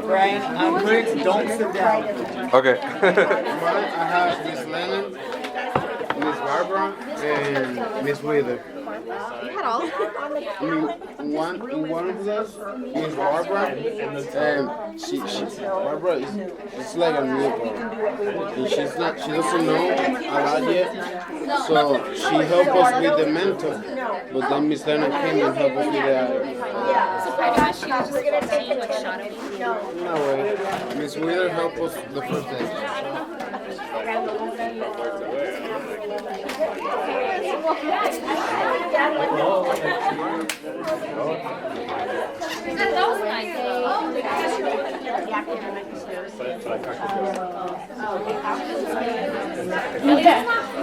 Brian, Briggs, don't sit down. Okay. I have Miss Lennon, Miss Barbara, and Miss Wither. You had all of them on the One of those, Miss Barbara, and Barbara is like a newborn. And she doesn't know a lot yet, so she helped us with the mental, but then Miss Lennon came and helped us with the other. No way. Miss Wither helped us the first day.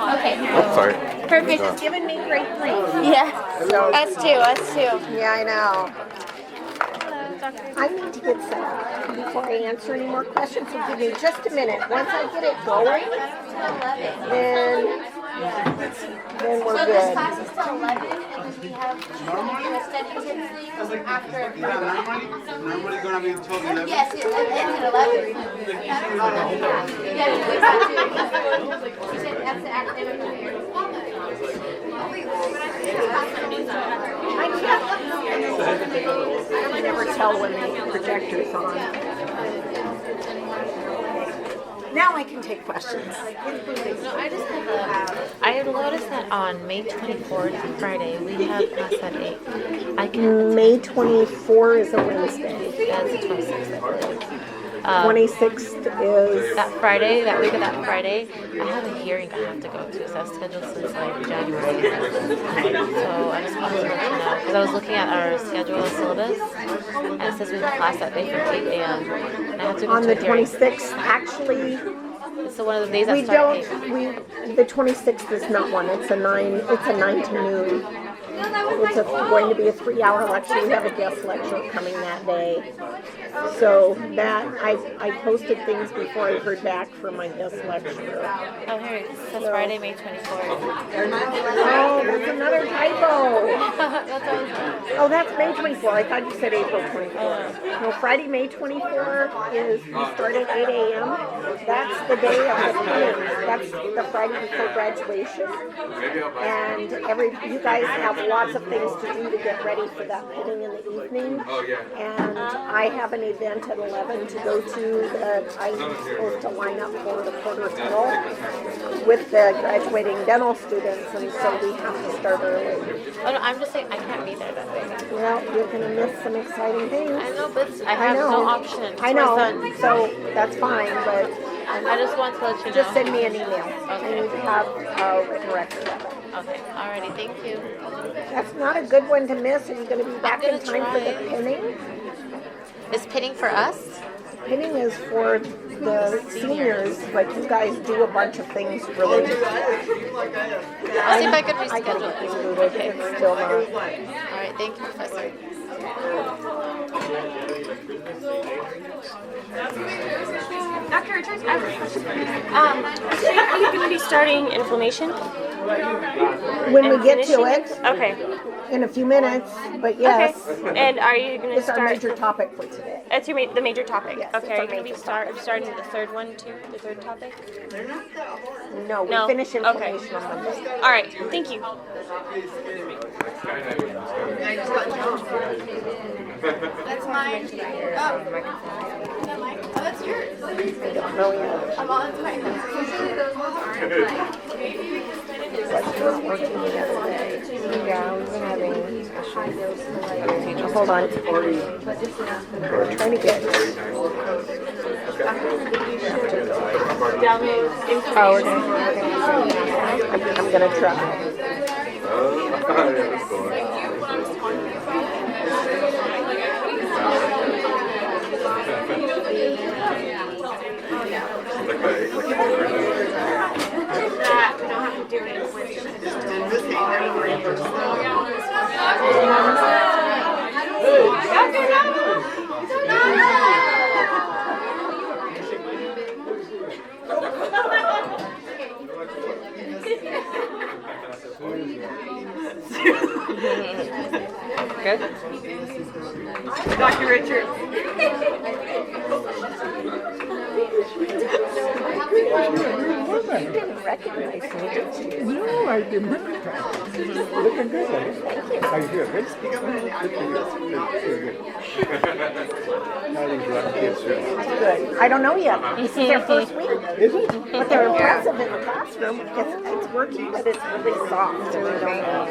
Okay. Oh, sorry. Perfect. It's giving me great grief. Yeah, us too. Yeah, I know. I need to get set up before I answer any more questions. So give me just a minute. Once I get it going, then we're So good. this class is till 11, and we have anesthetic after. Normally gonna be 12:11. Yes, it ends at 11. Yeah, she said that's the academic year. I never tell when the projector's on. Now I can take questions. I have noticed that on May 24th, Friday, we have class at 8. May 24 is a Wednesday. That's the 26th, I believe. 26th is... That Friday, that week of that Friday, I have a hearing I have to go to, so I was scheduled since like January. So I just wanted to let you know, because I was looking at our schedule and syllabus, and it says we have class that day from 8 a.m. And I have to go On to the a hearing. 26th, actually, So one of the days that we start at 8. the 26th is not one. It's a 9 to noon. It's going to be a 3-hour lecture. We have a guest lecture coming that day. So that, I posted things before I heard back from my guest lecturer. Oh, here it says Friday, May 24th. Oh, that's another typo. Oh, that's May 24. I thought you said April 24. No, Friday, May 24 is, we start at 8 a.m. That's the day of the pinning. That's the Friday before graduation. And you guys have lots of things to do to get ready for that pinning in the evening. And I have an event at 11 to go to that I'm supposed to line up for the quarter tunnel with the graduating dental students, and so we have to start early. Oh no, I'm just saying I can't be there that day. Well, you're going to miss some exciting things. I know, but I have no option. I know, so that's fine, but I just want to let you know. just send me an email. I need to have a written record of it. Okay, alrighty, thank you. That's not a good one to miss. Are you going to be back in time for the pinning? Is pinning for us? Pinning is for the seniors, like you guys do a bunch of things related to that. I'll see if I can I gotta reschedule get it. this booted. It's still not. Alright, thank you, Professor. Dr. Richards, I have a question. So are you going to be starting inflammation? When we get to finishing it, Okay. in a few minutes, but yes, Okay. And are you going to it's our start? major topic for today. It's the major topic. Yes, Okay. it's Are our you going to major be starting the third one too? The third topic? No, we No. finish Okay. inflammation on Monday. All right. Thank you. That's mine. Oh, that's yours. I don't know yet. I'm on mine. Usually those ones aren't like. Like we were working the other day. Yeah, we've been having. Hold on. We're trying to get. Oh, okay. I'm gonna try. That we don't have to do it with. Good? Dr. Richard. You didn't recognize me, did you? No, I didn't. Looking good. How you feel? Good? How do you like kids? Good. I don't know yet. This is their first week. Is it? But they're impressive in the classroom. It's working, but it's really soft, so we don't know.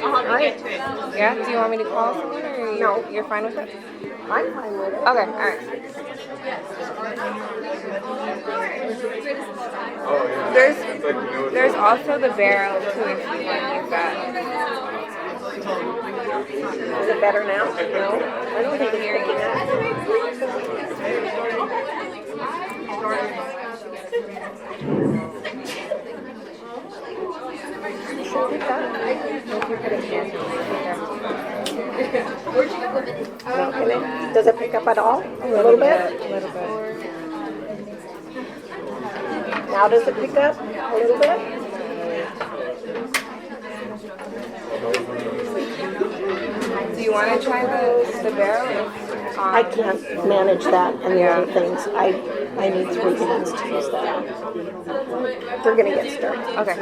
I'll All right. Yeah. Do you want me to call someone, or you're fine with it? I'm fine with it. Okay. All right. There's also the barrel too if you want to use that. Is it better now? No? I don't think it's picking Does it pick up at all? A little bit? A little bit. Now does it pick up? A little bit? Do you want to try the barrel? I can't manage that and the other things. I need 3 hands to use that. We're going to get started. Okay.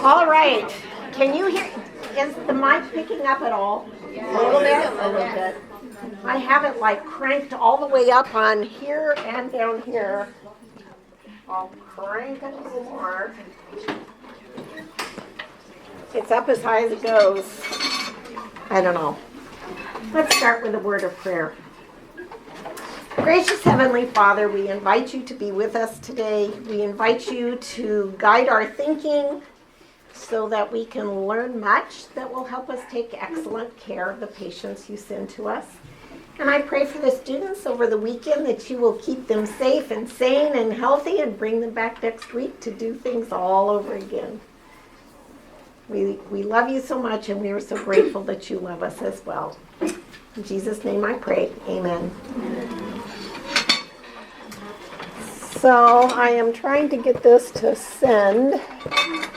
All right. Can you hear? Is the mic picking up at all? A little bit? A little bit. I have it like cranked all the way up on here and down here. I'll crank it a little more. It's up as high as it goes. I don't know. Let's start with a word of prayer. Gracious Heavenly Father, we invite you to be with us today. We invite you to guide our thinking so that we can learn much that will help us take excellent care of the patients you send to us. And I pray for the students over the weekend that you will keep them safe and sane and healthy and bring them back next week to do things all over again. We love you so much, and we are so grateful that you love us as well. In Jesus' name I pray. Amen. So I am trying to get this to send.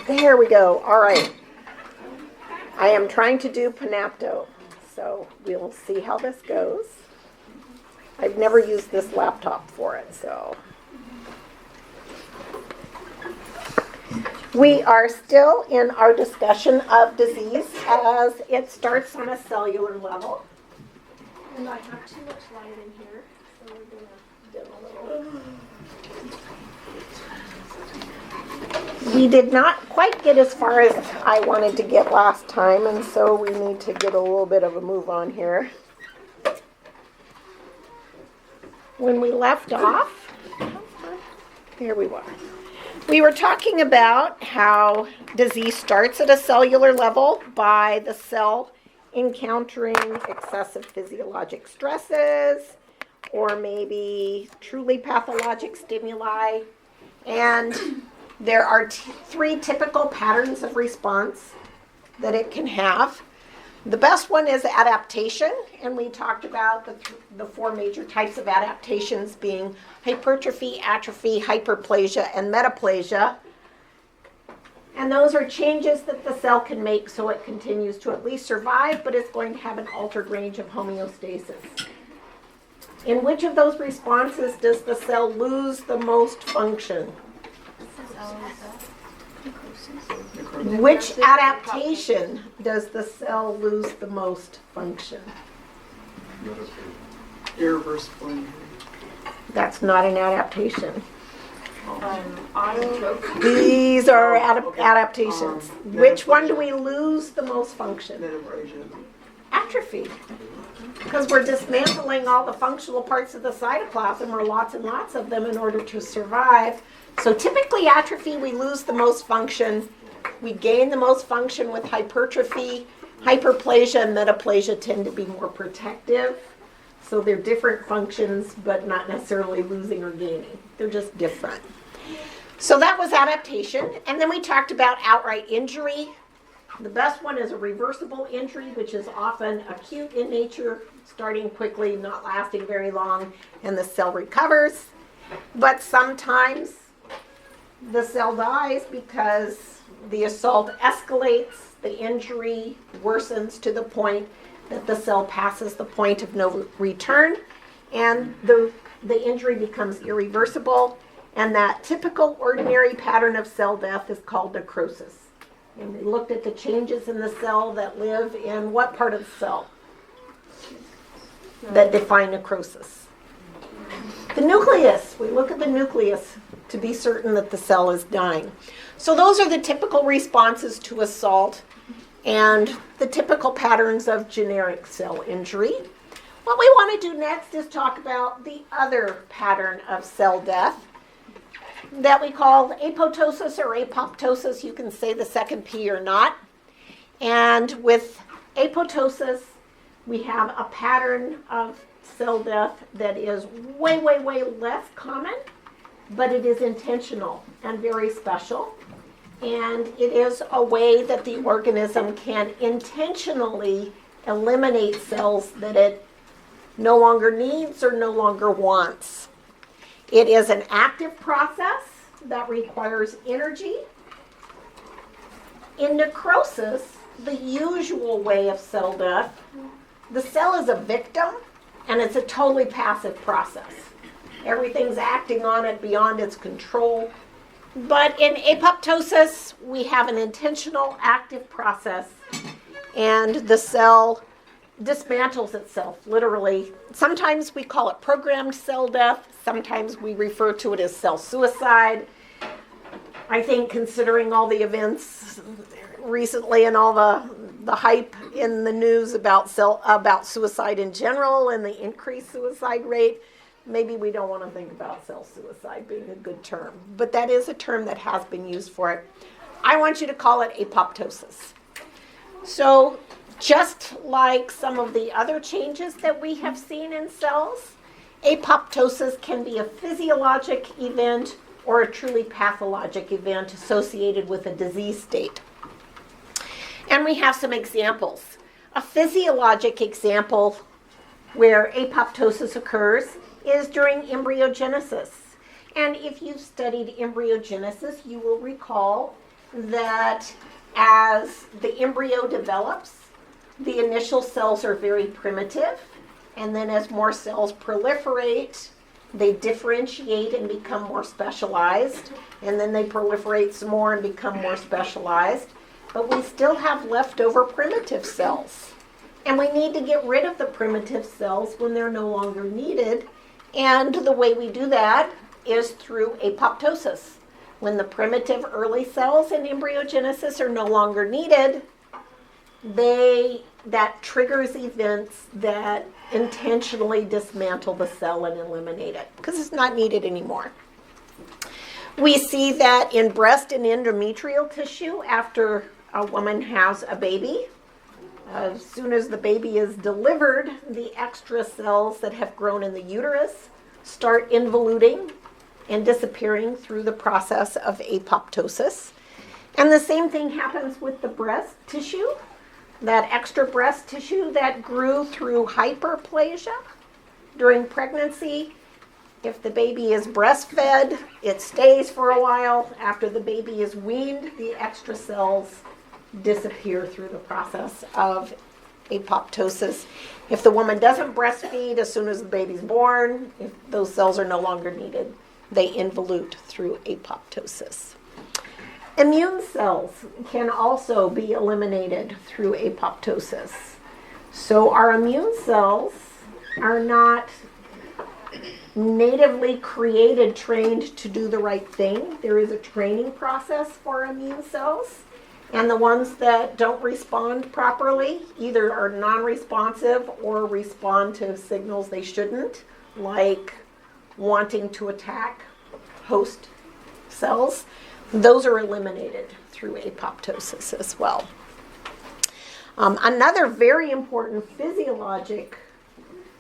There we go. All right. I am trying to do Panapto. So we'll see how this goes. I've never used this laptop for it, so. We are still in our discussion of disease as it starts on a cellular level. And I have too much light in here, so we're going to dim a little. We did not quite get as far as I wanted to get last time, and so we need to get a little bit of a move on here. When we left off, here we were. We were talking about how disease starts at a cellular level by the cell encountering excessive physiologic stresses or maybe truly pathologic stimuli. And there are 3 typical patterns of response that it can have. The best one is adaptation, and we talked about the 4 major types of adaptations being hypertrophy, atrophy, hyperplasia, and metaplasia. And those are changes that the cell can make so it continues to at least survive, but it's going to have an altered range of homeostasis. In which of those responses does the cell lose the most function? Which adaptation does the cell lose the most function? Irreversible injury. That's not an adaptation. These are adaptations. Which one do we lose the most function? Metaplasia. Atrophy. Because we're dismantling all the functional parts of the cytoplasm, or lots and lots of them, in order to survive. So typically atrophy, we lose the most function. We gain the most function with hypertrophy. Hyperplasia and metaplasia tend to be more protective. So they're different functions, but not necessarily losing or gaining. They're just different. So that was adaptation. And then we talked about outright injury. The best one is a reversible injury, which is often acute in nature, starting quickly, not lasting very long, and the cell recovers. But sometimes the cell dies because the assault escalates, the injury worsens to the point that the cell passes the point of no return, and the injury becomes irreversible, and that typical ordinary pattern of cell death is called necrosis. And we looked at the changes in the cell that live in what part of the cell that define necrosis? The nucleus. We look at the nucleus to be certain that the cell is dying. So those are the typical responses to assault and the typical patterns of generic cell injury. What we want to do next is talk about the other pattern of cell death that we call apoptosis or apoptosis. You can say the second P or not. And with apoptosis, we have a pattern of cell death that is way, way, way less common, but it is intentional and very special. And it is a way that the organism can intentionally eliminate cells that it no longer needs or no longer wants. It is an active process that requires energy. In necrosis, the usual way of cell death, the cell is a victim and it's a totally passive process. Everything's acting on it beyond its control. But in apoptosis, we have an intentional active process and the cell dismantles itself, literally. Sometimes we call it programmed cell death. Sometimes we refer to it as cell suicide. I think considering all the events recently and all the hype in the news about suicide in general and the increased suicide rate, maybe we don't want to think about cell suicide being a good term. But that is a term that has been used for it. I want you to call it apoptosis. So just like some of the other changes that we have seen in cells, apoptosis can be a physiologic event or a truly pathologic event associated with a disease state. And we have some examples. A physiologic example where apoptosis occurs is during embryogenesis. And if you've studied embryogenesis, you will recall that as the embryo develops, the initial cells are very primitive, and then as more cells proliferate, they differentiate and become more specialized, and then they proliferate some more and become more specialized. But we still have leftover primitive cells, and we need to get rid of the primitive cells when they're no longer needed, and the way we do that is through apoptosis. When the primitive early cells in embryogenesis are no longer needed, that triggers events that intentionally dismantle the cell and eliminate it because it's not needed anymore. We see that in breast and endometrial tissue after a woman has a baby. As soon as the baby is delivered, the extra cells that have grown in the uterus start involuting and disappearing through the process of apoptosis. And the same thing happens with the breast tissue. That extra breast tissue that grew through hyperplasia during pregnancy. If the baby is breastfed, it stays for a while. After the baby is weaned, the extra cells disappear through the process of apoptosis. If the woman doesn't breastfeed, as soon as the baby's born, if those cells are no longer needed, they involute through apoptosis. Immune cells can also be eliminated through apoptosis. So our immune cells are not natively created, trained to do the right thing. There is a training process for immune cells. And the ones that don't respond properly either are non-responsive or respond to signals they shouldn't, like wanting to attack host cells. Those are eliminated through apoptosis as well. Another very important physiologic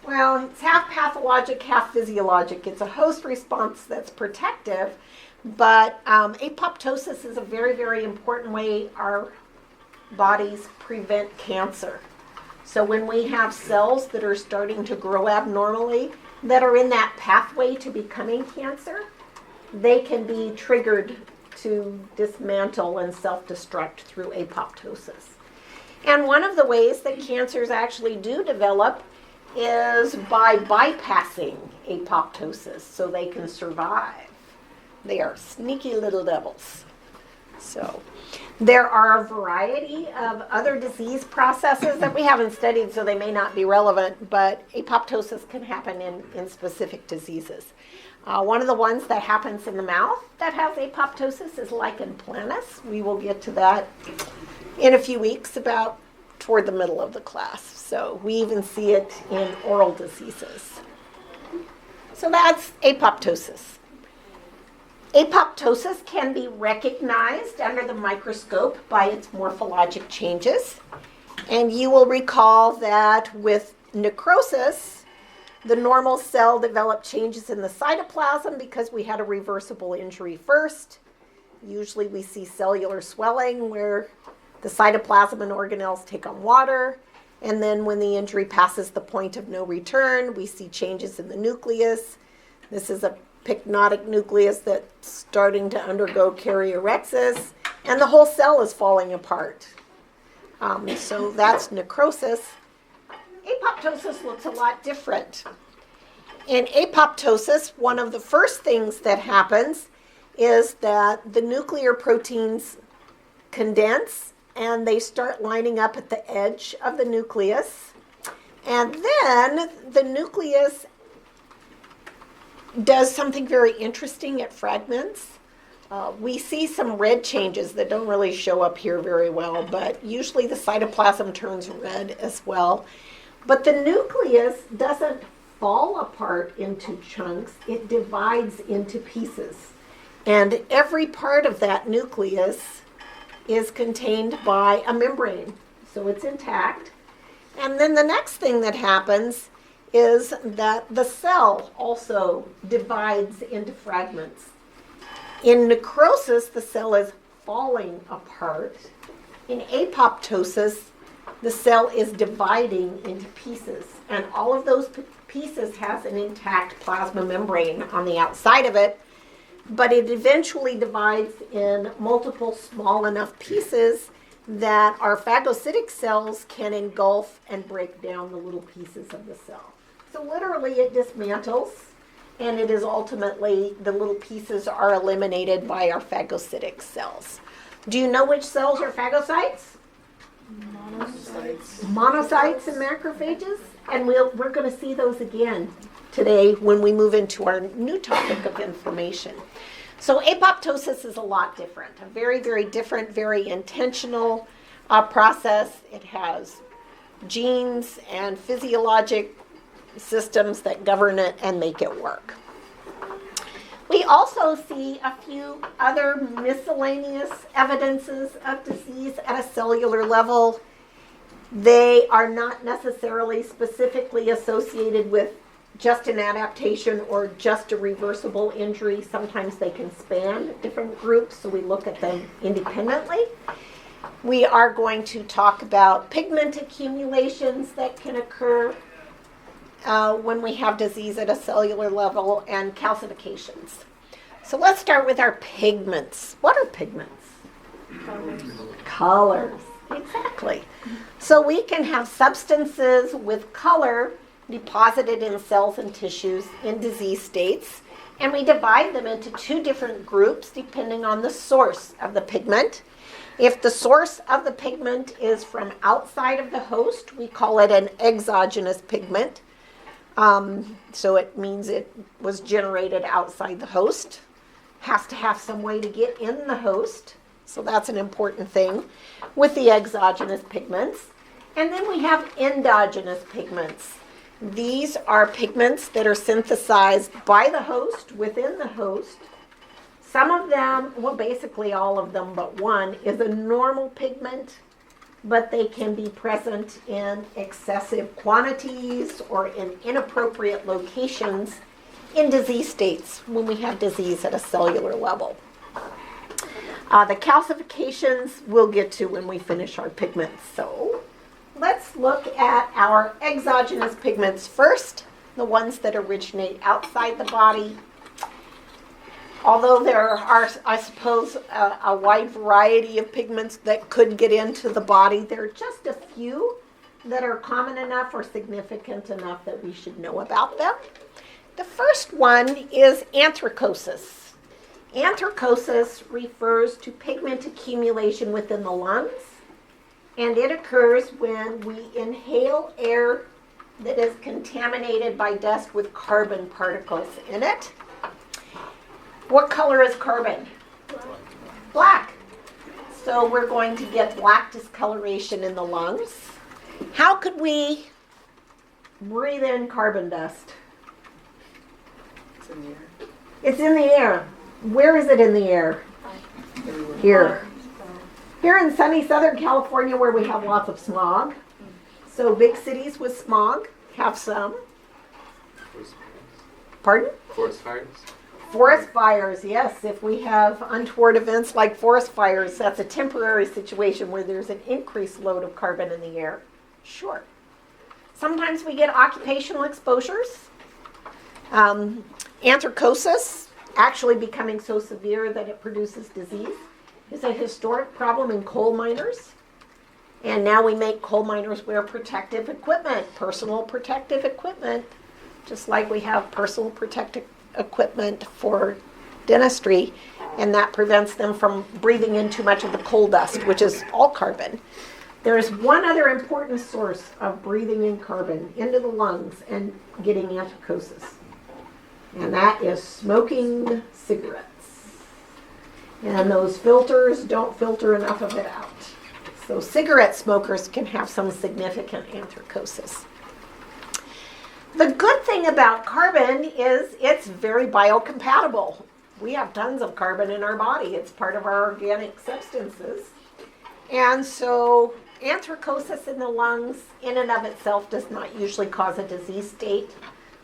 Well, it's half pathologic, half physiologic. It's a host response that's protective, but apoptosis is a very, very important way our bodies prevent cancer. So when we have cells that are starting to grow abnormally, that are in that pathway to becoming cancer, they can be triggered to dismantle and self-destruct through apoptosis. And one of the ways that cancers actually do develop is by bypassing apoptosis so they can survive. They are sneaky little devils. So there are a variety of other disease processes that we haven't studied, so they may not be relevant, but apoptosis can happen in specific diseases. One of the ones that happens in the mouth that has apoptosis is lichen planus. We will get to that in a few weeks, about toward the middle of the class. So we even see it in oral diseases. So that's apoptosis. Apoptosis can be recognized under the microscope by its morphologic changes. And you will recall that with necrosis, the normal cell developed changes in the cytoplasm because we had a reversible injury first. Usually we see cellular swelling where the cytoplasm and organelles take on water. And then when the injury passes the point of no return, we see changes in the nucleus. This is a pycnotic nucleus that's starting to undergo karyorrhexis, and the whole cell is falling apart. So that's necrosis. Apoptosis looks a lot different. In apoptosis, one of the first things that happens is that the nuclear proteins condense and they start lining up at the edge of the nucleus. And then the nucleus does something very interesting. It fragments. We see some red changes that don't really show up here very well, but usually the cytoplasm turns red as well. But the nucleus doesn't fall apart into chunks. It divides into pieces. And every part of that nucleus is contained by a membrane, so it's intact. And then the next thing that happens is that the cell also divides into fragments. In necrosis, the cell is falling apart. In apoptosis, the cell is dividing into pieces, and all of those pieces has an intact plasma membrane on the outside of it, but it eventually divides in multiple small enough pieces that our phagocytic cells can engulf and break down the little pieces of the cell. So literally it dismantles, and it is ultimately, the little pieces are eliminated by our phagocytic cells. Do you know which cells are phagocytes? Monocytes and macrophages. And we're going to see those again today when we move into our new topic of inflammation. So apoptosis is a lot different, a very, very different, very intentional process. It has genes and physiologic systems that govern it and make it work. We also see a few other miscellaneous evidences of disease at a cellular level. They are not necessarily specifically associated with just an adaptation or just a reversible injury. Sometimes they can span different groups, so we look at them independently. We are going to talk about pigment accumulations that can occur when we have disease at a cellular level, and calcifications. So let's start with our pigments. What are pigments? Colors. Exactly. So we can have substances with color deposited in cells and tissues in disease states, and we divide them into two different groups depending on the source of the pigment. If the source of the pigment is from outside of the host, we call it an exogenous pigment. So it means it was generated outside the host. Has to have some way to get in the host. So that's an important thing with the exogenous pigments. And then we have endogenous pigments. These are pigments that are synthesized by the host, within the host. Some of them, well, basically all of them but one, is a normal pigment. but they can be present in excessive quantities or in inappropriate locations in disease states when we have disease at a cellular level. The calcifications we'll get to when we finish our pigments. So let's look at our exogenous pigments first, the ones that originate outside the body. Although there are, I suppose, a wide variety of pigments that could get into the body, there are just a few that are common enough or significant enough that we should know about them. The first one is anthracosis. Anthracosis refers to pigment accumulation within the lungs, and it occurs when we inhale air that is contaminated by dust with carbon particles in it. What color is carbon? Black. So we're going to get black discoloration in the lungs. How could we breathe in carbon dust? It's in the air. It's in the air. Where is it in the air? Here. Here in sunny Southern California where we have lots of smog. So big cities with smog have some. Pardon? Forest fires. Forest fires, yes. If we have untoward events like forest fires, that's a temporary situation where there's an increased load of carbon in the air. Sure. Sometimes we get occupational exposures. Anthracosis, actually becoming so severe that it produces disease, is a historic problem in coal miners. And now we make coal miners wear protective equipment, personal protective equipment, just like we have personal protective equipment for dentistry, and that prevents them from breathing in too much of the coal dust, which is all carbon. There is one other important source of breathing in carbon into the lungs and getting anthracosis, and that is smoking cigarettes. And those filters don't filter enough of it out. So cigarette smokers can have some significant anthracosis. The good thing about carbon is it's very biocompatible. We have tons of carbon in our body. It's part of our organic substances. And so anthracosis in the lungs in and of itself does not usually cause a disease state.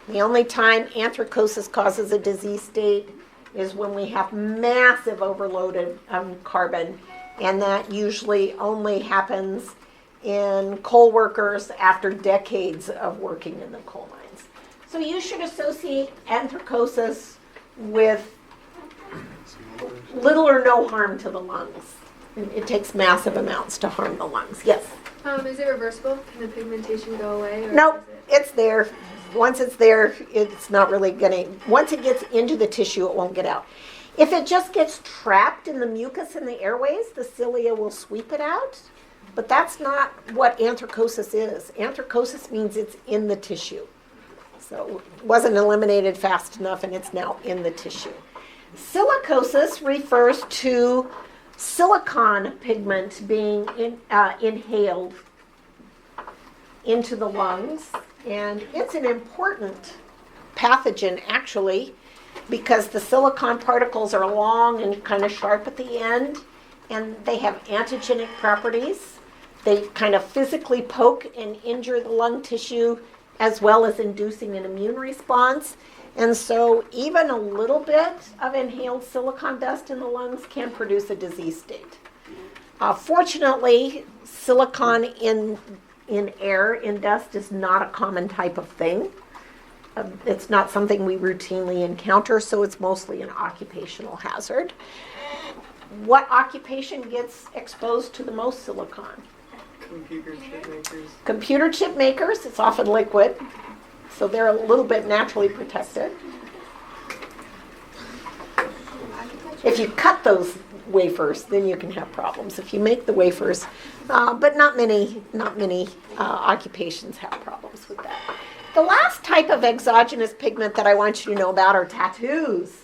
The only time anthracosis causes a disease state is when we have massive overloaded carbon, and that usually only happens in coal workers after decades of working in the coal mines. So you should associate anthracosis with little or no harm to the lungs. It takes massive amounts to harm the lungs. Yes? Is it reversible? Can the pigmentation go away? Or Nope, it's there. Once it's there, it's not really once it gets into the tissue, it won't get out. If it just gets trapped in the mucus in the airways, the cilia will sweep it out. But that's not what anthracosis is. Anthracosis means it's in the tissue. So it wasn't eliminated fast enough, and it's now in the tissue. Silicosis refers to silicon pigment being inhaled into the lungs, and it's an important pathogen actually, because the silicon particles are long and kind of sharp at the end, and they have antigenic properties. They kind of physically poke and injure the lung tissue, as well as inducing an immune response. And so even a little bit of inhaled silicon dust in the lungs can produce a disease state. Fortunately, silicon in air, in dust, is not a common type of thing. It's not something we routinely encounter, so it's mostly an occupational hazard. What occupation gets exposed to the most silicon? Computer chip makers. Computer chip makers, it's often liquid, so they're a little bit naturally protected. If you cut those wafers, then you can have problems. If you make the wafers, but not many occupations have problems with that. The last type of exogenous pigment that I want you to know about are tattoos.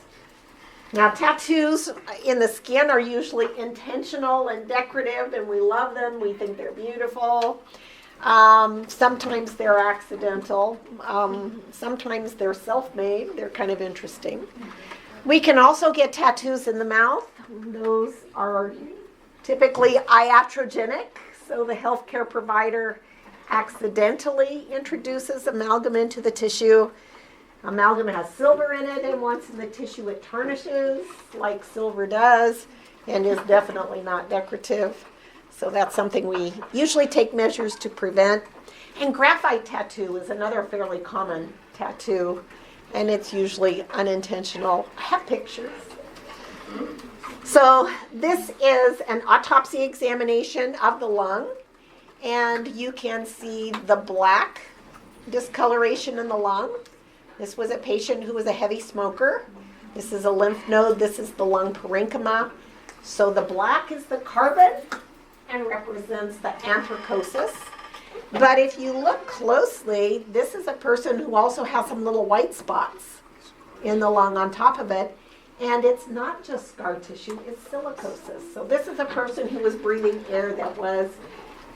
Now, tattoos in the skin are usually intentional and decorative, and we love them. We think they're beautiful. Sometimes they're accidental. Sometimes they're self-made. They're kind of interesting. We can also get tattoos in the mouth. Those are typically iatrogenic, So the healthcare provider accidentally introduces amalgam into the tissue. Amalgam has silver in it, and once in the tissue it tarnishes like silver does and is definitely not decorative. So that's something we usually take measures to prevent. And graphite tattoo is another fairly common tattoo, and it's usually unintentional. I have pictures. So this is an autopsy examination of the lung, and you can see the black discoloration in the lung. This was a patient who was a heavy smoker. This is a lymph node. This is the lung parenchyma. So the black is the carbon and represents the anthracosis. But if you look closely, this is a person who also has some little white spots in the lung on top of it. And it's not just scar tissue, it's silicosis. So this is a person who was breathing air that was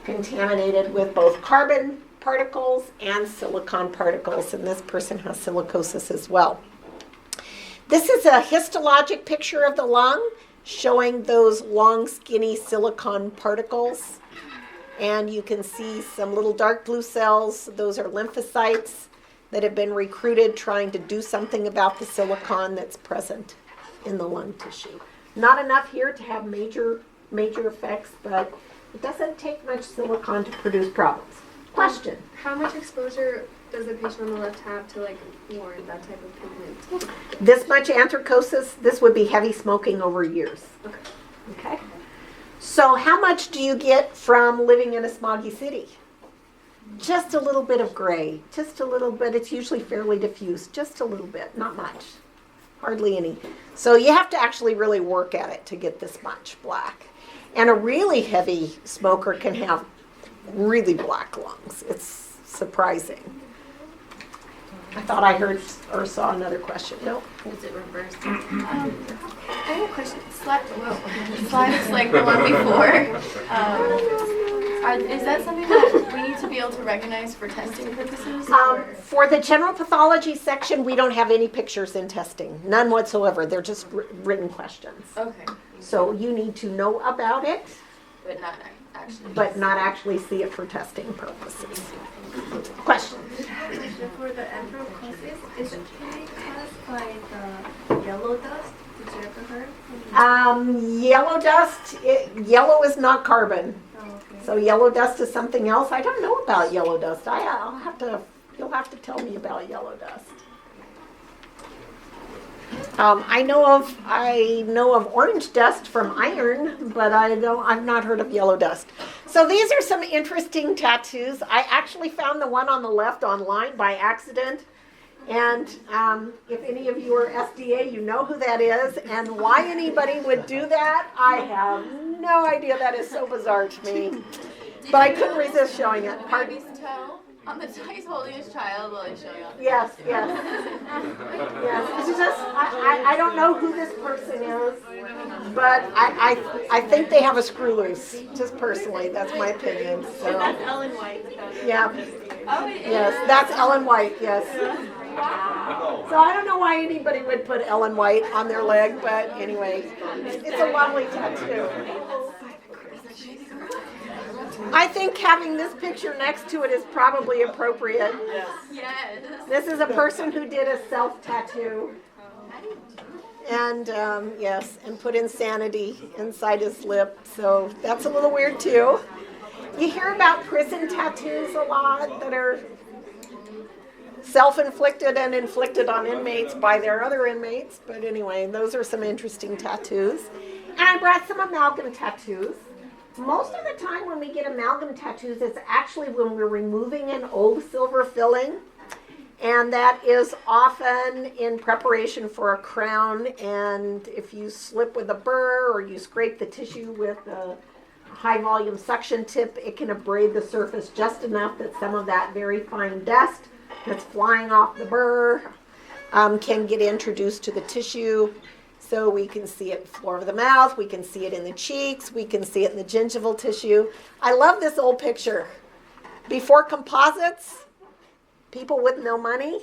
contaminated with both carbon particles and silicon particles, and this person has silicosis as well. This is a histologic picture of the lung showing those long, skinny silicon particles. And you can see some little dark blue cells. Those are lymphocytes that have been recruited trying to do something about the silicon that's present in the lung tissue. Not enough here to have major effects, but it doesn't take much silicon to produce problems. Question? How much exposure does the patient on the left have to warrant that type of pigment? This much anthracosis, this would be heavy smoking over years. Okay. So how much do you get from living in a smoggy city? Just a little bit of gray, just a little bit. It's usually fairly diffuse, just a little bit, not much, hardly any. So you have to actually really work at it to get this much black. And a really heavy smoker can have really black lungs. It's surprising. I thought I heard or saw another question. No? Is it reversed? I have a question. Slide is like the one before. Is that something that we need to be able to recognize for testing purposes? For the general pathology section, we don't have any pictures in testing. None whatsoever. They're just written questions. Okay. So you need to know about it, But not actually see it for testing purposes. Question? For the anthracosis, is it caused by the yellow dust? Did you ever heard? Yellow dust, yellow is not carbon. Oh, okay. So yellow dust is something else. I don't know about yellow dust. You'll have to tell me about yellow dust. I know of orange dust from iron, but I've not heard of yellow dust. So these are some interesting tattoos. I actually found the one on the left online by accident. And if any of you are SDA, you know who that is. And why anybody would do that, I have no idea. That is so bizarre to me. But I couldn't resist showing it. Pardon? On the he's holding his child while he's showing off. Yes. It's just, I don't know who this person is, but I think they have a screw loose, just personally. That's my opinion. So. That's Ellen White. Yeah. Yes, that's Ellen White, yes. So I don't know why anybody would put Ellen White on their leg, but anyway, it's a lovely tattoo. I think having this picture next to it is probably appropriate. Yes. This is a person who did a self-tattoo. And, and put insanity inside his lip. So that's a little weird too. You hear about prison tattoos a lot that are self-inflicted and inflicted on inmates by their other inmates. But anyway, those are some interesting tattoos. And I brought some amalgam tattoos. Most of the time when we get amalgam tattoos, it's actually when we're removing an old silver filling. And that is often in preparation for a crown. And if you slip with a burr or you scrape the tissue with a high volume suction tip, it can abrade the surface just enough that some of that very fine dust that's flying off the burr can get introduced to the tissue. So we can see it in the floor of the mouth, we can see it in the cheeks, we can see it in the gingival tissue. I love this old picture. Before composites, people with no money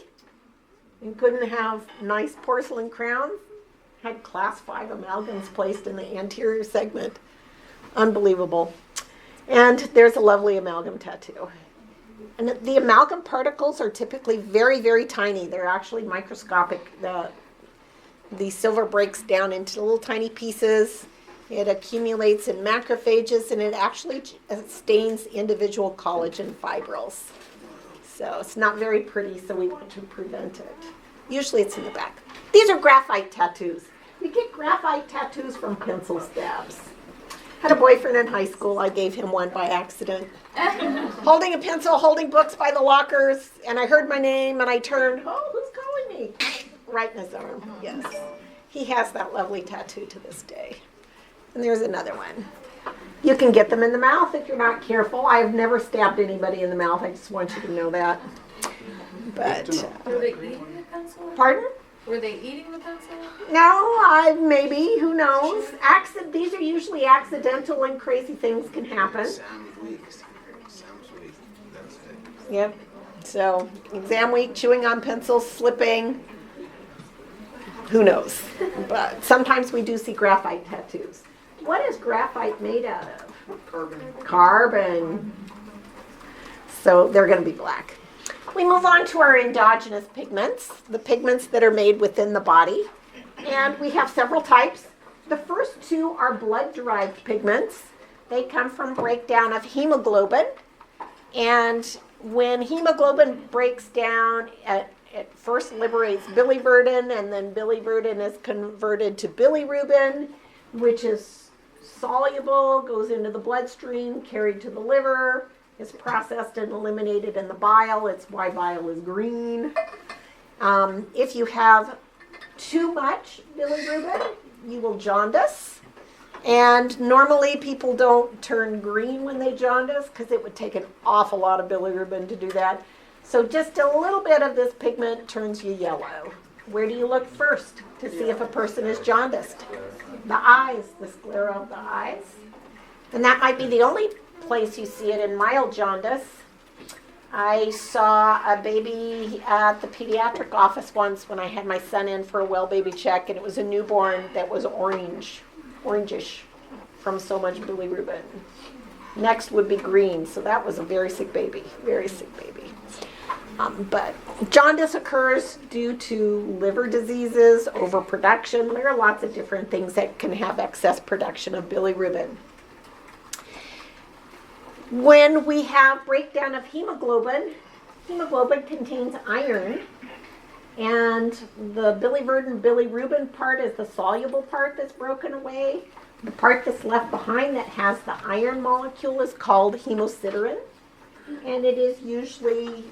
and couldn't have nice porcelain crowns had class 5 amalgams placed in the anterior segment. Unbelievable. And there's a lovely amalgam tattoo. And the amalgam particles are typically very, very tiny. They're actually microscopic. The silver breaks down into little tiny pieces. It accumulates in macrophages, and it actually stains individual collagen fibrils. So it's not very pretty, so we want to prevent it. Usually it's in the back. These are graphite tattoos. We get graphite tattoos from pencil stabs. Had a boyfriend in high school. I gave him one by accident. Holding a pencil, holding books by the lockers, and I heard my name, and I turned, oh, who's calling me? Right in his arm, yes. He has that lovely tattoo to this day. And there's another one. You can get them in the mouth if you're not careful. I've never stabbed anybody in the mouth. I just want you to know that. But, were they eating the pencil? Pardon? Were they eating the pencil? No, maybe. Who knows? These are usually accidental, and crazy things can happen. Yep. So, exam week, chewing on pencils, slipping. Who knows? But sometimes we do see graphite tattoos. What is graphite made out of? Carbon. So they're going to be black. We move on to our endogenous pigments, the pigments that are made within the body. And we have several types. The first two are blood-derived pigments. They come from breakdown of hemoglobin. And when hemoglobin breaks down, it first liberates bilirubin, and then bilirubin is converted to bilirubin, which is soluble, goes into the bloodstream, carried to the liver, is processed and eliminated in the bile. It's why bile is green. If you have too much bilirubin, you will jaundice. And normally people don't turn green when they jaundice because it would take an awful lot of bilirubin to do that. So just a little bit of this pigment turns you yellow. Where do you look first to see if a person is jaundiced? The eyes, the sclera of the eyes. And that might be the only place you see it in mild jaundice. I saw a baby at the pediatric office once when I had my son in for a well baby check, and it was a newborn that was orangish from so much bilirubin. Next would be green, so that was a very sick baby. But jaundice occurs due to liver diseases, overproduction. There are lots of different things that can have excess production of bilirubin. When we have breakdown of hemoglobin, hemoglobin contains iron, and the bilirubin part is the soluble part that's broken away. The part that's left behind that has the iron molecule is called hemosiderin, and it is usually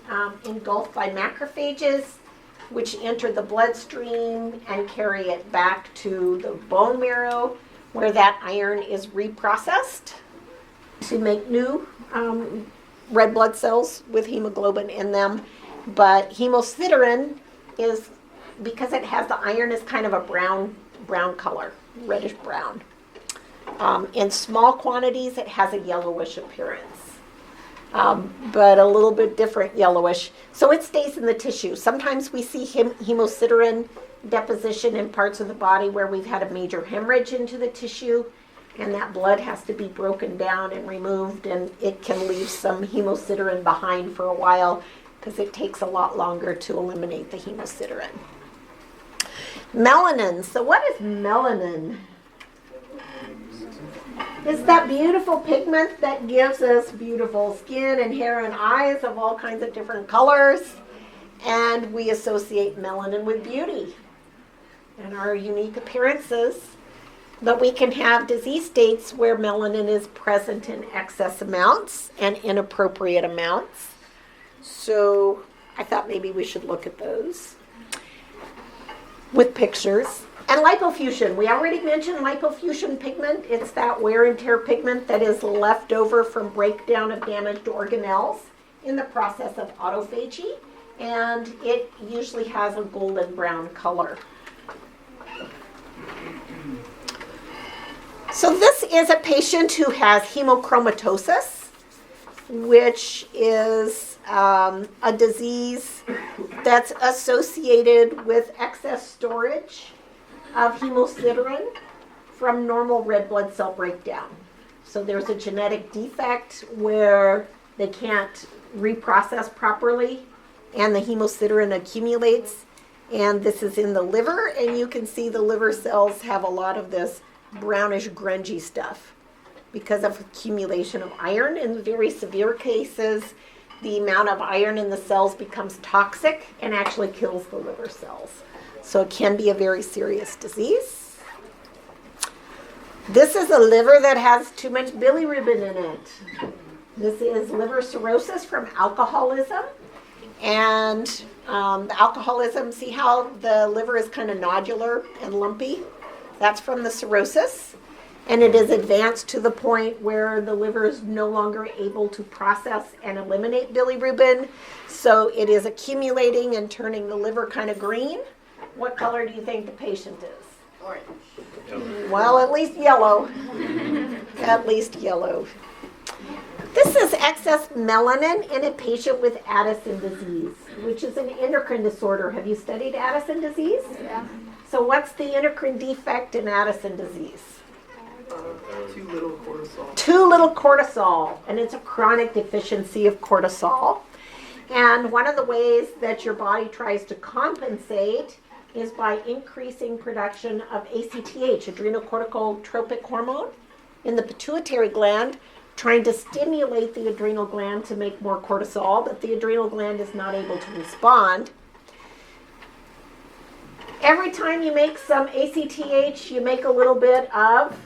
engulfed by macrophages, which enter the bloodstream and carry it back to the bone marrow, where that iron is reprocessed to make new red blood cells with hemoglobin in them. But hemosiderin is, because it has the iron, is kind of a brown color, reddish brown. In small quantities, it has a yellowish appearance, but a little bit different yellowish. So it stays in the tissue. Sometimes we see hemosiderin deposition in parts of the body where we've had a major hemorrhage into the tissue, and that blood has to be broken down and removed, and it can leave some hemosiderin behind for a while because it takes a lot longer to eliminate the hemosiderin. Melanin. So what is melanin? It's that beautiful pigment that gives us beautiful skin and hair and eyes of all kinds of different colors, and we associate melanin with beauty and our unique appearances. But we can have disease states where melanin is present in excess amounts and inappropriate amounts. So I thought maybe we should look at those with pictures. And lipofuscin. We already mentioned lipofuscin pigment. It's that wear and tear pigment that is left over from breakdown of damaged organelles in the process of autophagy. And it usually has a golden brown color. So this is a patient who has hemochromatosis, which is a disease that's associated with excess storage of hemosiderin from normal red blood cell breakdown. So there's a genetic defect where they can't reprocess properly and the hemosiderin accumulates. And this is in the liver, and you can see the liver cells have a lot of this brownish grungy stuff because of accumulation of iron. In very severe cases, the amount of iron in the cells becomes toxic and actually kills the liver cells. So it can be a very serious disease. This is a liver that has too much bilirubin in it. This is liver cirrhosis from alcoholism. And the alcoholism, see how the liver is kind of nodular and lumpy? That's from the cirrhosis. And it is advanced to the point where the liver is no longer able to process and eliminate bilirubin. So it is accumulating and turning the liver kind of green. What color do you think the patient is? Orange. Well, at least yellow. At least yellow. This is excess melanin in a patient with Addison disease, which is an endocrine disorder. Have you studied Addison disease? Yeah. So what's the endocrine defect in Addison disease? Too little cortisol. Too little cortisol, and it's a chronic deficiency of cortisol. And one of the ways that your body tries to compensate is by increasing production of ACTH, adrenocorticotropic hormone, in the pituitary gland, trying to stimulate the adrenal gland to make more cortisol, but the adrenal gland is not able to respond. Every time you make some ACTH, you make a little bit of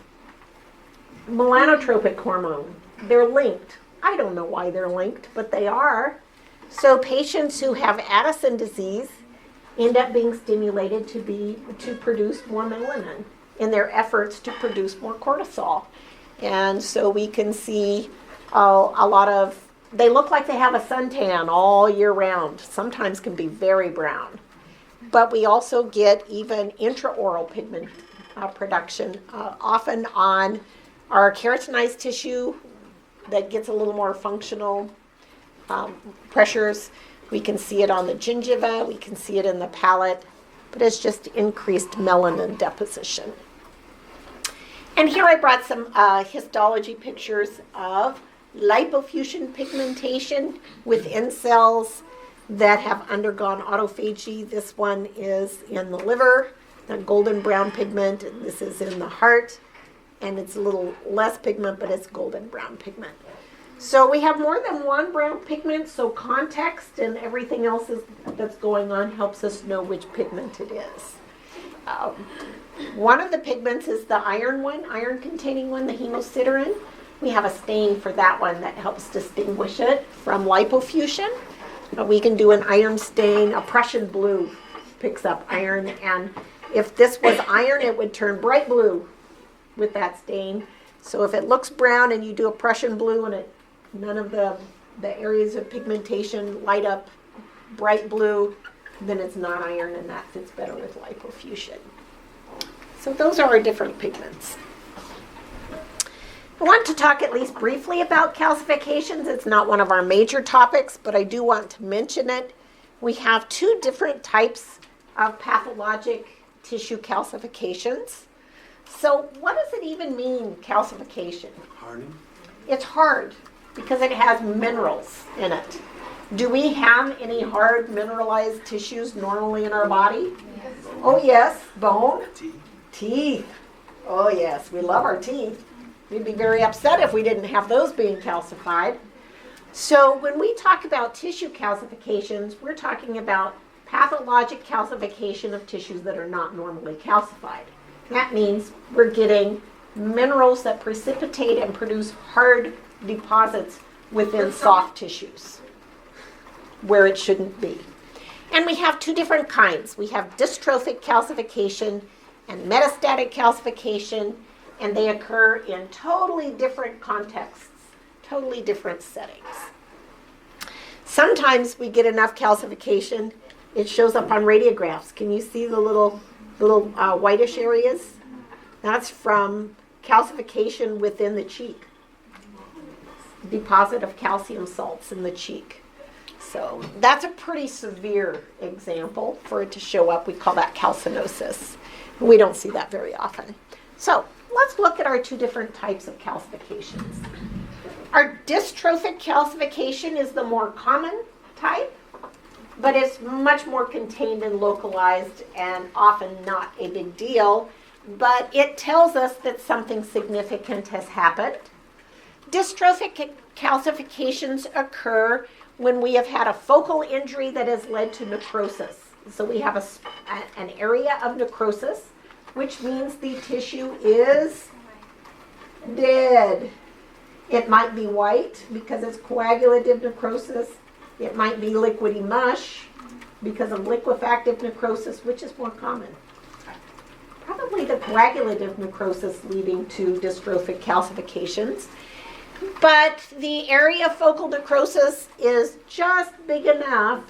melanotropic hormone. They're linked. I don't know why they're linked, but they are. So patients who have Addison disease end up being stimulated to produce more melanin in their efforts to produce more cortisol. And so we can see a lot of, they look like they have a suntan all year round. Sometimes can be very brown. But we also get even intraoral pigment production, often on our keratinized tissue that gets a little more functional pressures. We can see it on the gingiva, we can see it in the palate, but it's just increased melanin deposition. And here I brought some histology pictures of Lipofuscin pigmentation within cells that have undergone autophagy. This one is in the liver, the golden brown pigment, and this is in the heart, and it's a little less pigment, but it's golden brown pigment. So we have more than one brown pigment, so context and everything else that's going on helps us know which pigment it is. One of the pigments is the iron one, iron-containing one, the hemosiderin. We have a stain for that one that helps distinguish it from lipofuscin. We can do an iron stain. A Prussian blue picks up iron, and if this was iron, it would turn bright blue with that stain. So if it looks brown and you do a Prussian blue and none of the areas of pigmentation light up bright blue, then it's not iron, and that fits better with lipofuscin. So those are our different pigments. I want to talk at least briefly about calcifications. It's not one of our major topics, but I do want to mention it. We have two different types of pathologic tissue calcifications. So what does it even mean, calcification? Hardening? It's hard because it has minerals in it. Do we have any hard mineralized tissues normally in our body? Oh yes, bone, teeth. Oh yes, we love our teeth. We'd be very upset if we didn't have those being calcified. So when we talk about tissue calcifications, we're talking about pathologic calcification of tissues that are not normally calcified. That means we're getting minerals that precipitate and produce hard deposits within soft tissues where it shouldn't be. And we have two different kinds. We have dystrophic calcification and metastatic calcification, and they occur in totally different contexts, totally different settings. Sometimes we get enough calcification, it shows up on radiographs. Can you see the little whitish areas? That's from calcification within the cheek. Deposit of calcium salts in the cheek. So that's a pretty severe example for it to show up. We call that calcinosis. We don't see that very often. So let's look at our two different types of calcifications. Our dystrophic calcification is the more common type, but it's much more contained and localized and often not a big deal, but it tells us that something significant has happened. Dystrophic calcifications occur when we have had a focal injury that has led to necrosis. So we have an area of necrosis, which means the tissue is dead. It might be white because it's coagulative necrosis. It might be liquidy mush because of liquefactive necrosis, which is more common. Probably the coagulative necrosis leading to dystrophic calcifications. But the area of focal necrosis is just big enough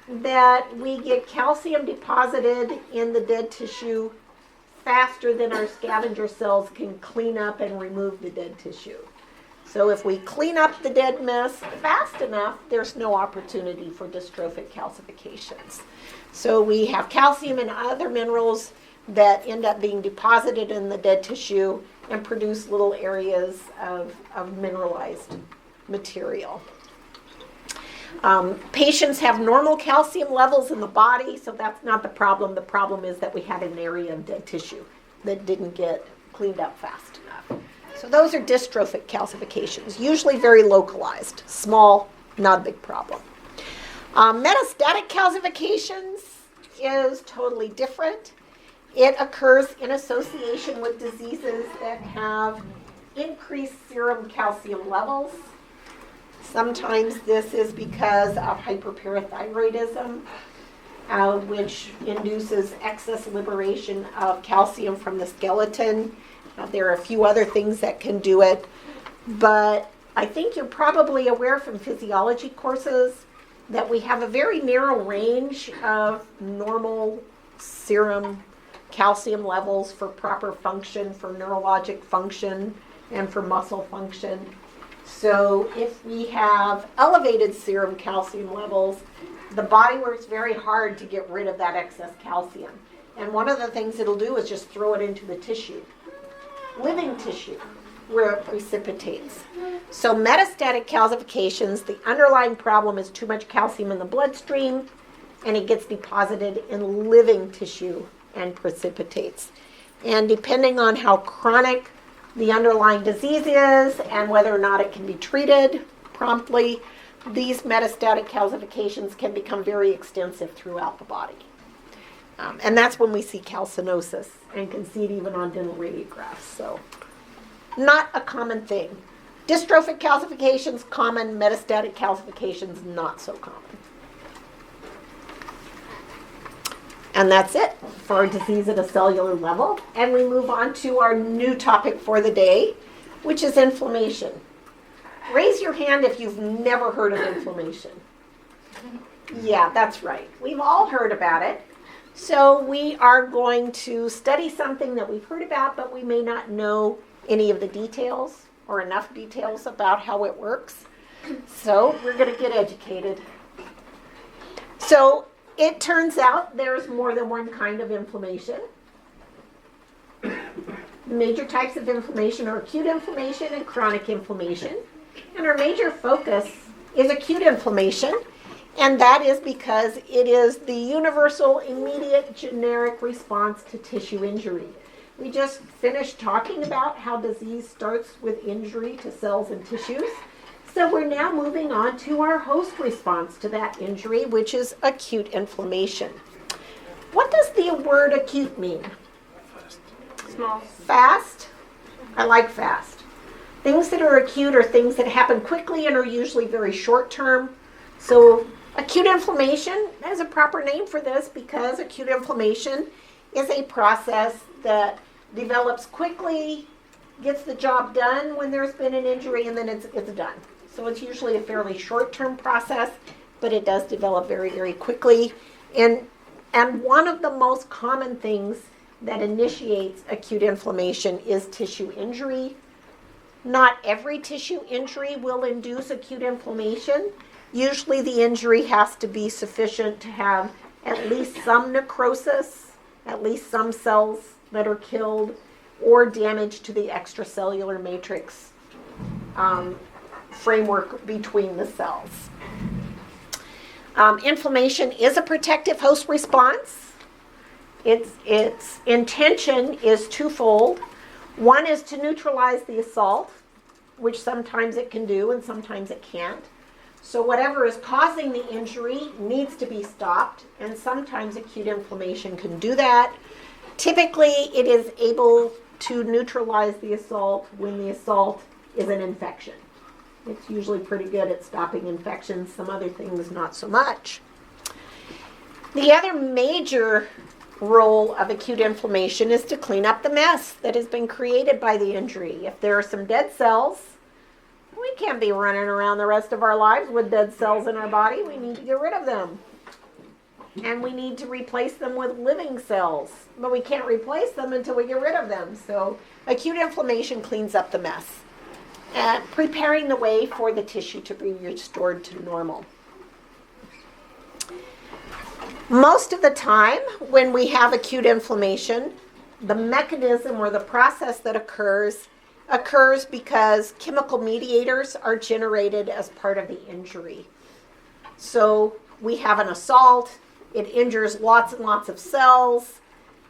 that we get calcium deposited in the dead tissue faster than our scavenger cells can clean up and remove the dead tissue. So if we clean up the dead mess fast enough, there's no opportunity for dystrophic calcifications. So we have calcium and other minerals that end up being deposited in the dead tissue and produce little areas of mineralized material. Patients have normal calcium levels in the body, so that's not the problem. The problem is that we had an area of dead tissue that didn't get cleaned up fast enough. So those are dystrophic calcifications, usually very localized, small, not a big problem. Metastatic calcifications is totally different. It occurs in association with diseases that have increased serum calcium levels. Sometimes this is because of hyperparathyroidism, which induces excess liberation of calcium from the skeleton. There are a few other things that can do it, but I think you're probably aware from physiology courses that we have a very narrow range of normal serum calcium levels for proper function, for neurologic function, and for muscle function. So if we have elevated serum calcium levels, the body works very hard to get rid of that excess calcium. And one of the things it'll do is just throw it into the tissue, living tissue, where it precipitates. So metastatic calcifications, the underlying problem is too much calcium in the bloodstream, and it gets deposited in living tissue and precipitates. And depending on how chronic the underlying disease is and whether or not it can be treated promptly, these metastatic calcifications can become very extensive throughout the body. And that's when we see calcinosis and can see it even on dental radiographs. So not a common thing. Dystrophic calcifications, common. Metastatic calcifications, not so common. And that's it for our disease at a cellular level. And we move on to our new topic for the day, which is inflammation. Raise your hand if you've never heard of inflammation. Yeah, that's right. We've all heard about it. So we are going to study something that we've heard about, but we may not know any of the details or enough details about how it works. So we're going to get educated. So it turns out there's more than one kind of inflammation. Major types of inflammation are acute inflammation and chronic inflammation. And our major focus is acute inflammation, and that is because it is the universal, immediate, generic response to tissue injury. We just finished talking about how disease starts with injury to cells and tissues. So we're now moving on to our host response to that injury, which is acute inflammation. What does the word acute mean? Small. Fast? I like fast. Things that are acute are things that happen quickly and are usually very short term. So acute inflammation is a proper name for this because acute inflammation is a process that develops quickly, gets the job done when there's been an injury, and then it's done. So it's usually a fairly short-term process, but it does develop very, very quickly. And one of the most common things that initiates acute inflammation is tissue injury. Not every tissue injury will induce acute inflammation. Usually the injury has to be sufficient to have at least some necrosis, at least some cells that are killed, or damage to the extracellular matrix framework between the cells. Inflammation is a protective host response. Its intention is twofold. One is to neutralize the assault, which sometimes it can do and sometimes it can't. So whatever is causing the injury needs to be stopped, and sometimes acute inflammation can do that. Typically, it is able to neutralize the assault when the assault is an infection. It's usually pretty good at stopping infections, some other things not so much. The other major role of acute inflammation is to clean up the mess that has been created by the injury. If there are some dead cells, we can't be running around the rest of our lives with dead cells in our body. We need to get rid of them. And we need to replace them with living cells. But we can't replace them until we get rid of them. So acute inflammation cleans up the mess, preparing the way for the tissue to be restored to normal. Most of the time, when we have acute inflammation, the mechanism or the process that occurs because chemical mediators are generated as part of the injury. So we have an assault, it injures lots and lots of cells,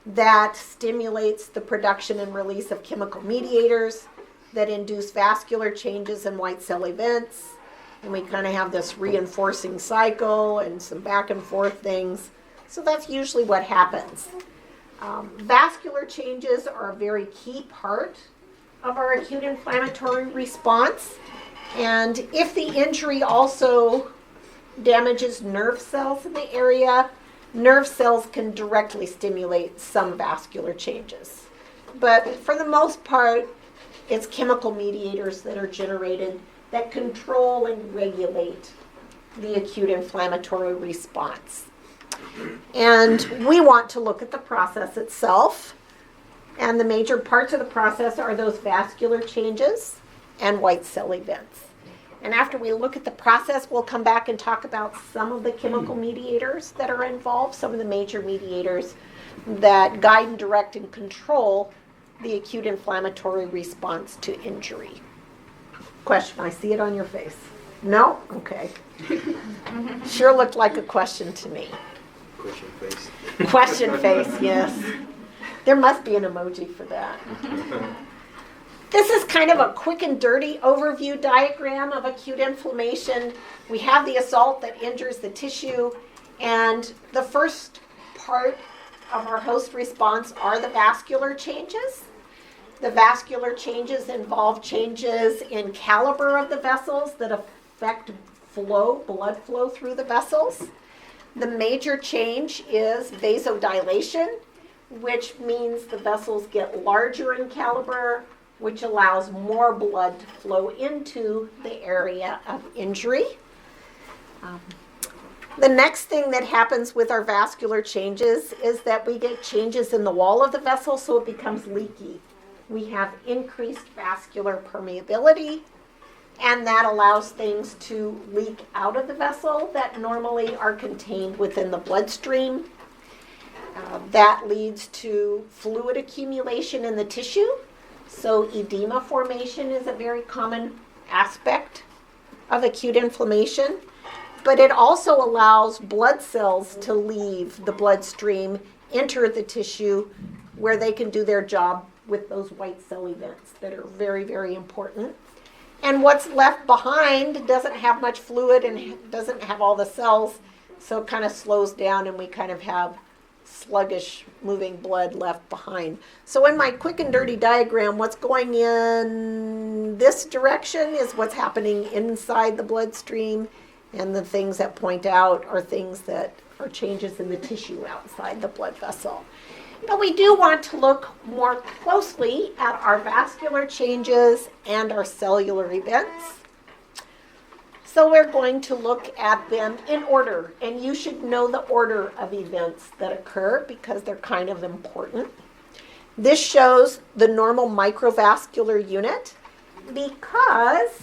that stimulates the production and release of chemical mediators that induce vascular changes and white cell events. And we kind of have this reinforcing cycle and some back and forth things. So that's usually what happens. Vascular changes are a very key part of our acute inflammatory response. And if the injury also damages nerve cells in the area, nerve cells can directly stimulate some vascular changes. But for the most part, it's chemical mediators that are generated that control and regulate the acute inflammatory response. And we want to look at the process itself. And the major parts of the process are those vascular changes and white cell events. And after we look at the process, we'll come back and talk about some of the chemical mediators that are involved, some of the major mediators that guide and direct and control the acute inflammatory response to injury. Question, I see it on your face. No? Okay. Sure looked like a question to me. Question face. Question face, yes. There must be an emoji for that. This is kind of a quick and dirty overview diagram of acute inflammation. We have the assault that injures the tissue, and the first part of our host response are the vascular changes. The vascular changes involve changes in caliber of the vessels that affect blood flow through the vessels. The major change is vasodilation, which means the vessels get larger in caliber, which allows more blood to flow into the area of injury. The next thing that happens with our vascular changes is that we get changes in the wall of the vessel, so it becomes leaky. We have increased vascular permeability, and that allows things to leak out of the vessel that normally are contained within the bloodstream. That leads to fluid accumulation in the tissue. So edema formation is a very common aspect of acute inflammation. But it also allows blood cells to leave the bloodstream, enter the tissue, where they can do their job with those white cell events that are very, very important. And what's left behind doesn't have much fluid and doesn't have all the cells, so it kind of slows down and we kind of have sluggish moving blood left behind. So in my quick and dirty diagram, what's going in this direction is what's happening inside the bloodstream, and the things that point out are things that are changes in the tissue outside the blood vessel. But we do want to look more closely at our vascular changes and our cellular events. So we're going to look at them in order, and you should know the order of events that occur because they're kind of important. This shows the normal microvascular unit because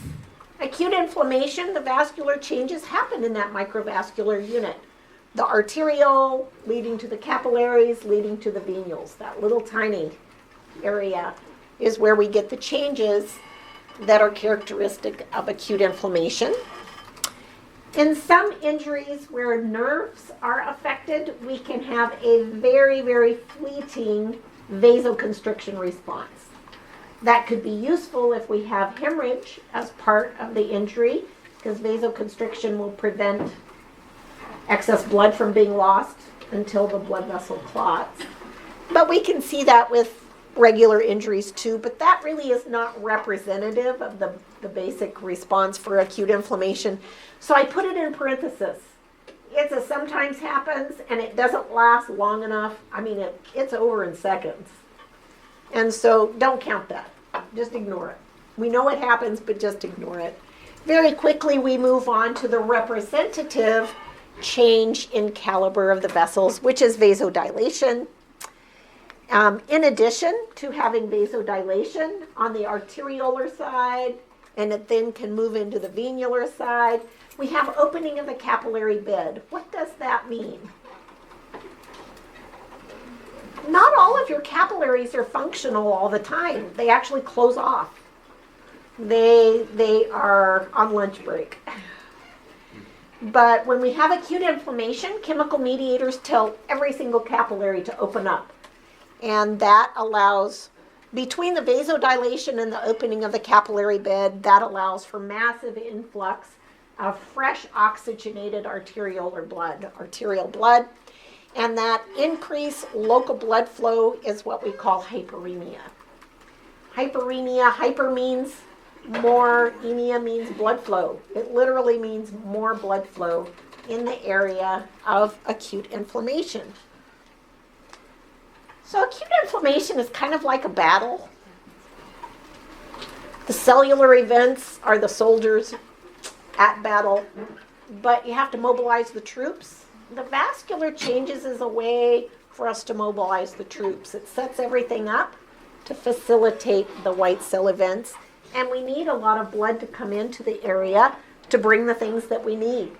acute inflammation, the vascular changes happen in that microvascular unit. The arteriole leading to the capillaries, leading to the venules, that little tiny area is where we get the changes that are characteristic of acute inflammation. In some injuries where nerves are affected, we can have a very, very fleeting vasoconstriction response. That could be useful if we have hemorrhage as part of the injury, because vasoconstriction will prevent excess blood from being lost until the blood vessel clots. But we can see that with regular injuries too, but that really is not representative of the basic response for acute inflammation. So I put it in parenthesis. It's a sometimes happens, and it doesn't last long enough. I mean, it's over in seconds. And so don't count that. Just ignore it. We know it happens, but just ignore it. Very quickly, we move on to the representative change in caliber of the vessels, which is vasodilation. In addition to having vasodilation on the arteriolar side, and it then can move into the venular side, we have opening of the capillary bed. What does that mean? Not all of your capillaries are functional all the time. They actually close off. They are on lunch break. But when we have acute inflammation, chemical mediators tell every single capillary to open up. And that allows, between the vasodilation and the opening of the capillary bed, that allows for massive influx of fresh oxygenated arterial blood. And that increased local blood flow is what we call hyperemia. Hyper means more, emia means blood flow. It literally means more blood flow in the area of acute inflammation. So acute inflammation is kind of like a battle. The cellular events are the soldiers at battle, but you have to mobilize the troops. The vascular changes is a way for us to mobilize the troops. It sets everything up to facilitate the white cell events, and we need a lot of blood to come into the area to bring the things that we need.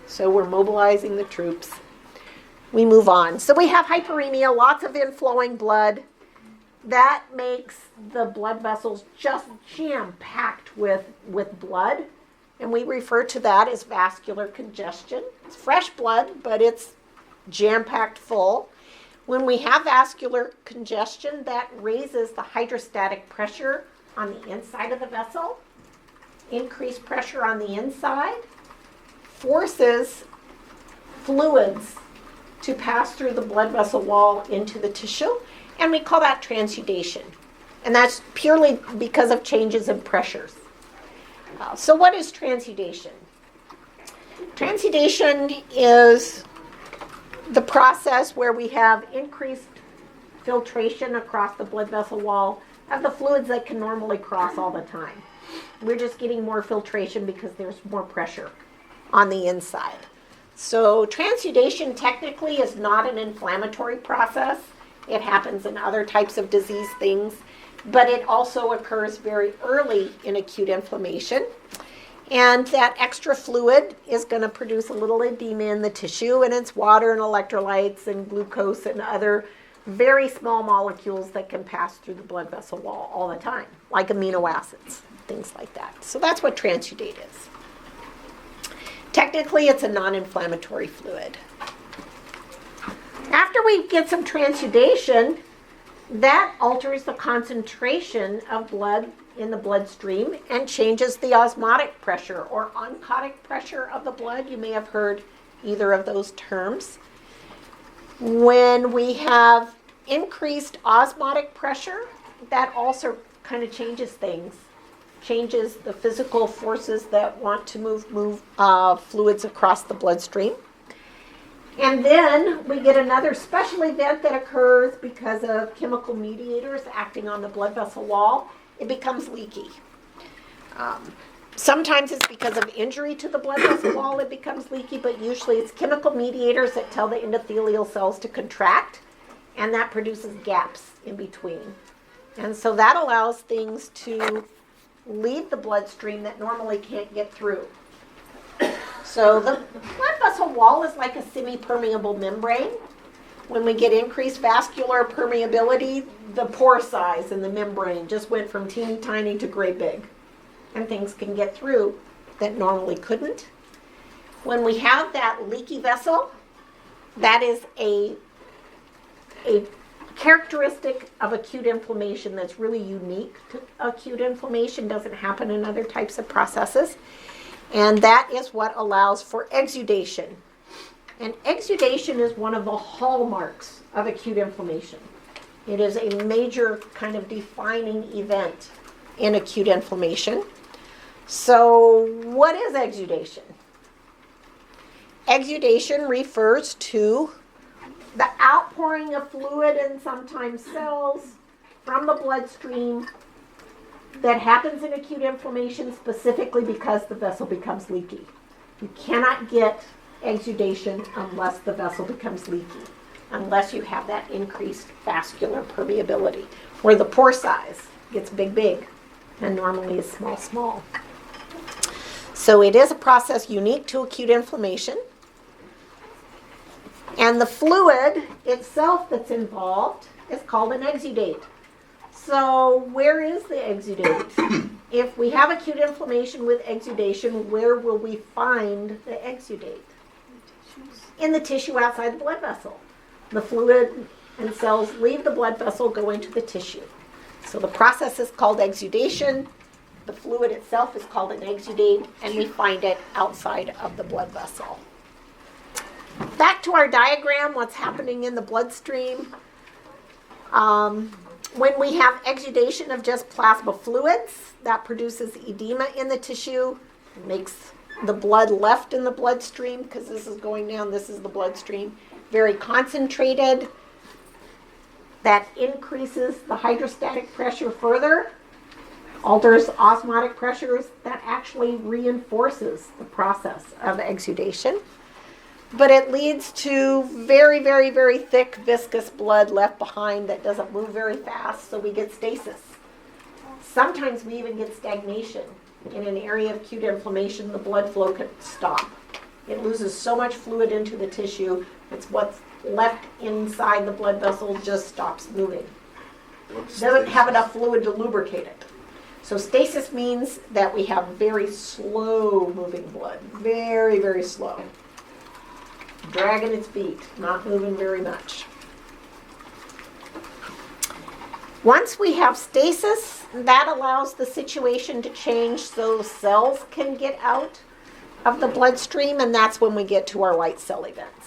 So we're mobilizing the troops. We move on. So we have hyperemia, lots of inflowing blood. That makes the blood vessels just jam-packed with blood. And we refer to that as vascular congestion. It's fresh blood, but it's jam-packed full. When we have vascular congestion, that raises the hydrostatic pressure on the inside of the vessel. Increased pressure on the inside forces fluids to pass through the blood vessel wall into the tissue, and we call that transudation. And that's purely because of changes in pressures. So what is transudation? Transudation is the process where we have increased filtration across the blood vessel wall of the fluids that can normally cross all the time. We're just getting more filtration because there's more pressure on the inside. So transudation technically is not an inflammatory process. It happens in other types of disease things, but it also occurs very early in acute inflammation. And that extra fluid is going to produce a little edema in the tissue, and it's water and electrolytes and glucose and other very small molecules that can pass through the blood vessel wall all the time, like amino acids, things like that. So that's what transudate is. Technically, it's a non-inflammatory fluid. After we get some transudation, that alters the concentration of blood in the bloodstream and changes the osmotic pressure or oncotic pressure of the blood. You may have heard either of those terms. When we have increased osmotic pressure, that also kind of changes things, changes the physical forces that want to move fluids across the bloodstream. And then we get another special event that occurs because of chemical mediators acting on the blood vessel wall. It becomes leaky. Sometimes it's because of injury to the blood vessel wall it becomes leaky, but usually it's chemical mediators that tell the endothelial cells to contract, and that produces gaps in between. And so that allows things to leave the bloodstream that normally can't get through. So the blood vessel wall is like a semi-permeable membrane. When we get increased vascular permeability, the pore size in the membrane just went from teeny tiny to great big. And things can get through that normally couldn't. When we have that leaky vessel, that is a characteristic of acute inflammation that's really unique to acute inflammation. Doesn't happen in other types of processes. And that is what allows for exudation. And exudation is one of the hallmarks of acute inflammation. It is a major kind of defining event in acute inflammation. So what is exudation? Exudation refers to the outpouring of fluid and sometimes cells from the bloodstream that happens in acute inflammation specifically because the vessel becomes leaky. You cannot get exudation unless the vessel becomes leaky, unless you have that increased vascular permeability, where the pore size gets big, and normally is small. So it is a process unique to acute inflammation. And the fluid itself that's involved is called an exudate. So where is the exudate? If we have acute inflammation with exudation, where will we find the exudate? In the tissue outside the blood vessel. The fluid and cells leave the blood vessel, go into the tissue. So the process is called exudation. The fluid itself is called an exudate, and we find it outside of the blood vessel. Back to our diagram, what's happening in the bloodstream. When we have exudation of just plasma fluids, that produces edema in the tissue, makes the blood left in the bloodstream, because this is going down, this is the bloodstream, very concentrated. That increases the hydrostatic pressure further, alters osmotic pressures. That actually reinforces the process of exudation. But it leads to very, very, very thick, viscous blood left behind that doesn't move very fast, so we get stasis. Sometimes we even get stagnation. In an area of acute inflammation, the blood flow can stop. It loses so much fluid into the tissue, it's what's left inside the blood vessel just stops moving. It doesn't have enough fluid to lubricate it. So stasis means that we have very slow moving blood, very, very slow. Dragging its feet, not moving very much. Once we have stasis, that allows the situation to change so cells can get out of the bloodstream, and that's when we get to our white cell events.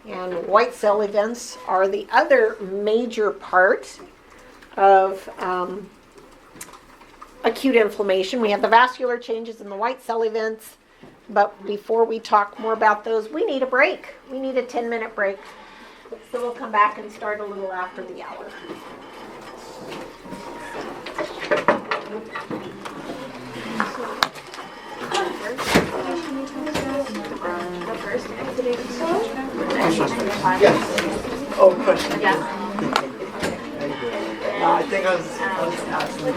And white cell events are the other major part of acute inflammation. We have the vascular changes and the white cell events, but before we talk more about those, we need a break. We need a 10-minute break. So we'll come back and start a little after the hour. Yes. Oh, question. Yeah. I think I was asking.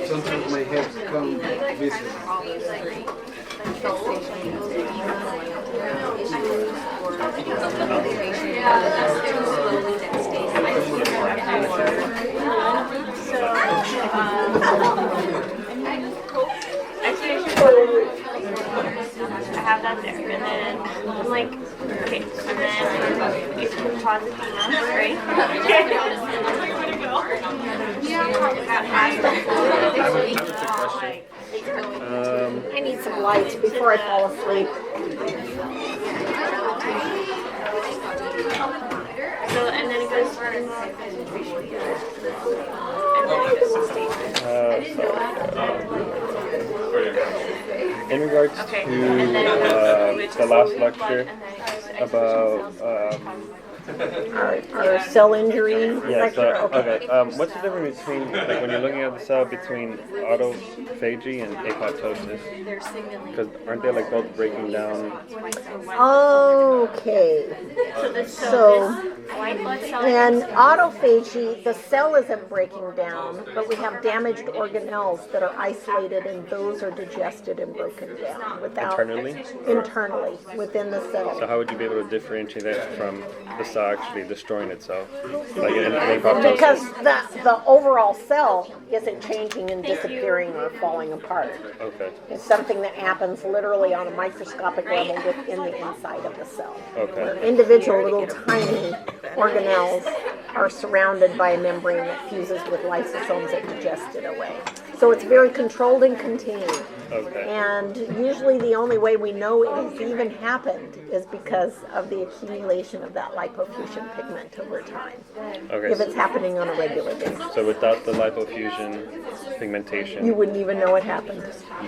Sometimes my head come visit. I have that there, and then I'm like, okay, and then it can cause edema, right? I need some lights before I fall asleep. So, and then it goes to in regards to the last lecture about our cell injury yeah, lecture. okay. What's the difference between, like, when you're looking at the cell between autophagy and apoptosis? Because aren't they like both breaking down? Okay. So white blood cell. And autophagy, the cell isn't breaking down, but we have damaged organelles that are isolated, and those are digested and broken down internally within the cell. So how would you be able to differentiate that from the cell actually destroying itself? Like in apoptosis? Because the overall cell isn't changing and disappearing or falling apart. Okay. It's something that happens literally on a microscopic level within the inside of the cell. Okay. Where individual little tiny organelles are surrounded by a membrane that fuses with lysosomes that digest it away. So it's very controlled and contained. Okay. And usually the only way we know it has even happened is because of the accumulation of that lipofuscin pigment over time. Okay. If it's happening on a regular basis. So without the lipofuscin pigmentation, You wouldn't even know it happened.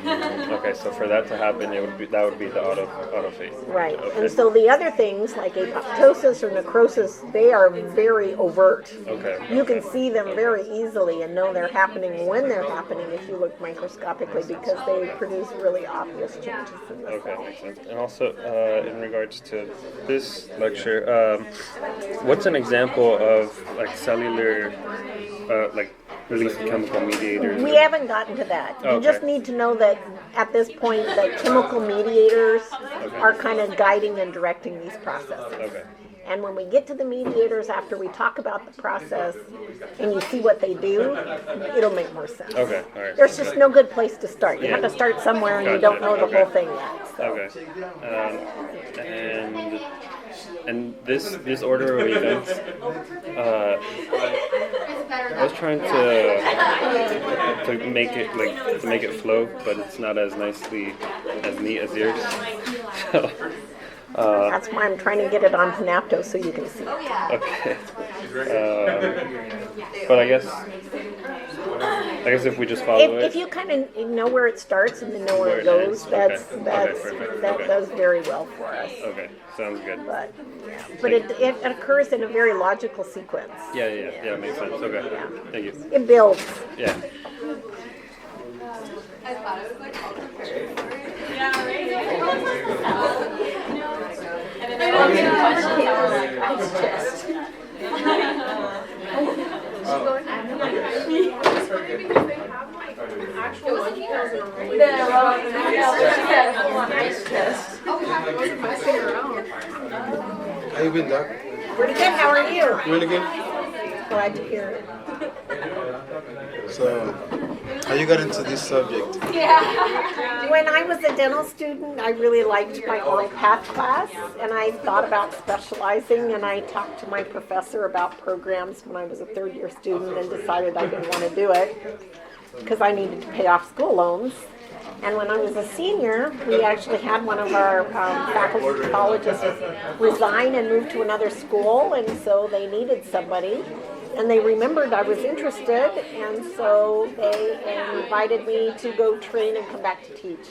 okay. So for that to happen, that would be the autophagy. Right. Okay. And so the other things like apoptosis or necrosis, they are very overt. Okay. You can see them very easily and know they're happening when they're happening if you look microscopically, because they produce really obvious changes in the Okay, cell. makes sense. And also, in regards to this lecture, what's an example of like cellular, like release of chemical mediators? We haven't gotten to that. You Okay. just need to know that at this point that chemical mediators are kind of guiding and directing these processes. Okay. And when we get to the mediators, after we talk about the process and you see what they do, it'll make more sense. Okay, all right. There's just no good place to start. You have to start somewhere and you don't know the whole thing yet. So. Okay. And this order of events, I was trying to make it flow, but it's not as nicely as neat as yours. So, That's why I'm trying to get it on Synapto so you can see it. okay. But I guess if we just follow it. If you kind of know where it starts and then know where it Where it goes, ends. that Okay. does very well for us. Okay, sounds good. But it occurs in a very logical sequence. Yeah, makes sense. Okay, thank you. It builds. Yeah. How you been, Doc? Pretty good. How are you? Really good. Glad to hear it. So, how you got into this subject? When I was a dental student, I really liked my oral path class, and I thought about specializing, and I talked to my professor about programs when I was a third-year student and decided I didn't want to do it because I needed to pay off school loans. And when I was a senior, we actually had one of our faculty pathologists resign and move to another school, and so they needed somebody. And they remembered I was interested, and so they invited me to go train and come back to teach.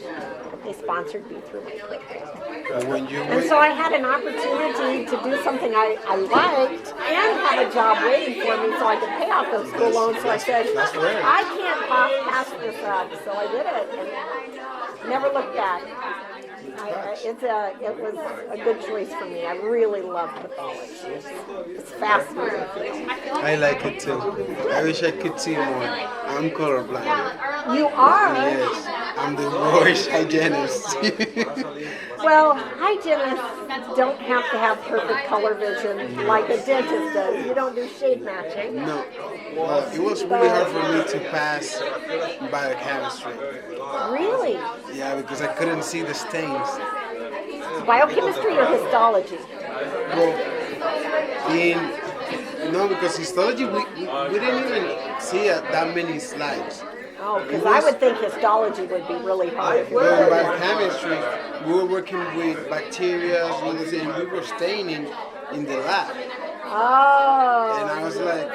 They sponsored me through my program. And so I had an opportunity to do something I liked and have a job waiting for me so I could pay off those school loans. So I said, I can't pass this up. So I did it and never looked back. It was a good choice for me. I really loved pathology. It's fascinating. I like it too. I wish I could see more. I'm colorblind. You are? Yes, I'm the worst hygienist. Well, hygienists don't have to have perfect color vision like a dentist does. You don't do shade matching. No. Well, it was really hard for me to pass biochemistry. Really? Yeah, because I couldn't see the stains. Biochemistry or histology? Well, no, because histology, we didn't even see that many slides. Oh, because I would think histology would be really hard. Well, in biochemistry, we were working with bacteria, and we were staining in the lab. Oh. And I was like,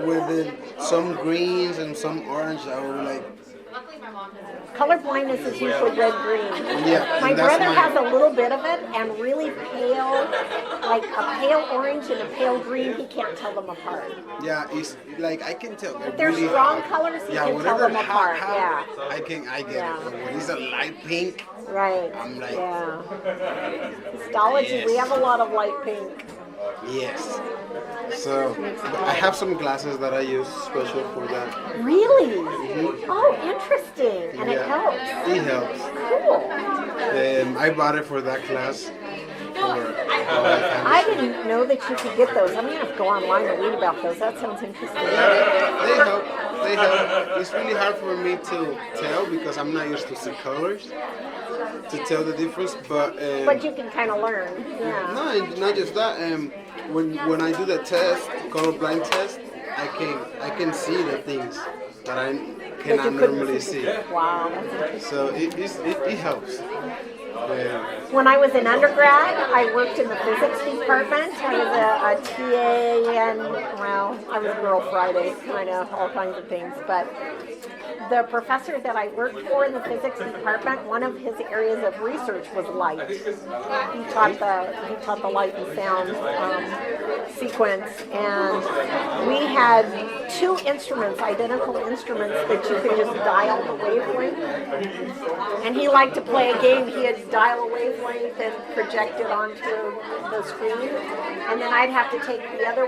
with some greens and some orange, I was like, color blindness is usually red-green. Yeah, My and that's brother mine. has a little bit of it, and really pale, like a pale orange and a pale green, he can't tell them apart. yeah, it's like I can tell. But they're strong colors, you can tell them apart, yeah. I get Yeah. it. But when it's a light pink, Right, I'm like, yeah. Histology, we have a lot of light pink. Yes. So I have some glasses that I use special for that. Really? Oh, interesting. And it Yeah. helps. It helps. Cool. I bought it for that class. I didn't know that you could get those. I'm gonna have to go online and read about those. That sounds interesting. They help. They help. It's really hard for me to tell because I'm not used to see colors to tell the difference. But you can kind of learn. Yeah. No, not just that. When I do the test, colorblind test, I can see the things that I cannot normally see. Wow. So it helps. When I was in undergrad, I worked in the physics department. I was a TA and, well, I was Girl Friday, kind of all kinds of things. But the professor that I worked for in the physics department, one of his areas of research was light. He taught the light and sound sequence, and we had two instruments, identical instruments, that you could just dial the wavelength. And he liked to play a game. He'd dial a wavelength and project it onto the screen, and then I'd have to take the other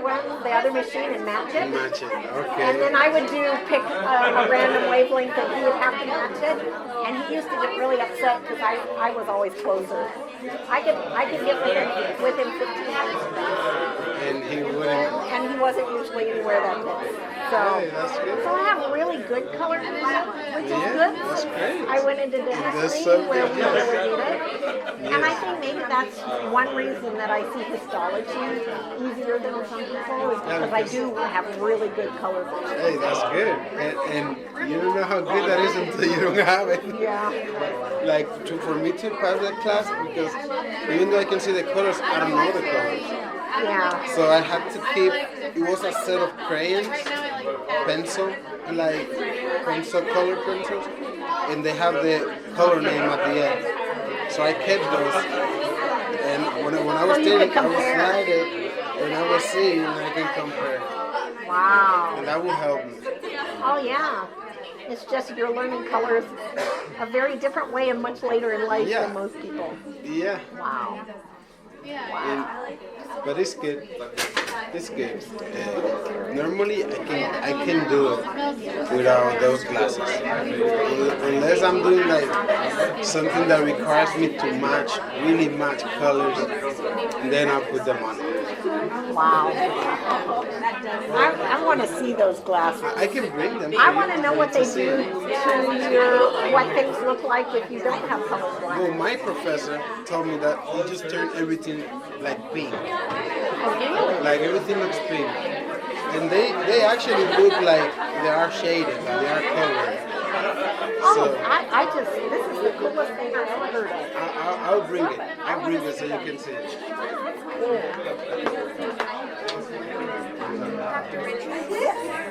machine and match it. Match it, okay. And then I would pick a random wavelength that he would have to match it, and he used to get really upset because I was always closer. I could get within 15 minutes. And he wouldn't. And he wasn't usually anywhere that close. Hey, that's good. So I have really good color vision, which is Yeah, good. that's great. I went into That's dentistry so where good, we yes. really need it. And I think maybe that's one reason that I see histology easier than some people is because I do have really good color vision. Hey, that's good. And you don't know how good that is until you don't have it. Yeah. Like for me to pass that class, because even though I can see the colors, I don't know the colors. Yeah. So I had to keep. It was a set of crayons, pencil color pencils, and they have the color name at the end. So I kept those, and when I was taking, I was sliding, and I was seeing, and I can compare. Wow. And that will help me. Oh yeah. It's just you're learning colors a very different way and much later in life than most people. Yeah. Wow. But it's good. It's good. Normally I can do it without those glasses. Unless I'm doing like something that requires me to really match colors, and then I'll put them on. Wow. I want to see those glasses. I can bring them. I want to know what they do to what things look like if you don't have color glasses. Well, my professor told me that you just turn everything like pink. Like everything looks pink. And they actually look like they are shaded, like they are colored. So, this is the coolest thing I've ever heard of. I'll bring it. I'll bring it so you can see it.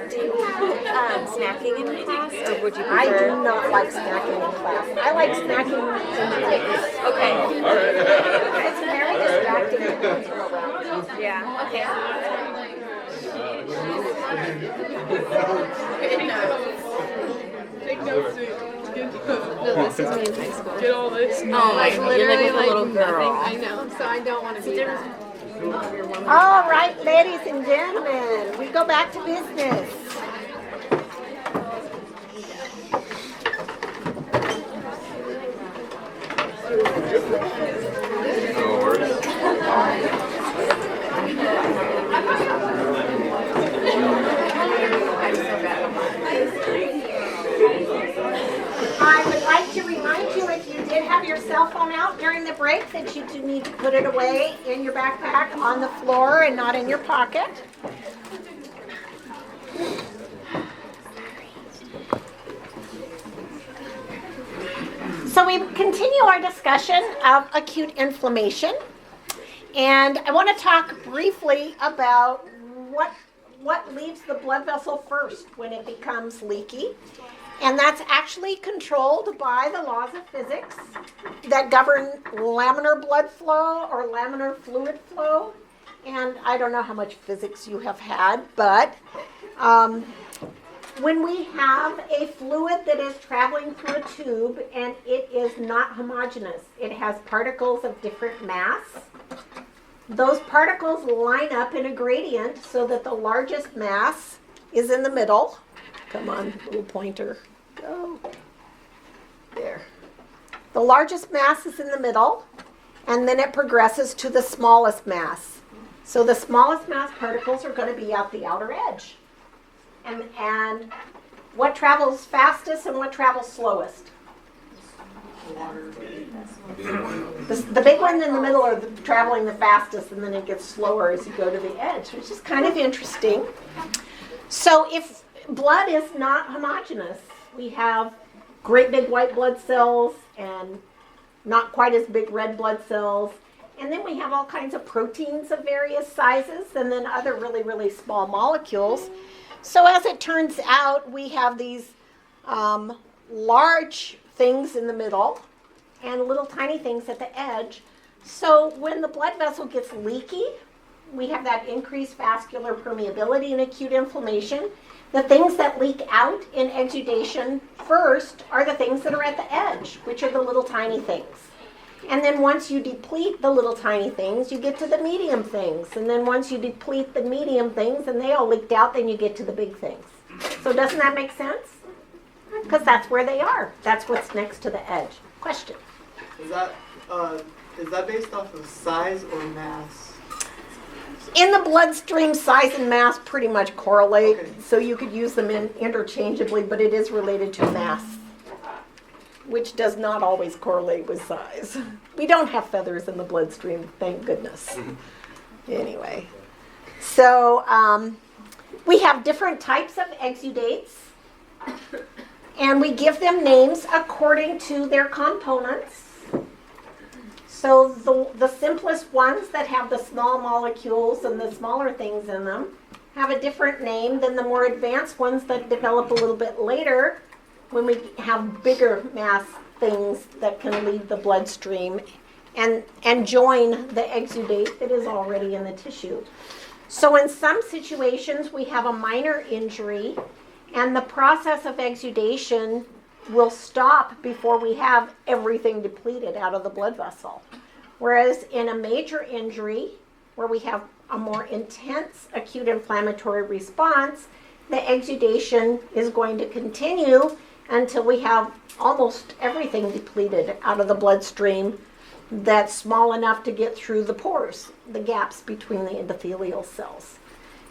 Do you have snacking in class, or would you prefer? I do not like snacking in class. I like snacking in breaks. Okay. All right. It's very distracting to people around. Yeah. Okay. Take notes. No, this is me in high school. Get all this. Oh my god, you're like with a little girl. I know, so I don't want to be that. All right, ladies and gentlemen, we go back to business. I would like to remind you, if you did have your cell phone out during the break, that you do need to put it away in your backpack on the floor and not in your pocket. So we continue our discussion of acute inflammation, and I want to talk briefly about what leaves the blood vessel first when it becomes leaky. And that's actually controlled by the laws of physics that govern laminar blood flow or laminar fluid flow. And I don't know how much physics you have had, but when we have a fluid that is traveling through a tube and it is not homogeneous, it has particles of different mass, those particles line up in a gradient so that the largest mass is in the middle. Come on, little pointer. Go. There. The largest mass is in the middle, and then it progresses to the smallest mass. So the smallest mass particles are going to be at the outer edge. And what travels fastest and what travels slowest? The big one in the middle are traveling the fastest, and then it gets slower as you go to the edge, which is kind of interesting. So if blood is not homogeneous, we have great big white blood cells and not quite as big red blood cells. And then we have all kinds of proteins of various sizes and then other really, really small molecules. So as it turns out, we have these large things in the middle and little tiny things at the edge. So when the blood vessel gets leaky, we have that increased vascular permeability and acute inflammation. The things that leak out in exudation first are the things that are at the edge, which are the little tiny things. And then once you deplete the little tiny things, you get to the medium things. And then once you deplete the medium things and they all leaked out, then you get to the big things. So doesn't that make sense? Because that's where they are. That's what's next to the edge. Question? Is that based off of size or mass? In the bloodstream, size and mass pretty much correlate, so you could use them interchangeably, but it is related to mass, which does not always correlate with size. We don't have feathers in the bloodstream, thank goodness. Anyway, so we have different types of exudates, and we give them names according to their components. So the simplest ones that have the small molecules and the smaller things in them have a different name than the more advanced ones that develop a little bit later when we have bigger mass things that can leave the bloodstream and join the exudate that is already in the tissue. So in some situations we have a minor injury and the process of exudation will stop before we have everything depleted out of the blood vessel. Whereas in a major injury, where we have a more intense acute inflammatory response, the exudation is going to continue until we have almost everything depleted out of the bloodstream that's small enough to get through the pores, the gaps between the endothelial cells.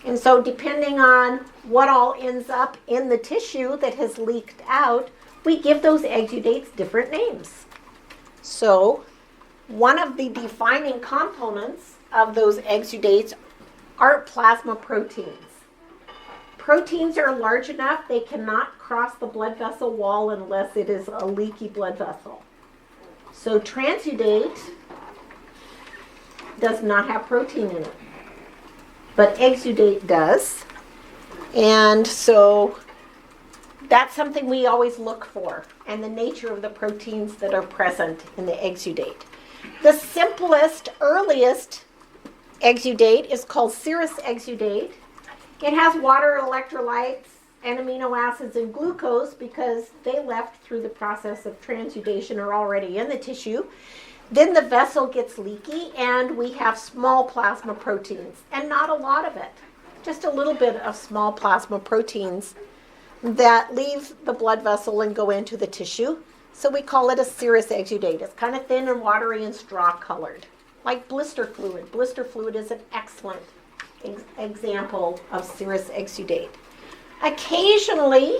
And so depending on what all ends up in the tissue that has leaked out, we give those exudates different names. So one of the defining components of those exudates are plasma proteins. Proteins are large enough they cannot cross the blood vessel wall unless it is a leaky blood vessel. So transudate does not have protein in it, but exudate does. And so that's something we always look for, and the nature of the proteins that are present in the exudate. The simplest, earliest exudate is called serous exudate. It has water, electrolytes, and amino acids and glucose because they left through the process of transudation are already in the tissue. Then the vessel gets leaky and we have small plasma proteins, and not a lot of it, just a little bit of small plasma proteins that leave the blood vessel and go into the tissue. So we call it a serous exudate. It's kind of thin and watery and straw colored, like blister fluid. Blister fluid is an excellent example of serous exudate. Occasionally,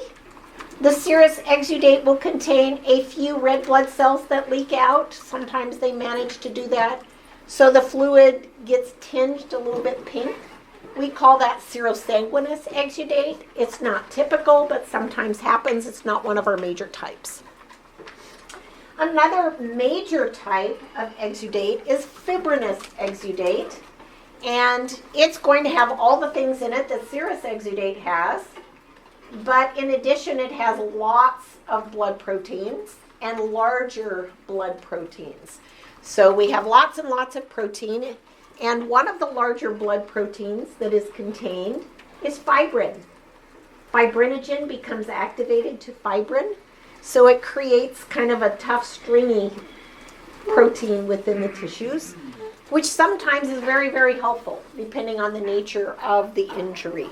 the serous exudate will contain a few red blood cells that leak out. Sometimes they manage to do that. So the fluid gets tinged a little bit pink. We call that serosanguinous exudate. It's not typical, but sometimes happens. It's not one of our major types. Another major type of exudate is fibrinous exudate. And it's going to have all the things in it that serous exudate has. But in addition, it has lots of blood proteins and larger blood proteins. So we have lots and lots of protein. And one of the larger blood proteins that is contained is fibrin. Fibrinogen becomes activated to fibrin. So it creates kind of a tough, stringy protein within the tissues. which sometimes is very, very helpful, depending on the nature of the injury.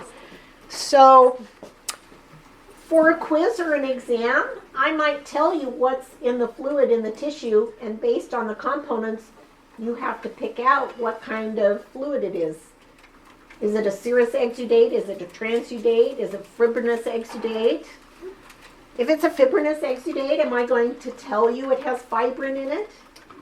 So, for a quiz or an exam, I might tell you what's in the fluid in the tissue, and based on the components, you have to pick out what kind of fluid it is. Is it a serous exudate? Is it a transudate? Is it fibrinous exudate? If it's a fibrinous exudate, am I going to tell you it has fibrin in it?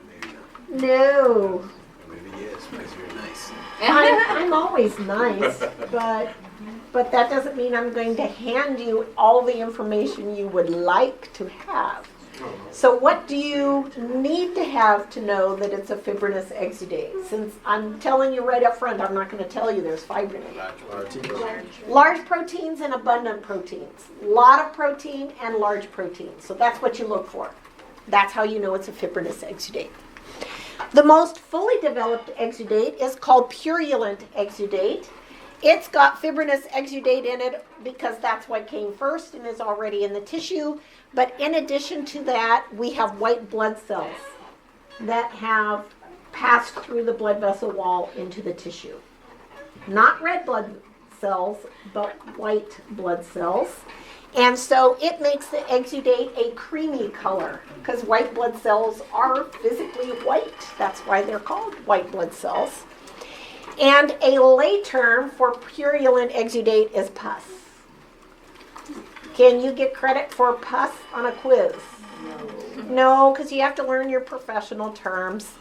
Maybe not. No. Maybe yes, because you're nice. I'm always nice, but that doesn't mean I'm going to hand you all the information you would like to have. So what do you need to have to know that it's a fibrinous exudate? Since I'm telling you right up front, I'm not going to tell you there's fibrin in it. Large proteins and abundant proteins. A lot of protein and large proteins. So that's what you look for. That's how you know it's a fibrinous exudate. The most fully developed exudate is called purulent exudate. It's got fibrinous exudate in it because that's what came first and is already in the tissue. But in addition to that, we have white blood cells that have passed through the blood vessel wall into the tissue. Not red blood cells, but white blood cells. And so it makes the exudate a creamy color because white blood cells are physically white. That's why they're called white blood cells. And a lay term for purulent exudate is pus. Can you get credit for pus on a quiz? No, because you have to learn your professional terms.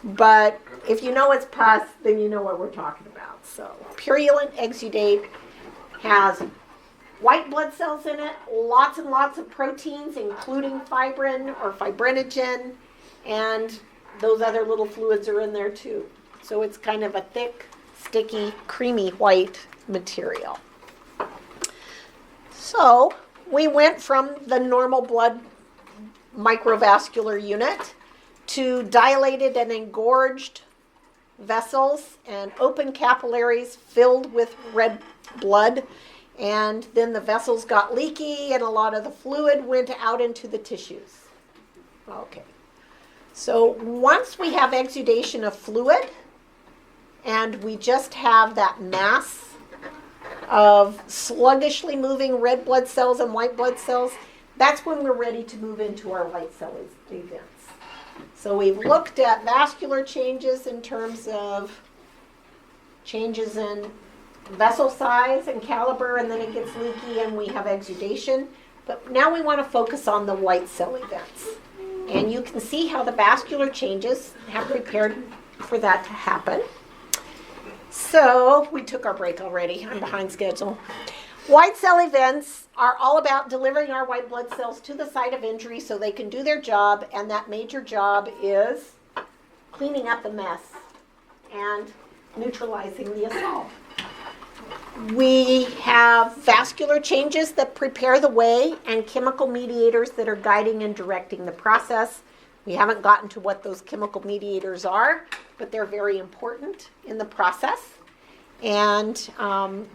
But if you know it's pus, then you know what we're talking about. So purulent exudate has white blood cells in it, lots and lots of proteins, including fibrin or fibrinogen, and those other little fluids are in there too. So it's kind of a thick, sticky, creamy white material. So we went from the normal blood microvascular unit to dilated and engorged vessels and open capillaries filled with red blood. And then the vessels got leaky and a lot of the fluid went out into the tissues. Okay. So once we have exudation of fluid and we just have that mass of sluggishly moving red blood cells and white blood cells, that's when we're ready to move into our white cell events. So we've looked at vascular changes in terms of changes in vessel size and caliber, and then it gets leaky and we have exudation. But now we want to focus on the white cell events. And you can see how the vascular changes have prepared for that to happen. So we took our break already. I'm behind schedule. White cell events are all about delivering our white blood cells to the site of injury so they can do their job, and that major job is cleaning up the mess and neutralizing the assault. We have vascular changes that prepare the way and chemical mediators that are guiding and directing the process. We haven't gotten to what those chemical mediators are, but they're very important in the process. And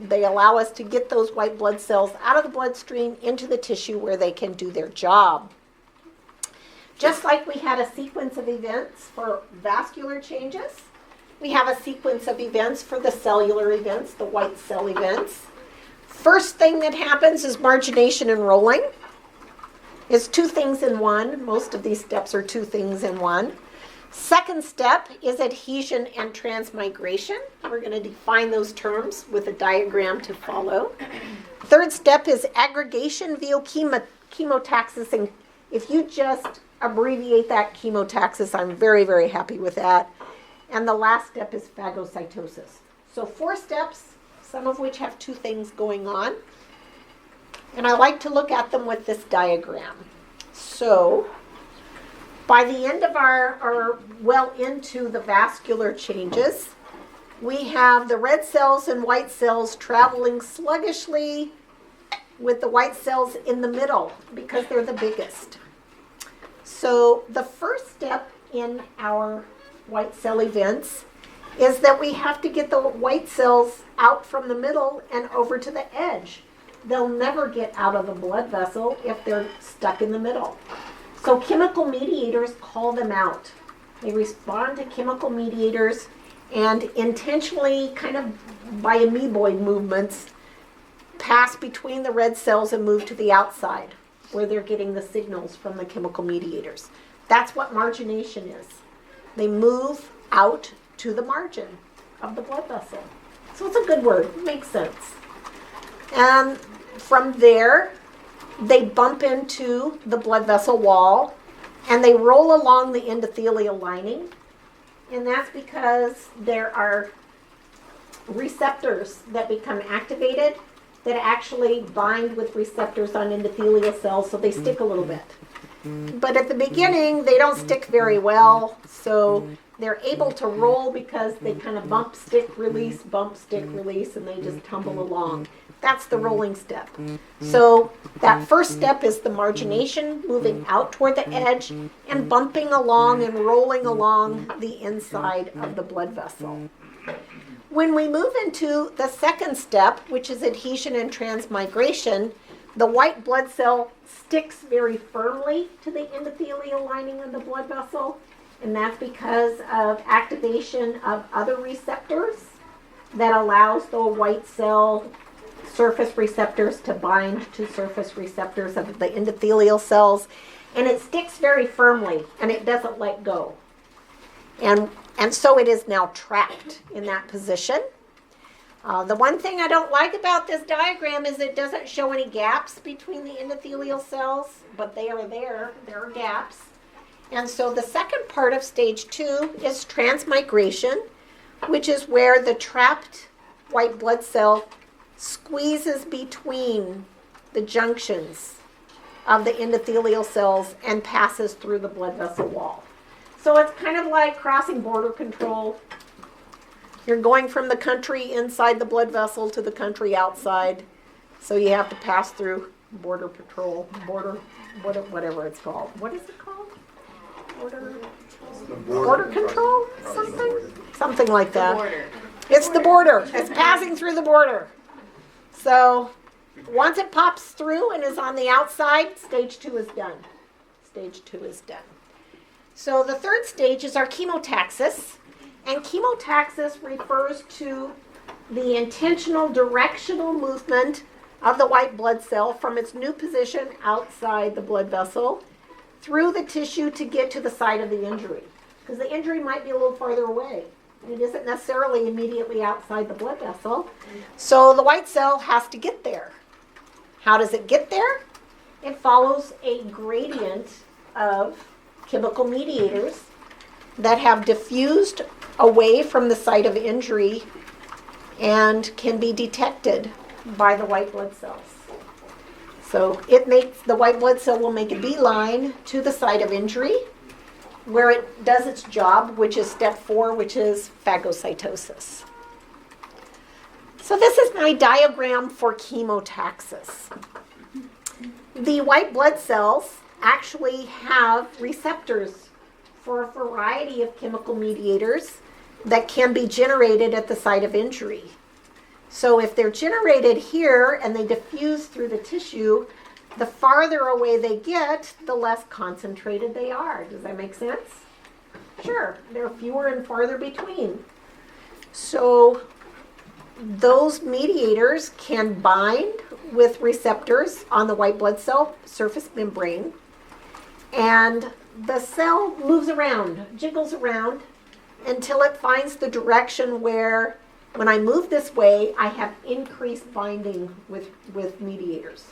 they allow us to get those white blood cells out of the bloodstream into the tissue where they can do their job. Just like we had a sequence of events for vascular changes, we have a sequence of events for the cellular events, the white cell events. First thing that happens is margination and rolling. It's two things in one. Most of these steps are two things in one. Second step is adhesion and transmigration. We're going to define those terms with a diagram to follow. Third step is aggregation via chemotaxis. And if you just abbreviate that chemotaxis, I'm very, very happy with that. And the last step is phagocytosis. So 4 steps, some of which have 2 things going on. And I like to look at them with this diagram. So by the end of or well into the vascular changes, we have the red cells and white cells traveling sluggishly with the white cells in the middle because they're the biggest. So the first step in our white cell events is that we have to get the white cells out from the middle and over to the edge. They'll never get out of the blood vessel if they're stuck in the middle. So chemical mediators call them out. They respond to chemical mediators and intentionally, kind of by amoeboid movements, pass between the red cells and move to the outside where they're getting the signals from the chemical mediators. That's what margination is. They move out to the margin of the blood vessel. So it's a good word. It makes sense. And from there, they bump into the blood vessel wall and they roll along the endothelial lining. And that's because there are receptors that become activated that actually bind with receptors on endothelial cells, so they stick a little bit. But at the beginning, they don't stick very well, so they're able to roll because they kind of bump, stick, release, and they just tumble along. That's the rolling step. So that first step is the margination, moving out toward the edge and bumping along and rolling along the inside of the blood vessel. When we move into the second step, which is adhesion and transmigration, the white blood cell sticks very firmly to the endothelial lining of the blood vessel, and that's because of activation of other receptors that allows the white cell surface receptors to bind to surface receptors of the endothelial cells, and it sticks very firmly and it doesn't let go. And so it is now trapped in that position. The one thing I don't like about this diagram is it doesn't show any gaps between the endothelial cells, but they are there. There are gaps. And so the second part of stage 2 is transmigration, which is where the trapped white blood cell squeezes between the junctions of the endothelial cells and passes through the blood vessel wall. So it's kind of like crossing border control. You're going from the country inside the blood vessel to the country outside. So you have to pass through border patrol, whatever it's called. What is it called? Border control? Something like that. It's the border. It's passing through the border. So once it pops through and is on the outside, stage 2 is done. Stage 2 is done. So the third stage is our chemotaxis, and chemotaxis refers to the intentional directional movement of the white blood cell from its new position outside the blood vessel through the tissue to get to the site of the injury, because the injury might be a little farther away. It isn't necessarily immediately outside the blood vessel, so the white cell has to get there. How does it get there? It follows a gradient of chemical mediators that have diffused away from the site of injury and can be detected by the white blood cells. So the white blood cell will make a beeline to the site of injury where it does its job, which is step 4, which is phagocytosis. So this is my diagram for chemotaxis. The white blood cells actually have receptors for a variety of chemical mediators that can be generated at the site of injury. So if they're generated here and they diffuse through the tissue, the farther away they get, the less concentrated they are. Does that make sense? Sure, they're fewer and farther between. So those mediators can bind with receptors on the white blood cell surface membrane, and the cell moves around, jiggles around, until it finds the direction where, when I move this way, I have increased binding with mediators.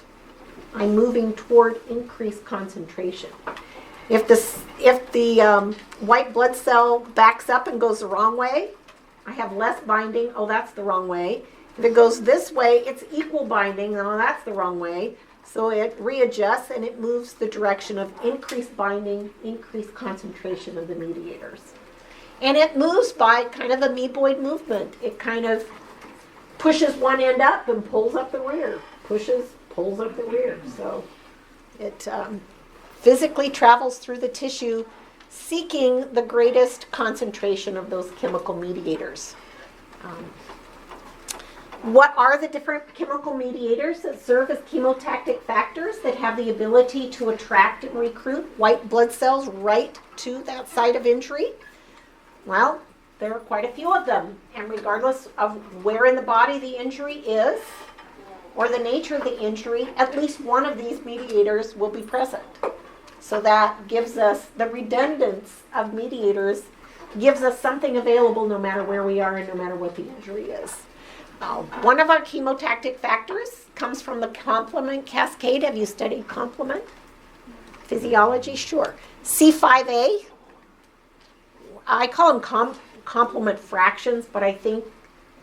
I'm moving toward increased concentration. If the white blood cell backs up and goes the wrong way, I have less binding. Oh, that's the wrong way. If it goes this way, it's equal binding. Oh, that's the wrong way. So it readjusts and it moves the direction of increased binding, increased concentration of the mediators. And it moves by kind of amoeboid movement. It kind of pushes one end up and pulls up the rear. Pulls up the rear. So it physically travels through the tissue seeking the greatest concentration of those chemical mediators. What are the different chemical mediators that serve as chemotactic factors that have the ability to attract and recruit white blood cells right to that site of injury? Well, there are quite a few of them, and regardless of where in the body the injury is or the nature of the injury, at least one of these mediators will be present. So that gives us the redundance of mediators, gives us something available no matter where we are and no matter what the injury is. One of our chemotactic factors comes from the complement cascade. Have you studied complement physiology? Sure. C5a, I call them complement fractions, but I think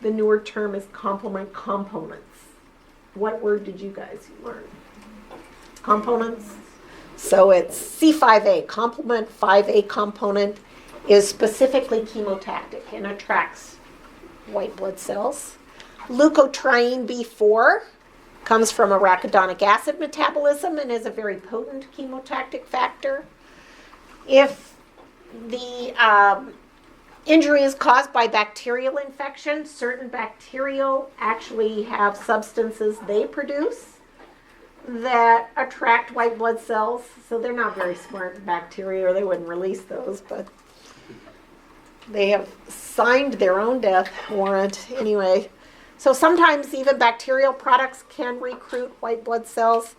the newer term is complement components. What word did you guys learn? Components? So it's C5a, complement 5a component is specifically chemotactic and attracts white blood cells. Leukotriene B4 comes from arachidonic acid metabolism and is a very potent chemotactic factor. If the injury is caused by bacterial infection, certain bacterial actually have substances they produce that attract white blood cells. So they're not very smart bacteria, or they wouldn't release those, but they have signed their own death warrant anyway. So sometimes even bacterial products can recruit white blood cells,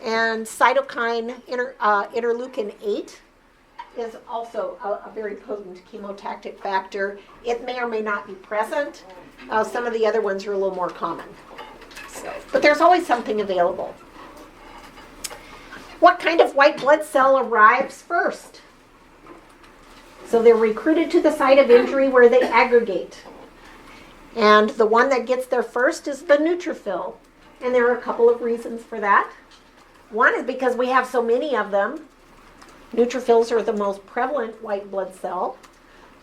and cytokine interleukin 8 is also a very potent chemotactic factor. It may or may not be present. Some of the other ones are a little more common. But there's always something available. What kind of white blood cell arrives first? So they're recruited to the site of injury where they aggregate. And the one that gets there first is the neutrophil. And there are a couple of reasons for that. One is because we have so many of them. Neutrophils are the most prevalent white blood cell.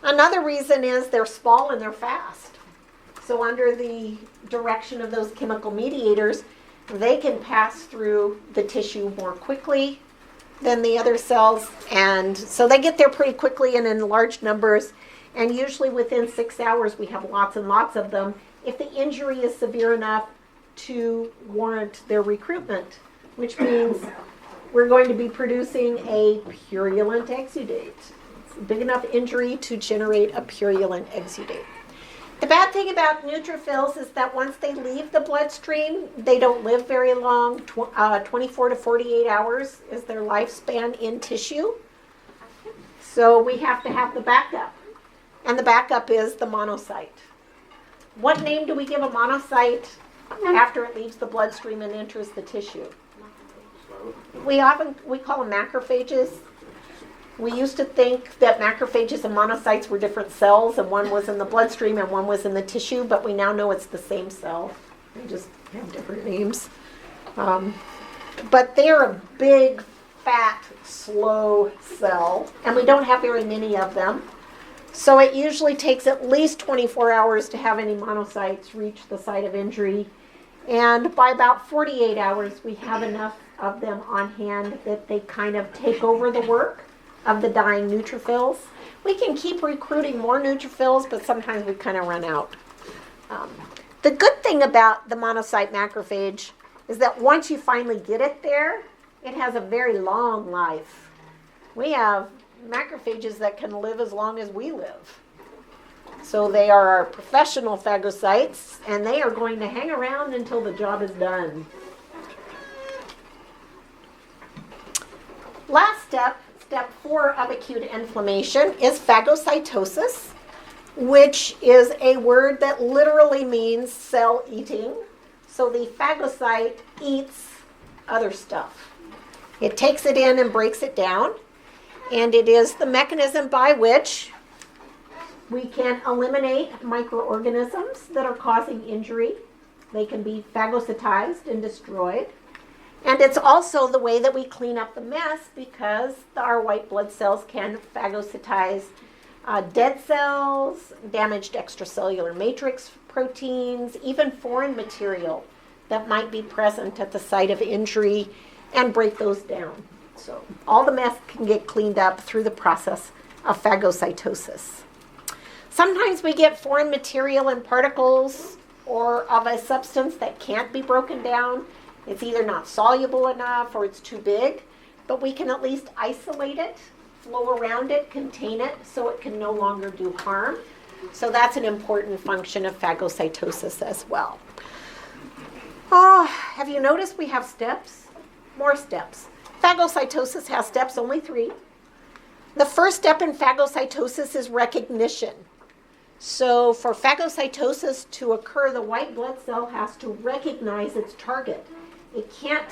Another reason is they're small and they're fast. So under the direction of those chemical mediators, they can pass through the tissue more quickly than the other cells. And so they get there pretty quickly and in large numbers. And usually within 6 hours, we have lots and lots of them if the injury is severe enough to warrant their recruitment, which means we're going to be producing a purulent exudate. It's a big enough injury to generate a purulent exudate. The bad thing about neutrophils is that once they leave the bloodstream, they don't live very long. 24 to 48 hours is their lifespan in tissue. So we have to have the backup. And the backup is the monocyte. What name do we give a monocyte after it leaves the bloodstream and enters the tissue? We call them macrophages. We used to think that macrophages and monocytes were different cells, and one was in the bloodstream and one was in the tissue, but we now know it's the same cell. They just have different names. But they're a big, fat, slow cell, and we don't have very many of them. So it usually takes at least 24 hours to have any monocytes reach the site of injury. And by about 48 hours, we have enough of them on hand that they kind of take over the work of the dying neutrophils. We can keep recruiting more neutrophils, but sometimes we kind of run out. The good thing about the monocyte macrophage is that once you finally get it there, it has a very long life. We have macrophages that can live as long as we live. So they are our professional phagocytes, and they are going to hang around until the job is done. Last step, step 4 of acute inflammation, is phagocytosis, which is a word that literally means cell eating. So the phagocyte eats other stuff. It takes it in and breaks it down, and it is the mechanism by which we can eliminate microorganisms that are causing injury. They can be phagocytized and destroyed. And it's also the way that we clean up the mess, because our white blood cells can phagocytize dead cells, damaged extracellular matrix proteins, even foreign material that might be present at the site of injury, and break those down. So all the mess can get cleaned up through the process of phagocytosis. Sometimes we get foreign material and particles or of a substance that can't be broken down. It's either not soluble enough or it's too big, but we can at least isolate it, flow around it, contain it, so it can no longer do harm. So that's an important function of phagocytosis as well. Oh, have you noticed we have steps? More steps. Phagocytosis has steps, only 3. The first step in phagocytosis is recognition. So for phagocytosis to occur, the white blood cell has to recognize its target. It can't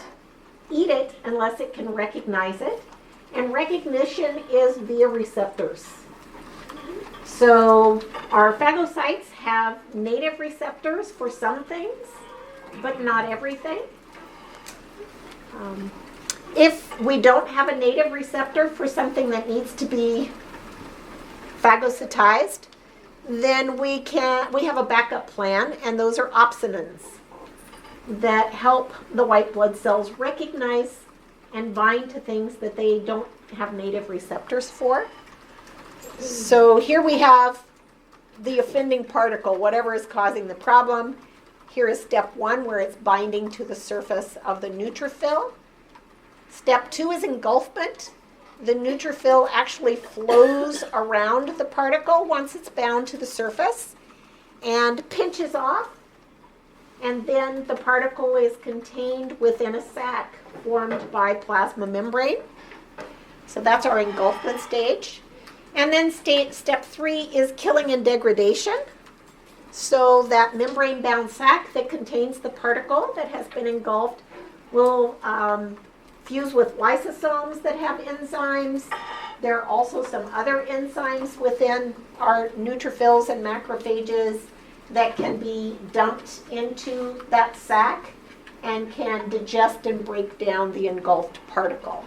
eat it unless it can recognize it. And recognition is via receptors. So our phagocytes have native receptors for some things, but not everything. If we don't have a native receptor for something that needs to be phagocytized, then we have a backup plan, and those are opsonins that help the white blood cells recognize and bind to things that they don't have native receptors for. So here we have the offending particle, whatever is causing the problem. Here is step 1, where it's binding to the surface of the neutrophil. Step 2 is engulfment. The neutrophil actually flows around the particle once it's bound to the surface and pinches off, and then the particle is contained within a sac formed by plasma membrane. So that's our engulfment stage. And then step 3 is killing and degradation. So that membrane-bound sac that contains the particle that has been engulfed will fuse with lysosomes that have enzymes. There are also some other enzymes within our neutrophils and macrophages that can be dumped into that sac and can digest and break down the engulfed particle.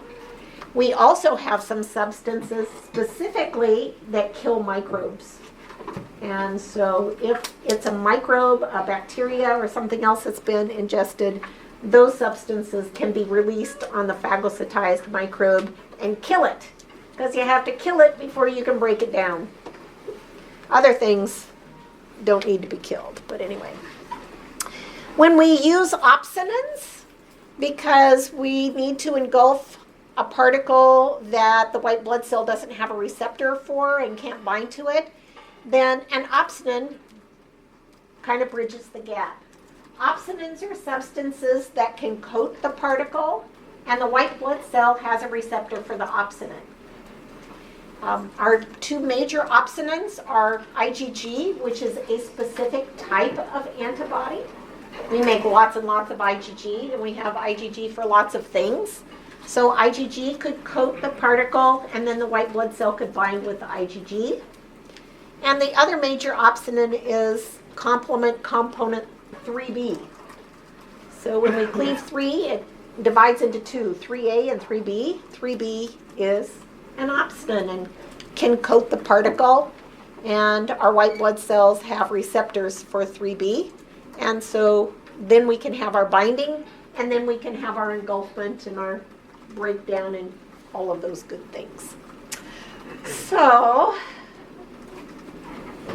We also have some substances specifically that kill microbes. And so if it's a microbe, a bacteria, or something else that's been ingested, those substances can be released on the phagocytized microbe and kill it, because you have to kill it before you can break it down. Other things don't need to be killed, but anyway. When we use opsonins, because we need to engulf a particle that the white blood cell doesn't have a receptor for and can't bind to it, then an opsonin kind of bridges the gap. Opsonins are substances that can coat the particle, and the white blood cell has a receptor for the opsonin. Our 2 major opsonins are IgG, which is a specific type of antibody. We make lots and lots of IgG, and we have IgG for lots of things. So IgG could coat the particle, and then the white blood cell could bind with the IgG. And the other major opsonin is complement component 3B. So when we cleave 3, it divides into 2, 3A and 3B. 3B is an opsonin and can coat the particle, and our white blood cells have receptors for 3B. And so then we can have our binding, and then we can have our engulfment and our breakdown and all of those good things. So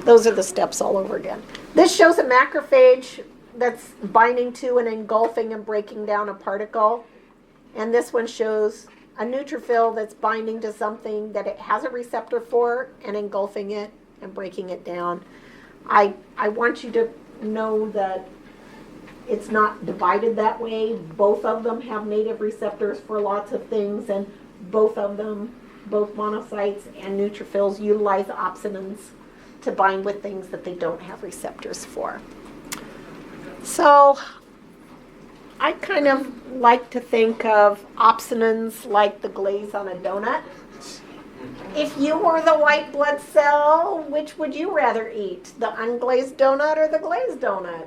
those are the steps all over again. This shows a macrophage that's binding to and engulfing and breaking down a particle. And this one shows a neutrophil that's binding to something that it has a receptor for and engulfing it and breaking it down. I want you to know that it's not divided that way. Both of them have native receptors for lots of things, and both of them, both monocytes and neutrophils, utilize opsonins to bind with things that they don't have receptors for. So I kind of like to think of opsonins like the glaze on a donut. If you were the white blood cell, which would you rather eat, the unglazed donut or the glazed donut?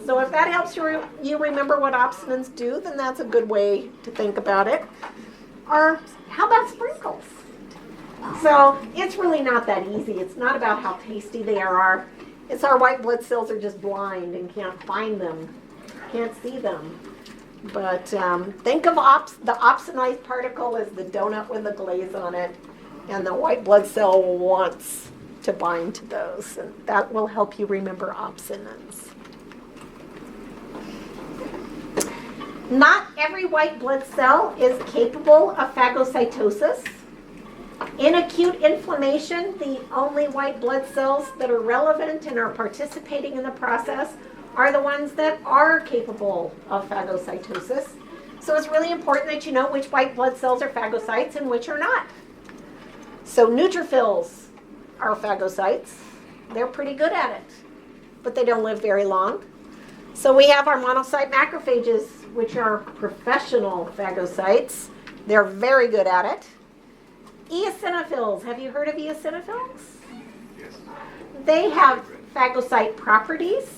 So if that helps you remember what opsonins do, then that's a good way to think about it. Or how about sprinkles? So it's really not that easy. It's not about how tasty they are. It's our white blood cells are just blind and can't find them, can't see them. But think of the opsonized particle as the donut with the glaze on it, and the white blood cell wants to bind to those, and that will help you remember opsonins. Not every white blood cell is capable of phagocytosis. In acute inflammation, the only white blood cells that are relevant and are participating in the process are the ones that are capable of phagocytosis. So it's really important that you know which white blood cells are phagocytes and which are not. So neutrophils are phagocytes. They're pretty good at it, but they don't live very long. So we have our monocyte macrophages, which are professional phagocytes. They're very good at it. Eosinophils, have you heard of eosinophils? Yes. They have phagocyte properties,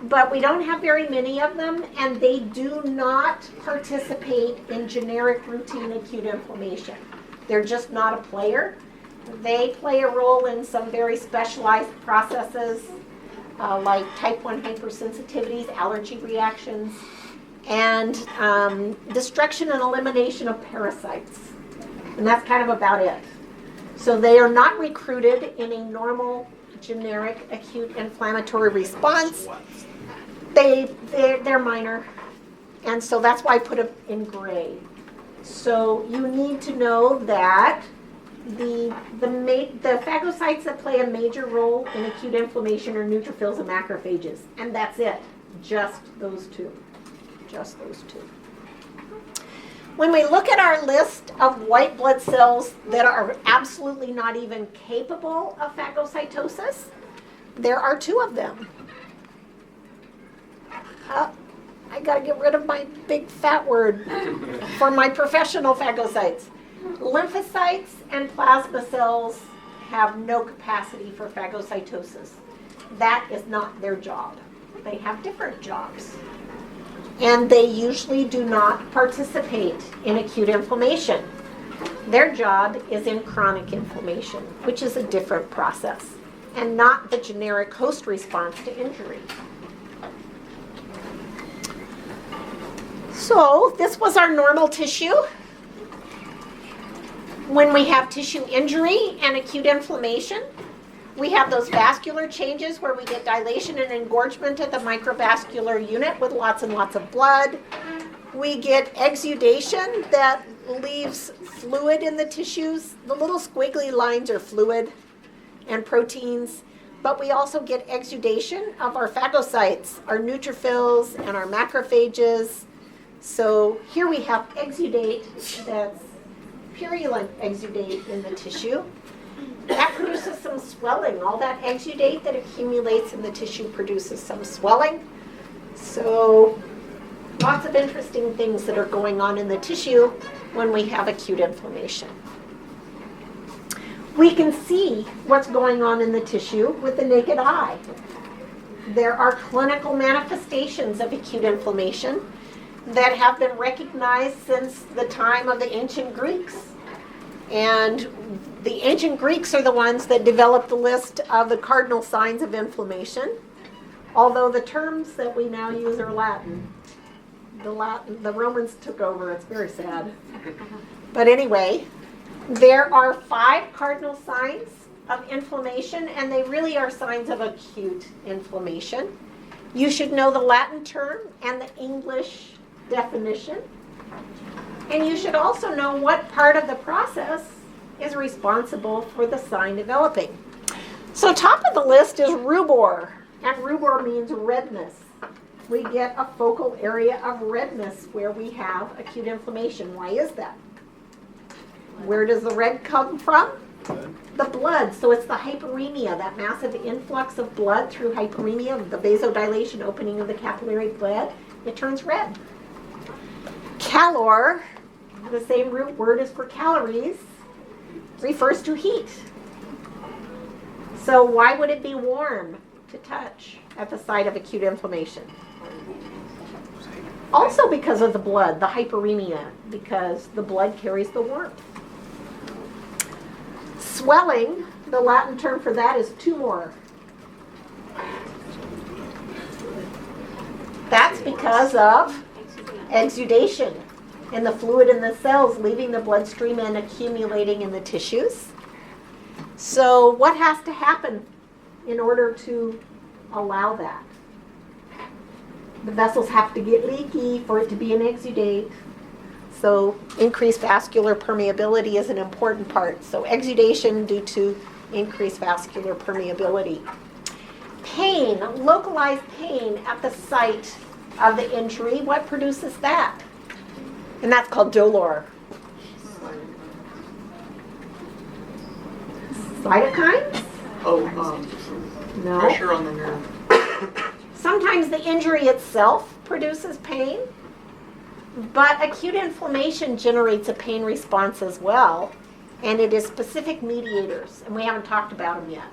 but we don't have very many of them, and they do not participate in generic routine acute inflammation. They're just not a player. They play a role in some very specialized processes, like type 1 hypersensitivities, allergy reactions, and destruction and elimination of parasites. And that's kind of about it. So they are not recruited in a normal, generic, acute inflammatory response. They're minor. And so that's why I put them in gray. So you need to know that the phagocytes that play a major role in acute inflammation are neutrophils and macrophages. And that's it. Just those two. Just those two. When we look at our list of white blood cells that are absolutely not even capable of phagocytosis, there are 2 of them. I got to get rid of my big fat word for my professional phagocytes. Lymphocytes and plasma cells have no capacity for phagocytosis. That is not their job. They have different jobs. And they usually do not participate in acute inflammation. Their job is in chronic inflammation, which is a different process, and not the generic host response to injury. So this was our normal tissue. When we have tissue injury and acute inflammation, we have those vascular changes where we get dilation and engorgement at the microvascular unit with lots and lots of blood. We get exudation that leaves fluid in the tissues. The little squiggly lines are fluid and proteins, but we also get exudation of our phagocytes, our neutrophils, and our macrophages. So here we have exudate that's purulent exudate in the tissue. That produces some swelling. All that exudate that accumulates in the tissue produces some swelling. So lots of interesting things that are going on in the tissue when we have acute inflammation. We can see what's going on in the tissue with the naked eye. There are clinical manifestations of acute inflammation that have been recognized since the time of the ancient Greeks. And the ancient Greeks are the ones that developed the list of the cardinal signs of inflammation, although the terms that we now use are Latin. The Romans took over. It's very sad. But anyway, there are 5 cardinal signs of inflammation, and they really are signs of acute inflammation. You should know the Latin term and the English definition. And you should also know what part of the process is responsible for the sign developing. So top of the list is rubor, and rubor means redness. We get a focal area of redness where we have acute inflammation. Why is that? Where does the red come from? The blood. So it's the hyperemia, that massive influx of blood through hyperemia, the vasodilation, opening of the capillary bed. It turns red. Calor, the same root word as for calories, refers to heat. So why would it be warm to touch at the site of acute inflammation? Also because of the blood, the hyperemia, because the blood carries the warmth. Swelling, the Latin term for that is tumor. That's because of exudation and the fluid in the cells leaving the bloodstream and accumulating in the tissues. So what has to happen in order to allow that? The vessels have to get leaky for it to be an exudate. So increased vascular permeability is an important part. So exudation due to increased vascular permeability. Pain, localized pain at the site of the injury. What produces that? And that's called dolor. Cytokines? No. Pressure on the nerve. Sometimes the injury itself produces pain, but acute inflammation generates a pain response as well, and it is specific mediators, and we haven't talked about them yet.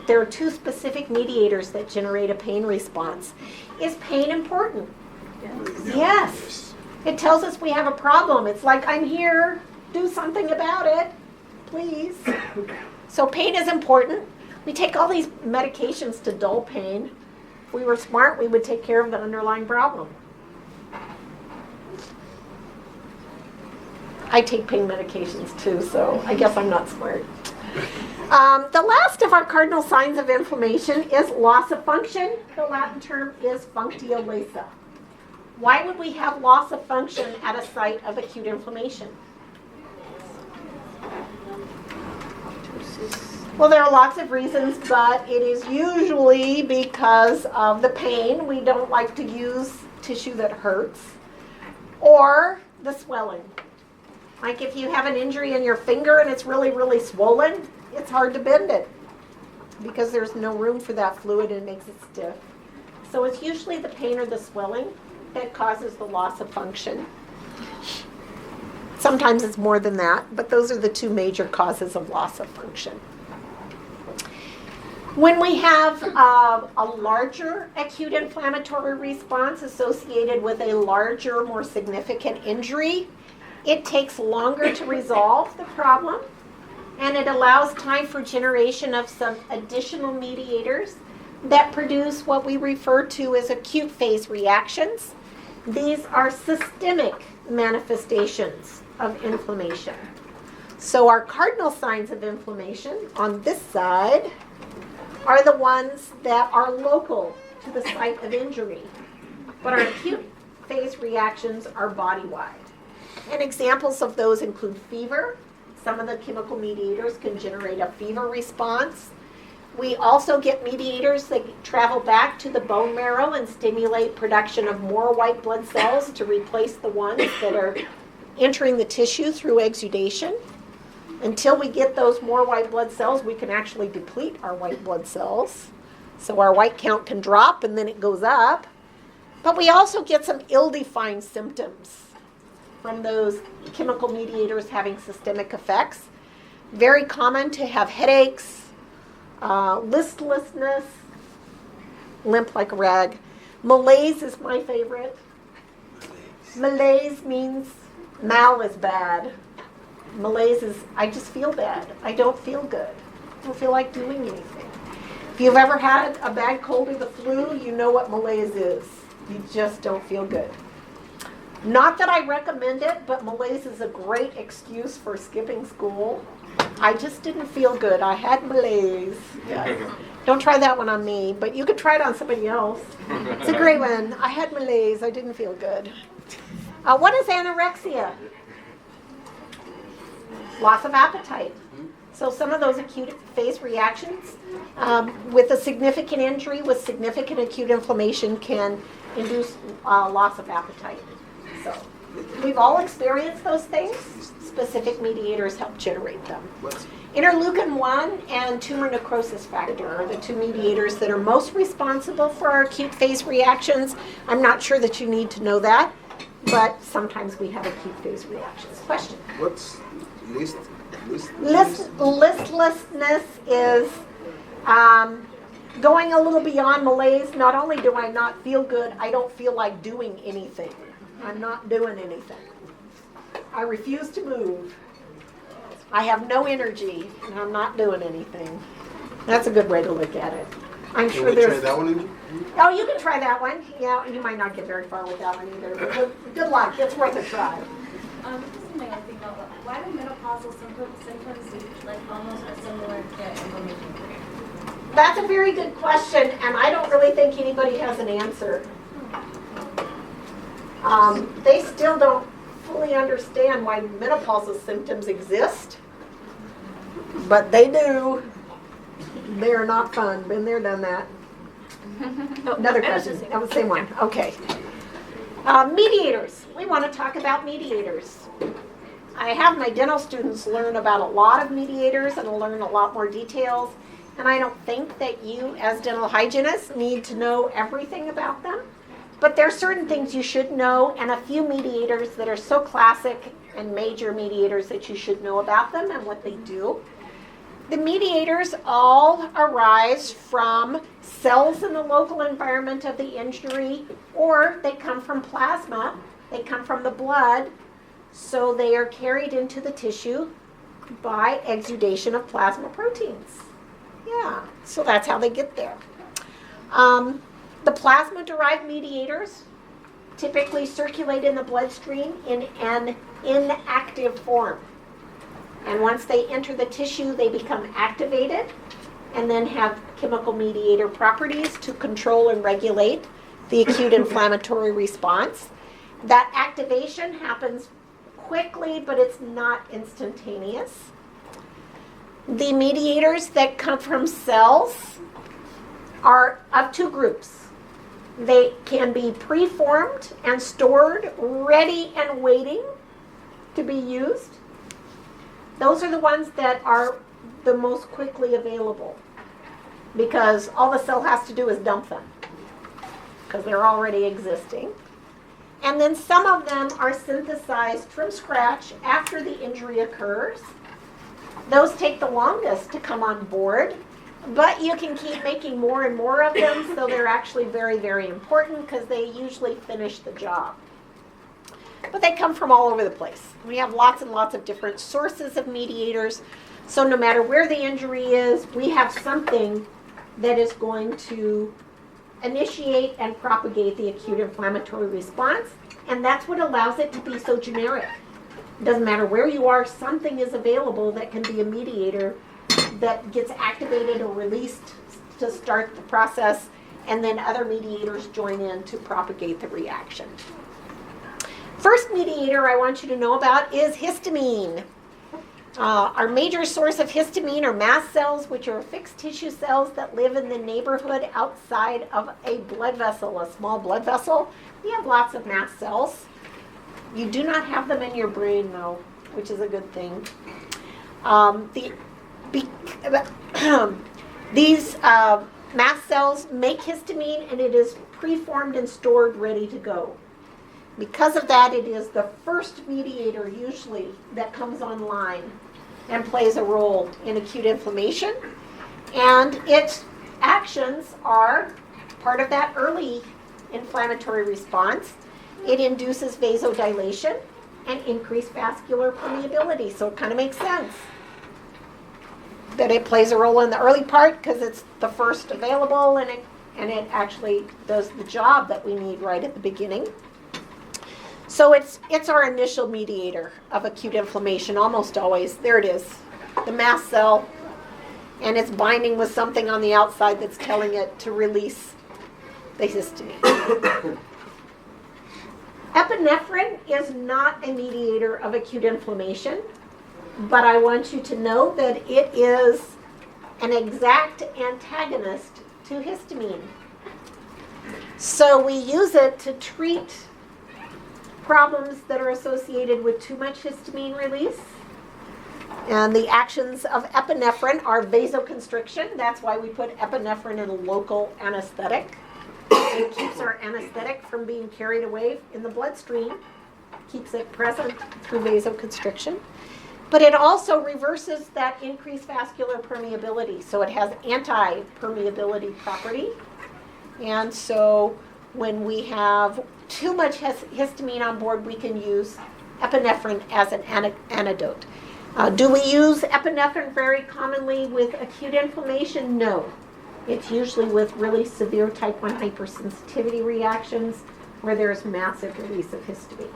There are 2 specific mediators that generate a pain response. Is pain important? Yes. It tells us we have a problem. It's like, I'm here, do something about it, please. So pain is important. We take all these medications to dull pain. If we were smart, we would take care of the underlying problem. I take pain medications too, so I guess I'm not smart. The last of our cardinal signs of inflammation is loss of function. The Latin term is functiolesa. Why would we have loss of function at a site of acute inflammation? Well, there are lots of reasons, but it is usually because of the pain. We don't like to use tissue that hurts, or the swelling. Like if you have an injury in your finger and it's really, really swollen, it's hard to bend it because there's no room for that fluid and it makes it stiff. So it's usually the pain or the swelling that causes the loss of function. Sometimes it's more than that, but those are the 2 major causes of loss of function. When we have a larger acute inflammatory response associated with a larger, more significant injury, it takes longer to resolve the problem, and it allows time for generation of some additional mediators that produce what we refer to as acute phase reactions. These are systemic manifestations of inflammation. So our cardinal signs of inflammation on this side are the ones that are local to the site of injury. But our acute phase reactions are body-wide. And examples of those include fever. Some of the chemical mediators can generate a fever response. We also get mediators that travel back to the bone marrow and stimulate production of more white blood cells to replace the ones that are entering the tissue through exudation. Until we get those more white blood cells, we can actually deplete our white blood cells. So our white count can drop and then it goes up. But we also get some ill-defined symptoms from those chemical mediators having systemic effects. Very common to have headaches, listlessness, limp like a rag. Malaise is my favorite. Malaise means mal is bad. Malaise is, I just feel bad. I don't feel good. I don't feel like doing anything. If you've ever had a bad cold or the flu, you know what malaise is. You just don't feel good. Not that I recommend it, but malaise is a great excuse for skipping school. I just didn't feel good. I had malaise. Yes. Don't try that one on me, but you could try it on somebody else. It's a great one. I had malaise. I didn't feel good. What is anorexia? Loss of appetite. So some of those acute phase reactions with a significant injury with significant acute inflammation can induce loss of appetite. So we've all experienced those things. Specific mediators help generate them. Interleukin-1 and tumor necrosis factor are the 2 mediators that are most responsible for our acute phase reactions. I'm not sure that you need to know that, but sometimes we have acute phase reactions. Question? What's Listlessness is going a little beyond malaise. Not only do I not feel good, I don't feel like doing anything. I'm not doing anything. I refuse to move. I have no energy, and I'm not doing anything. That's a good way to look at it. I'm sure there's... Try that one? Oh, you can try that one. Yeah, you might not get very far with that one either, but good luck. It's worth a try. Something I think about. Why do menopausal symptoms like almost are similar to inflammation? That's a very good question, and I don't really think anybody has an answer. They still don't fully understand why menopausal symptoms exist, but they do. They are not fun. Been there, done that. Another question. That was the same one. Okay. Mediators. We want to talk about mediators. I have my dental students learn about a lot of mediators and learn a lot more details. And I don't think that you, as dental hygienists, need to know everything about them. But there are certain things you should know, and a few mediators that are so classic and major mediators that you should know about them and what they do. The mediators all arise from cells in the local environment of the injury, or they come from plasma, they come from the blood, so they are carried into the tissue by exudation of plasma proteins. Yeah, so that's how they get there. The plasma-derived mediators typically circulate in the bloodstream in an inactive form. And once they enter the tissue, they become activated and then have chemical mediator properties to control and regulate the acute inflammatory response. That activation happens quickly, but it's not instantaneous. The mediators that come from cells are of two groups. They can be preformed and stored, ready and waiting to be used. Those are the ones that are the most quickly available because all the cell has to do is dump them because they're already existing. And then some of them are synthesized from scratch after the injury occurs. Those take the longest to come on board, but you can keep making more and more of them, so they're actually very, very important because they usually finish the job. But they come from all over the place. We have lots and lots of different sources of mediators, so no matter where the injury is, we have something that is going to initiate and propagate the acute inflammatory response, and that's what allows it to be so generic. It doesn't matter where you are, something is available that can be a mediator that gets activated or released to start the process, and then other mediators join in to propagate the reaction. First mediator I want you to know about is histamine. Our major source of histamine are mast cells, which are fixed tissue cells that live in the neighborhood outside of a blood vessel, a small blood vessel. We have lots of mast cells. You do not have them in your brain, though, which is a good thing. These mast cells make histamine, and it is preformed and stored ready to go. Because of that, it is the first mediator usually that comes online and plays a role in acute inflammation. And its actions are part of that early inflammatory response. It induces vasodilation and increased vascular permeability. So it kind of makes sense that it plays a role in the early part because it's the first available, and it actually does the job that we need right at the beginning. So it's our initial mediator of acute inflammation, almost always. There it is, the mast cell, and it's binding with something on the outside that's telling it to release the histamine. Epinephrine is not a mediator of acute inflammation, but I want you to know that it is an exact antagonist to histamine. So we use it to treat problems that are associated with too much histamine release. And the actions of epinephrine are vasoconstriction. That's why we put epinephrine in a local anesthetic. It keeps our anesthetic from being carried away in the bloodstream, keeps it present through vasoconstriction. But it also reverses that increased vascular permeability. So it has anti-permeability property. And so when we have too much histamine on board, we can use epinephrine as an antidote. Do we use epinephrine very commonly with acute inflammation? No. It's usually with really severe type 1 hypersensitivity reactions where there's massive release of histamine.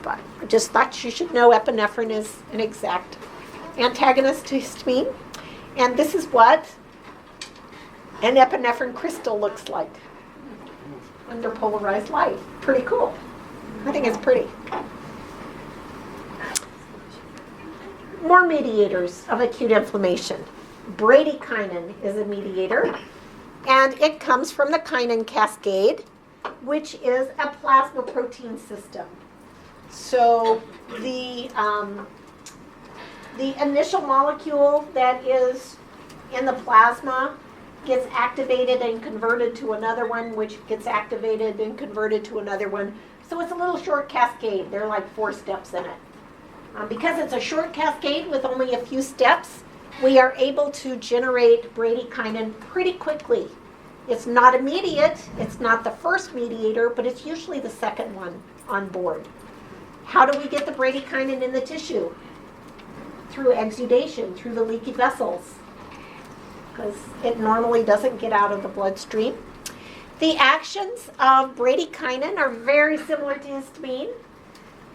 But I just thought you should know epinephrine is an exact antagonist to histamine. And this is what an epinephrine crystal looks like under polarized light. Pretty cool. I think it's pretty. More mediators of acute inflammation. Bradykinin is a mediator, and it comes from the kinin cascade, which is a plasma protein system. So the initial molecule that is in the plasma gets activated and converted to another one, which gets activated and converted to another one. So it's a little short cascade. There are like 4 steps in it. Because it's a short cascade with only a few steps, we are able to generate bradykinin pretty quickly. It's not immediate, it's not the first mediator, but it's usually the second one on board. How do we get the bradykinin in the tissue? Through exudation, through the leaky vessels, because it normally doesn't get out of the bloodstream. The actions of bradykinin are very similar to histamine.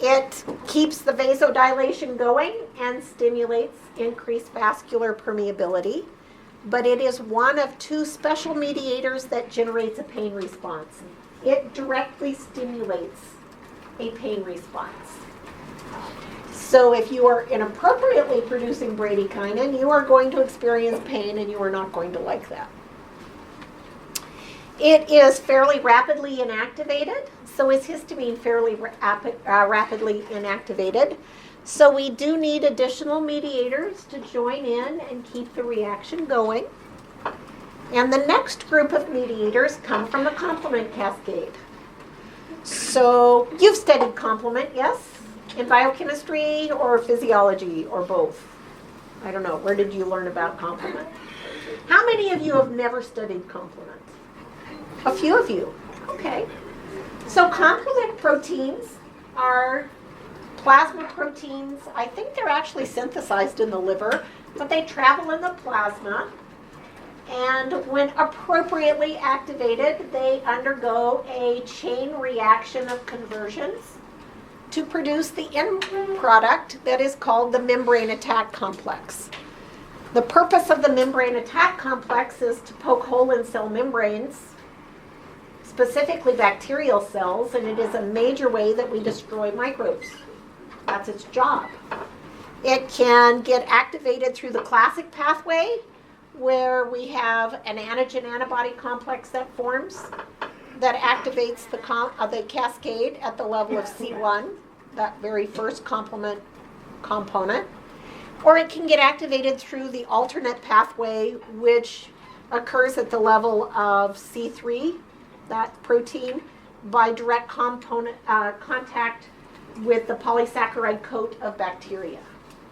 It keeps the vasodilation going and stimulates increased vascular permeability, but it is one of 2 special mediators that generates a pain response. It directly stimulates a pain response. So if you are inappropriately producing bradykinin, you are going to experience pain and you are not going to like that. It is fairly rapidly inactivated. So is histamine fairly rapidly inactivated. So we do need additional mediators to join in and keep the reaction going. And the next group of mediators come from the complement cascade. So you've studied complement, yes? In biochemistry or physiology or both? I don't know. Where did you learn about complement? How many of you have never studied complement? A few of you. Okay. So complement proteins are plasma proteins. I think they're actually synthesized in the liver, but they travel in the plasma. And when appropriately activated, they undergo a chain reaction of conversions to produce the end product that is called the membrane attack complex. The purpose of the membrane attack complex is to poke hole in cell membranes, specifically bacterial cells, and it is a major way that we destroy microbes. That's its job. It can get activated through the classic pathway, where we have an antigen-antibody complex that forms that activates the cascade at the level of C1, that very first complement component. Or it can get activated through the alternate pathway, which occurs at the level of C3, that protein, by direct contact with the polysaccharide coat of bacteria.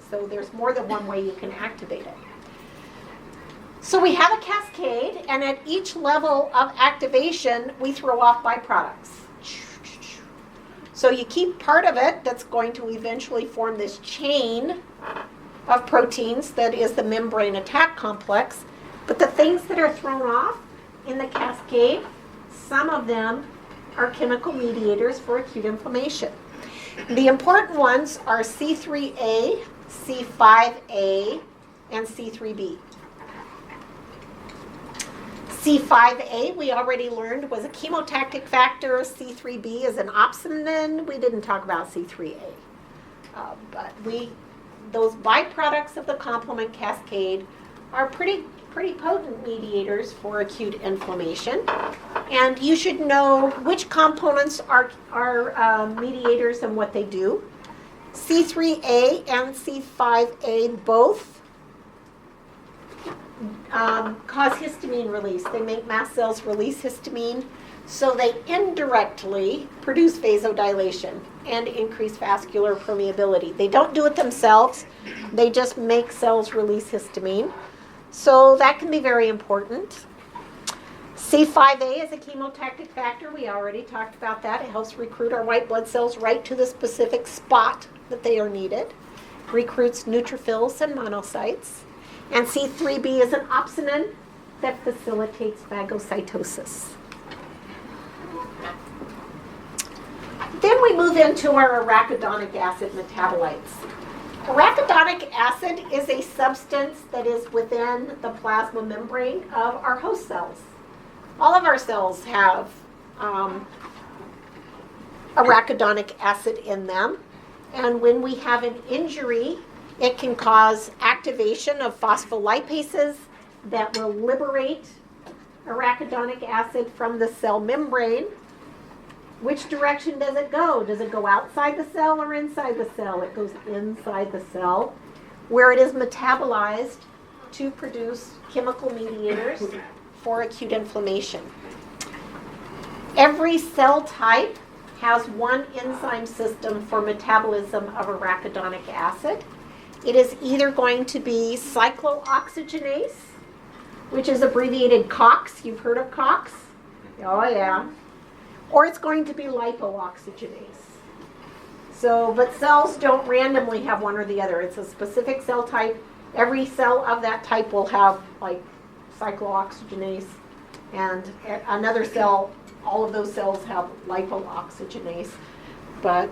So there's more than one way you can activate it. So we have a cascade, and at each level of activation, we throw off byproducts. So you keep part of it that's going to eventually form this chain of proteins that is the membrane attack complex, but the things that are thrown off in the cascade, some of them are chemical mediators for acute inflammation. The important ones are C3A, C5A, and C3B. C5A, we already learned, was a chemotactic factor. C3B is an opsonin. We didn't talk about C3A. But those byproducts of the complement cascade are pretty potent mediators for acute inflammation. And you should know which components are mediators and what they do. C3A and C5A both cause histamine release. They make mast cells release histamine, so they indirectly produce vasodilation and increase vascular permeability. They don't do it themselves. They just make cells release histamine. So that can be very important. C5A is a chemotactic factor. We already talked about that. It helps recruit our white blood cells right to the specific spot that they are needed. Recruits neutrophils and monocytes. And C3B is an opsonin that facilitates phagocytosis. Then we move into our arachidonic acid metabolites. Arachidonic acid is a substance that is within the plasma membrane of our host cells. All of our cells have arachidonic acid in them. And when we have an injury, it can cause activation of phospholipases that will liberate arachidonic acid from the cell membrane. Which direction does it go? Does it go outside the cell or inside the cell? It goes inside the cell, where it is metabolized to produce chemical mediators for acute inflammation. Every cell type has one enzyme system for metabolism of arachidonic acid. It is either going to be cyclooxygenase, which is abbreviated COX. You've heard of COX? Oh, yeah. Or it's going to be lipooxygenase. So, but cells don't randomly have one or the other. It's a specific cell type. Every cell of that type will have like cyclooxygenase, and another cell, all of those cells have lipooxygenase. But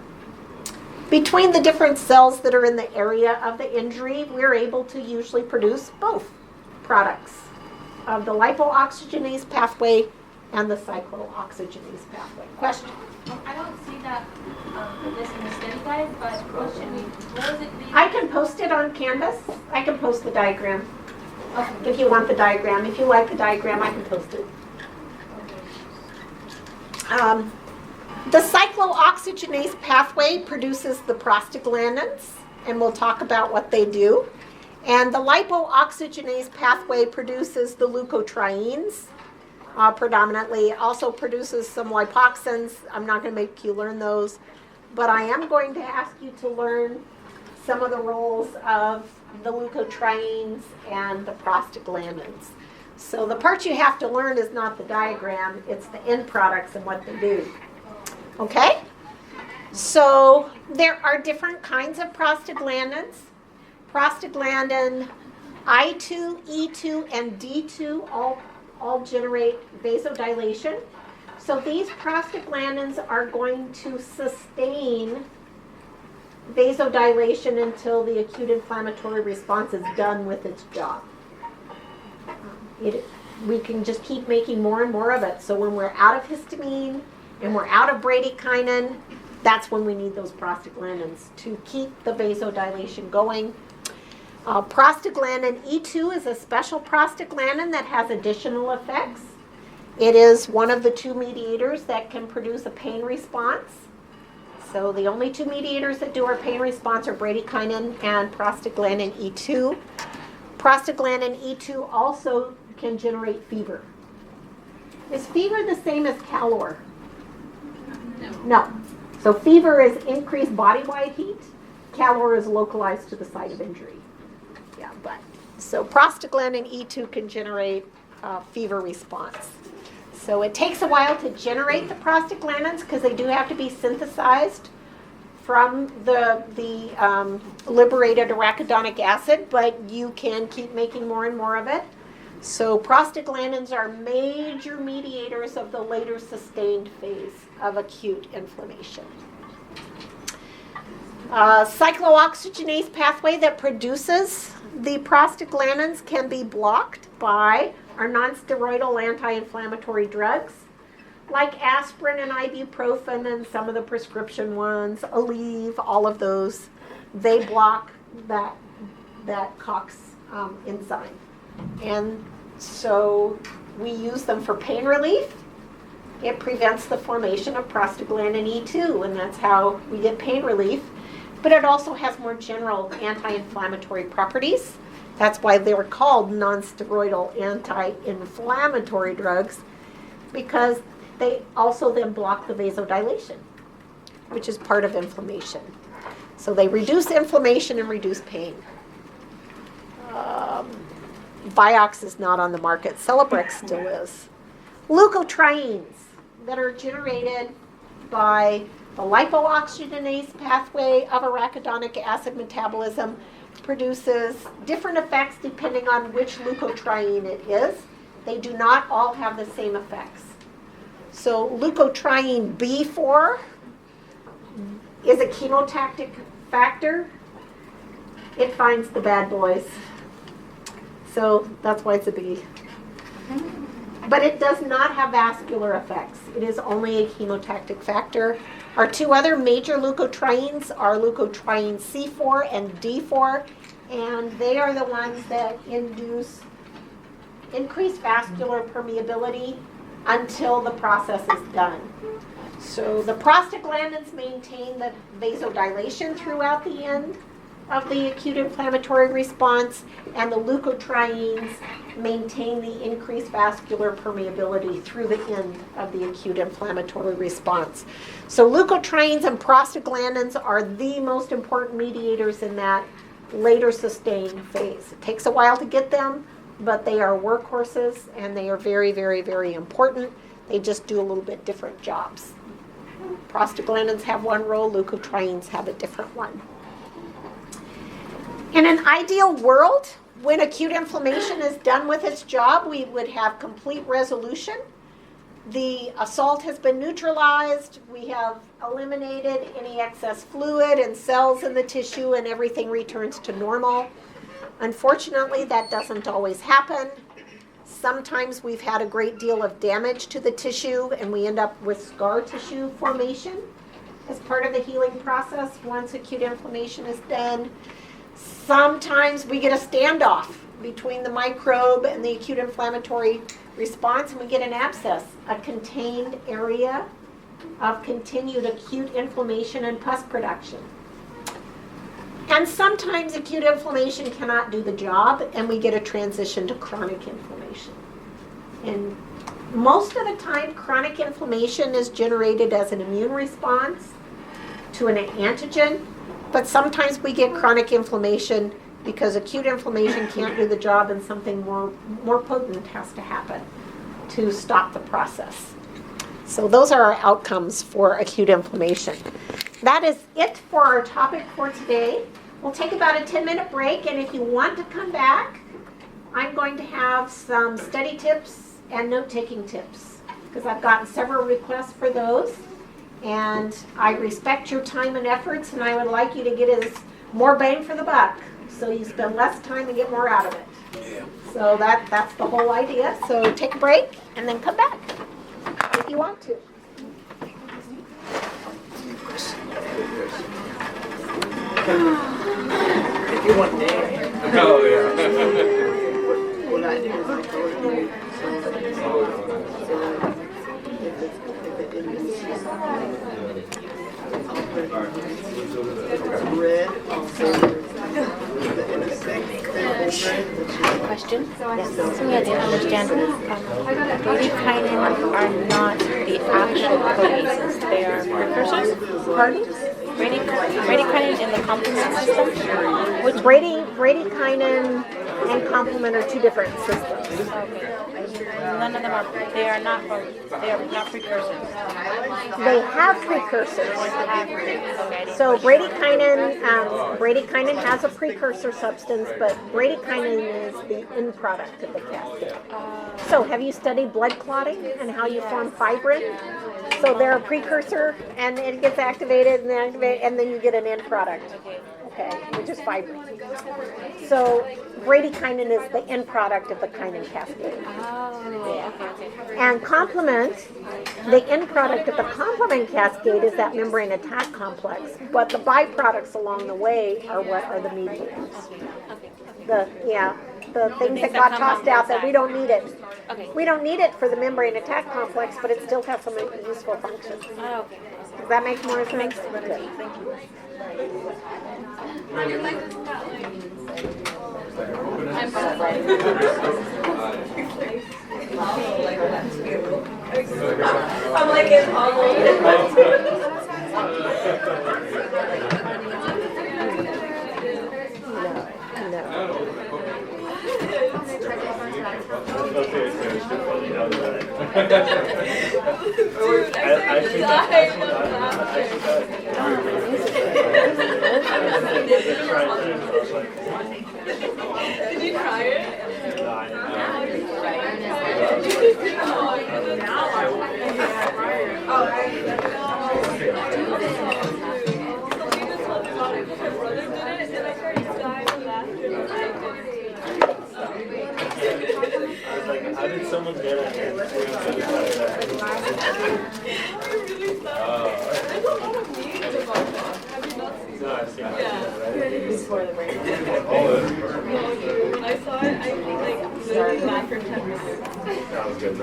between the different cells that are in the area of the injury, we're able to usually produce both products of the lipooxygenase pathway and the cyclooxygenase pathway. Question? I don't see that this in the study guide, but what was it being? I can post it on Canvas. I can post the diagram. If you want the diagram. If you like the diagram, I can post it. The cyclooxygenase pathway produces the prostaglandins, and we'll talk about what they do. And the lipooxygenase pathway produces the leukotrienes, predominantly. Also produces some lipoxins. I'm not going to make you learn those, but I am going to ask you to learn some of the roles of the leukotrienes and the prostaglandins. So the part you have to learn is not the diagram, it's the end products and what they do. Okay? So there are different kinds of prostaglandins. Prostaglandin I2, E2, and D2 all generate vasodilation. So these prostaglandins are going to sustain vasodilation until the acute inflammatory response is done with its job. We can just keep making more and more of it. So when we're out of histamine and we're out of bradykinin, that's when we need those prostaglandins to keep the vasodilation going. Prostaglandin E2 is a special prostaglandin that has additional effects. It is one of the two mediators that can produce a pain response. So the only two mediators that do our pain response are bradykinin and prostaglandin E2. Prostaglandin E2 also can generate fever. Is fever the same as calor? No. So fever is increased body-wide heat. Calor is localized to the site of injury. Yeah, but so prostaglandin E2 can generate fever response. So it takes a while to generate the prostaglandins because they do have to be synthesized from the liberated arachidonic acid, but you can keep making more and more of it. So prostaglandins are major mediators of the later sustained phase of acute inflammation. Cyclooxygenase pathway that produces the prostaglandins can be blocked by our non-steroidal anti-inflammatory drugs like aspirin and ibuprofen and some of the prescription ones, Aleve, all of those. They block that COX enzyme. And so we use them for pain relief. It prevents the formation of prostaglandin E2, and that's how we get pain relief. But it also has more general anti-inflammatory properties. That's why they were called non-steroidal anti-inflammatory drugs, because they also then block the vasodilation, which is part of inflammation. So they reduce inflammation and reduce pain. Vioxx is not on the market. Celebrex still is. Leukotrienes that are generated by the lipooxygenase pathway of arachidonic acid metabolism produces different effects depending on which leukotriene it is. They do not all have the same effects. So leukotriene B4 is a chemotactic factor. It finds the bad boys. So that's why it's a B. But it does not have vascular effects. It is only a chemotactic factor. Our two other major leukotrienes are leukotriene C4 and D4, and they are the ones that induce increased vascular permeability until the process is done. So the prostaglandins maintain the vasodilation throughout the end of the acute inflammatory response, and the leukotrienes maintain the increased vascular permeability through the end of the acute inflammatory response. So leukotrienes and prostaglandins are the most important mediators in that later sustained phase. It takes a while to get them, but they are workhorses, and they are very, very, very important. They just do a little bit different jobs. Prostaglandins have one role, leukotrienes have a different one. In an ideal world, when acute inflammation is done with its job, we would have complete resolution. The assault has been neutralized. We have eliminated any excess fluid and cells in the tissue, and everything returns to normal. Unfortunately, that doesn't always happen. Sometimes we've had a great deal of damage to the tissue, and we end up with scar tissue formation as part of the healing process once acute inflammation is done. Sometimes we get a standoff between the microbe and the acute inflammatory response, and we get an abscess, a contained area of continued acute inflammation and pus production. And sometimes acute inflammation cannot do the job, and we get a transition to chronic inflammation. And most of the time, chronic inflammation is generated as an immune response to an antigen, but sometimes we get chronic inflammation because acute inflammation can't do the job, and something more potent has to happen to stop the process. So those are our outcomes for acute inflammation. That is it for our topic for today. We'll take about a 10-minute break, and if you want to come back, I'm going to have some study tips and note-taking tips, because I've gotten several requests for those, and I respect your time and efforts, and I would like you to get as more bang for the buck, so you spend less time and get more out of it. Yeah. So that's the whole idea. So take a break and then come back if you want to. If you want to. Oh, yeah. What I do is I go in red, Question? Yes. So we have to understand bradykinin are not the actual proteases. They are precursors. Pardon? Bradykinin in the complement system. Which bradykinin and complement are two different systems. Okay. None of them are. They are not precursors. They have precursors. So bradykinin has a precursor substance, but bradykinin is the end product of the cascade. So have you studied blood clotting and how you form fibrin? So they're a precursor, and it gets activated, and then you get an end product. Okay, which is fibrin. So bradykinin is the end product of the kinin cascade. Oh, okay. And complement, the end product of the complement cascade is that membrane attack complex, but the byproducts along the way are what are the mediators. The things that got tossed out that we don't need it. Okay. We don't need it for the membrane attack complex, but it still has some useful functions. Oh, okay. Does that make more sense? Good. Thank you. I'm like in Did you try it? How did someone I saw it, I like literally laughed for 10 minutes. That was good,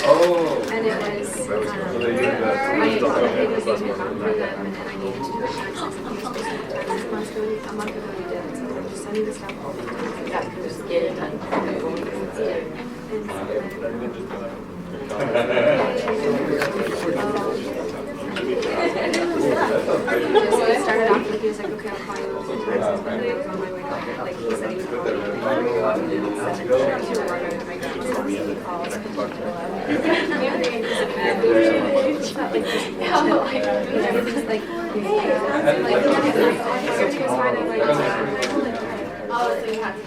Oh. And it was, I needed to use my mom for them, and I needed to do access a month ago we did it, so I'm just sending the stuff all the time. Yeah, just get it done. He started off and he was like, okay, I'll call you in 2 times. And I was on my way back. Like he said he would call me. And said that she was running to my grandma's. He called. Oh, so you had to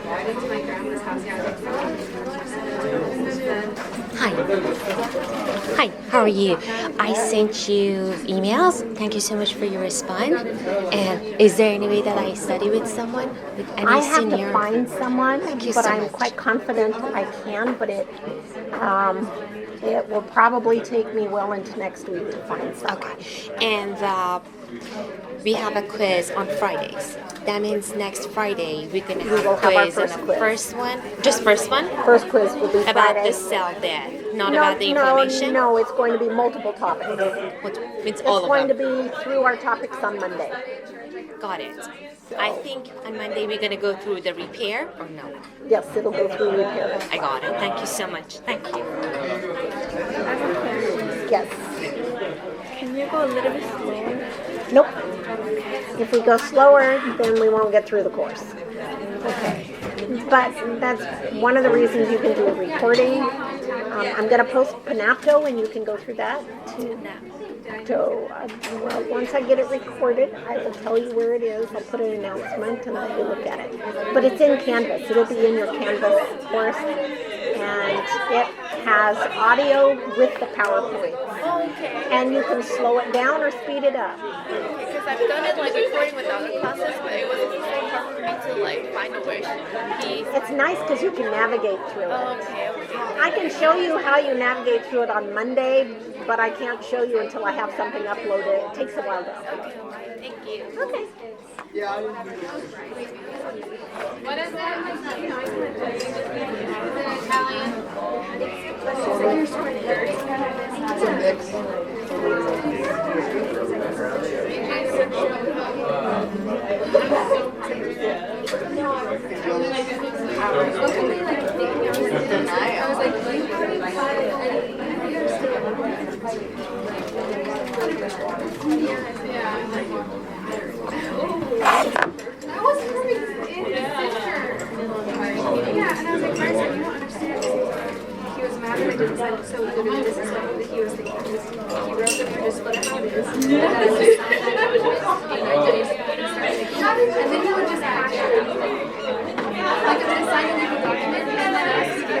I went to my grandma's house. Hi, how are you? I sent you emails. Thank you so much for your response. And is there any way that I study with someone? With any I have senior? to find someone, Thank you but so I'm much. quite confident I can, but it will probably take me well into next week to find someone. Okay. And we have a quiz on Fridays. That means next Friday we're gonna have will a have our quiz. first And the quiz. first one, just first one, First quiz will be about Friday. the cell death, not about the inflammation. No, it's going to be multiple topics. It's It's all going of to them. be through our topics on Monday. Got it. I think on Monday we're gonna go through the repair or no? Yes, it'll go through repair. I got it. Thank you so much. Thank you. Yes. Can you go a little bit slower? Nope. If we go slower, then we won't get through the course. Okay. But that's one of the reasons you can do a recording. I'm going to post Panapto and you can go through that too. So, well, once I get it recorded, I will tell you where it is. I'll put an announcement and I'll look at it. But it's in Canvas. It'll be in your Canvas course. And it has audio with the PowerPoint. Okay. And you can slow it down or speed it up. Because I've done it like recording with other classes, but it was so hard for me to like find a word. It's nice because you can navigate through it. Okay. I can show you how you navigate through it on Monday, but I can't show you until I have something uploaded. It takes a while to upload. Thank you. Okay. Yeah. What is it? Is it Italian? It's a mix. I was like, that was perfect. Yeah, and I was like, Bryson, you don't understand. He was mad that I didn't send it so good, and this is what he was thinking. He wrote the printed split out. And then he would just hash it out. Like I'm gonna sign a legal document, and then ask you to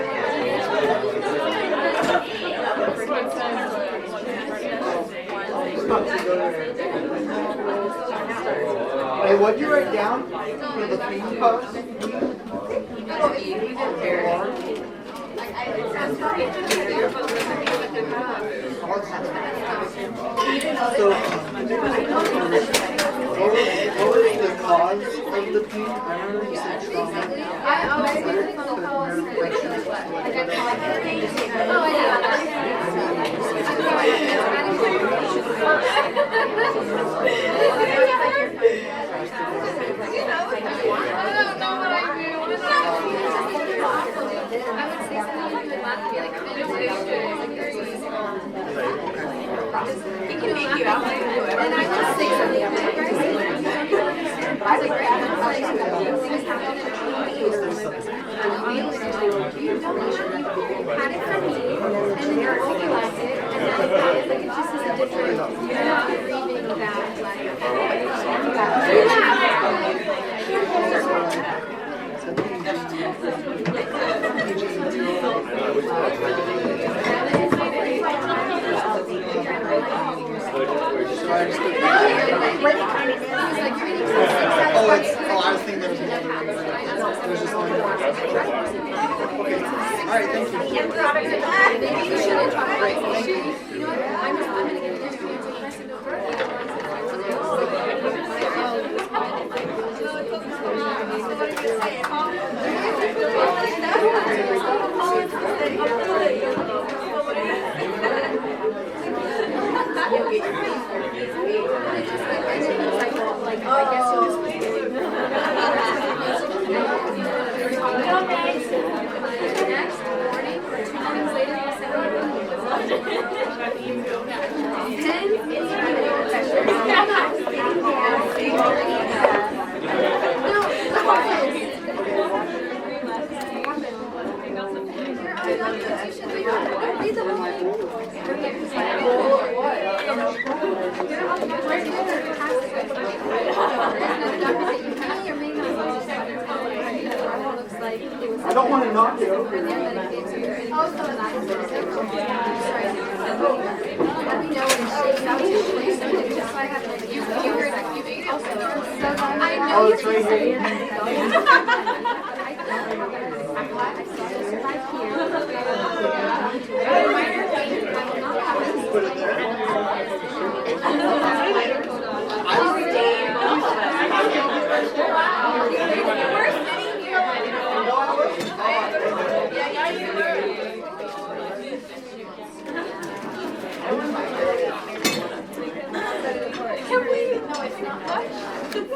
Hey, what'd you write down for the theme post? So, what was the cause of the pain? I remember you said trauma. I always get the phone calls. Like I call He can make you out like whoever. And I just say something. I was like, you had it from me, and then you vocalized it, and now it's like it just is a different, Oh, I was thinking there was another one. There's just one. Okay. All right, thank you. I don't want to knock it over. Oh, it's right here. Put it there.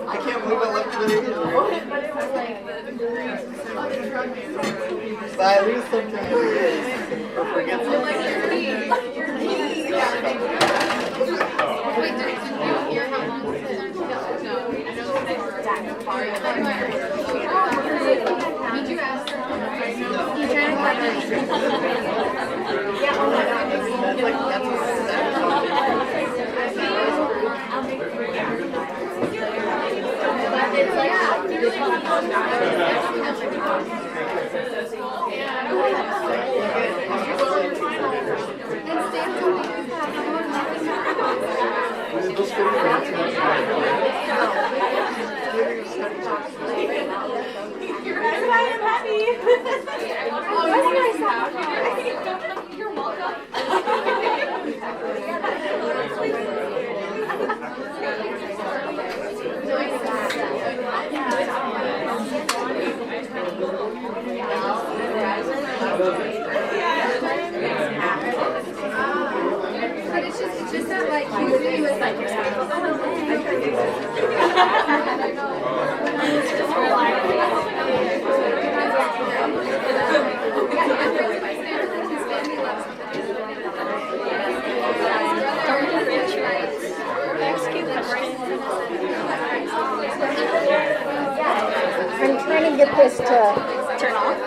I can't believe I left it in. But at least sometimes it is. Or forget something. Wait, did you hear how long this is? No. Did you ask her? You trying to find You're welcome. But it's just that like he was like I'm trying to get this to turn off.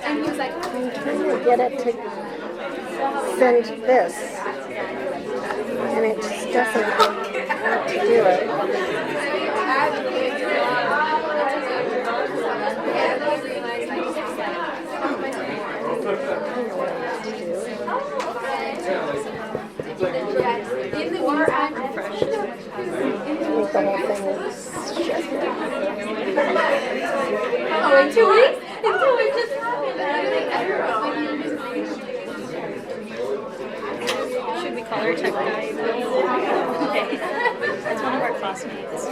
And he was like, I'm trying to get it to send this. And it just doesn't want to do it. The whole thing is shit. oh, in 2 weeks? In 2 weeks just Should we color check that? Okay. That's one of our classmates.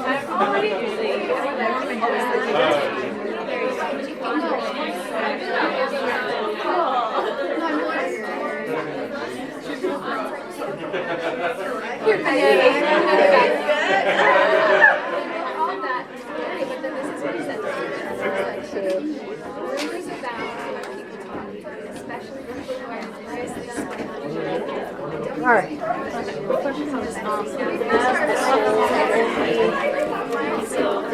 All right. So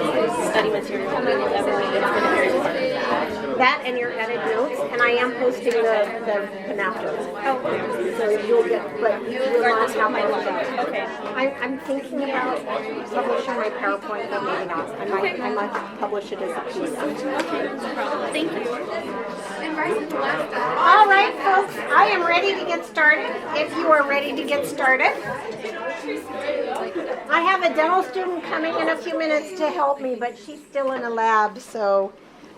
study material, everything is going to very hard. That and your edit notes, and I am posting the panaptos. Oh, So you'll get, but you will not have all of that. okay. I'm thinking about publishing my PowerPoint, but maybe not. I might publish it as a PDF. Okay, no problem. Thank you. All right, folks, I am ready to get started. If you are ready to get started. I have a dental student coming in a few minutes to help me, but she's still in a lab, so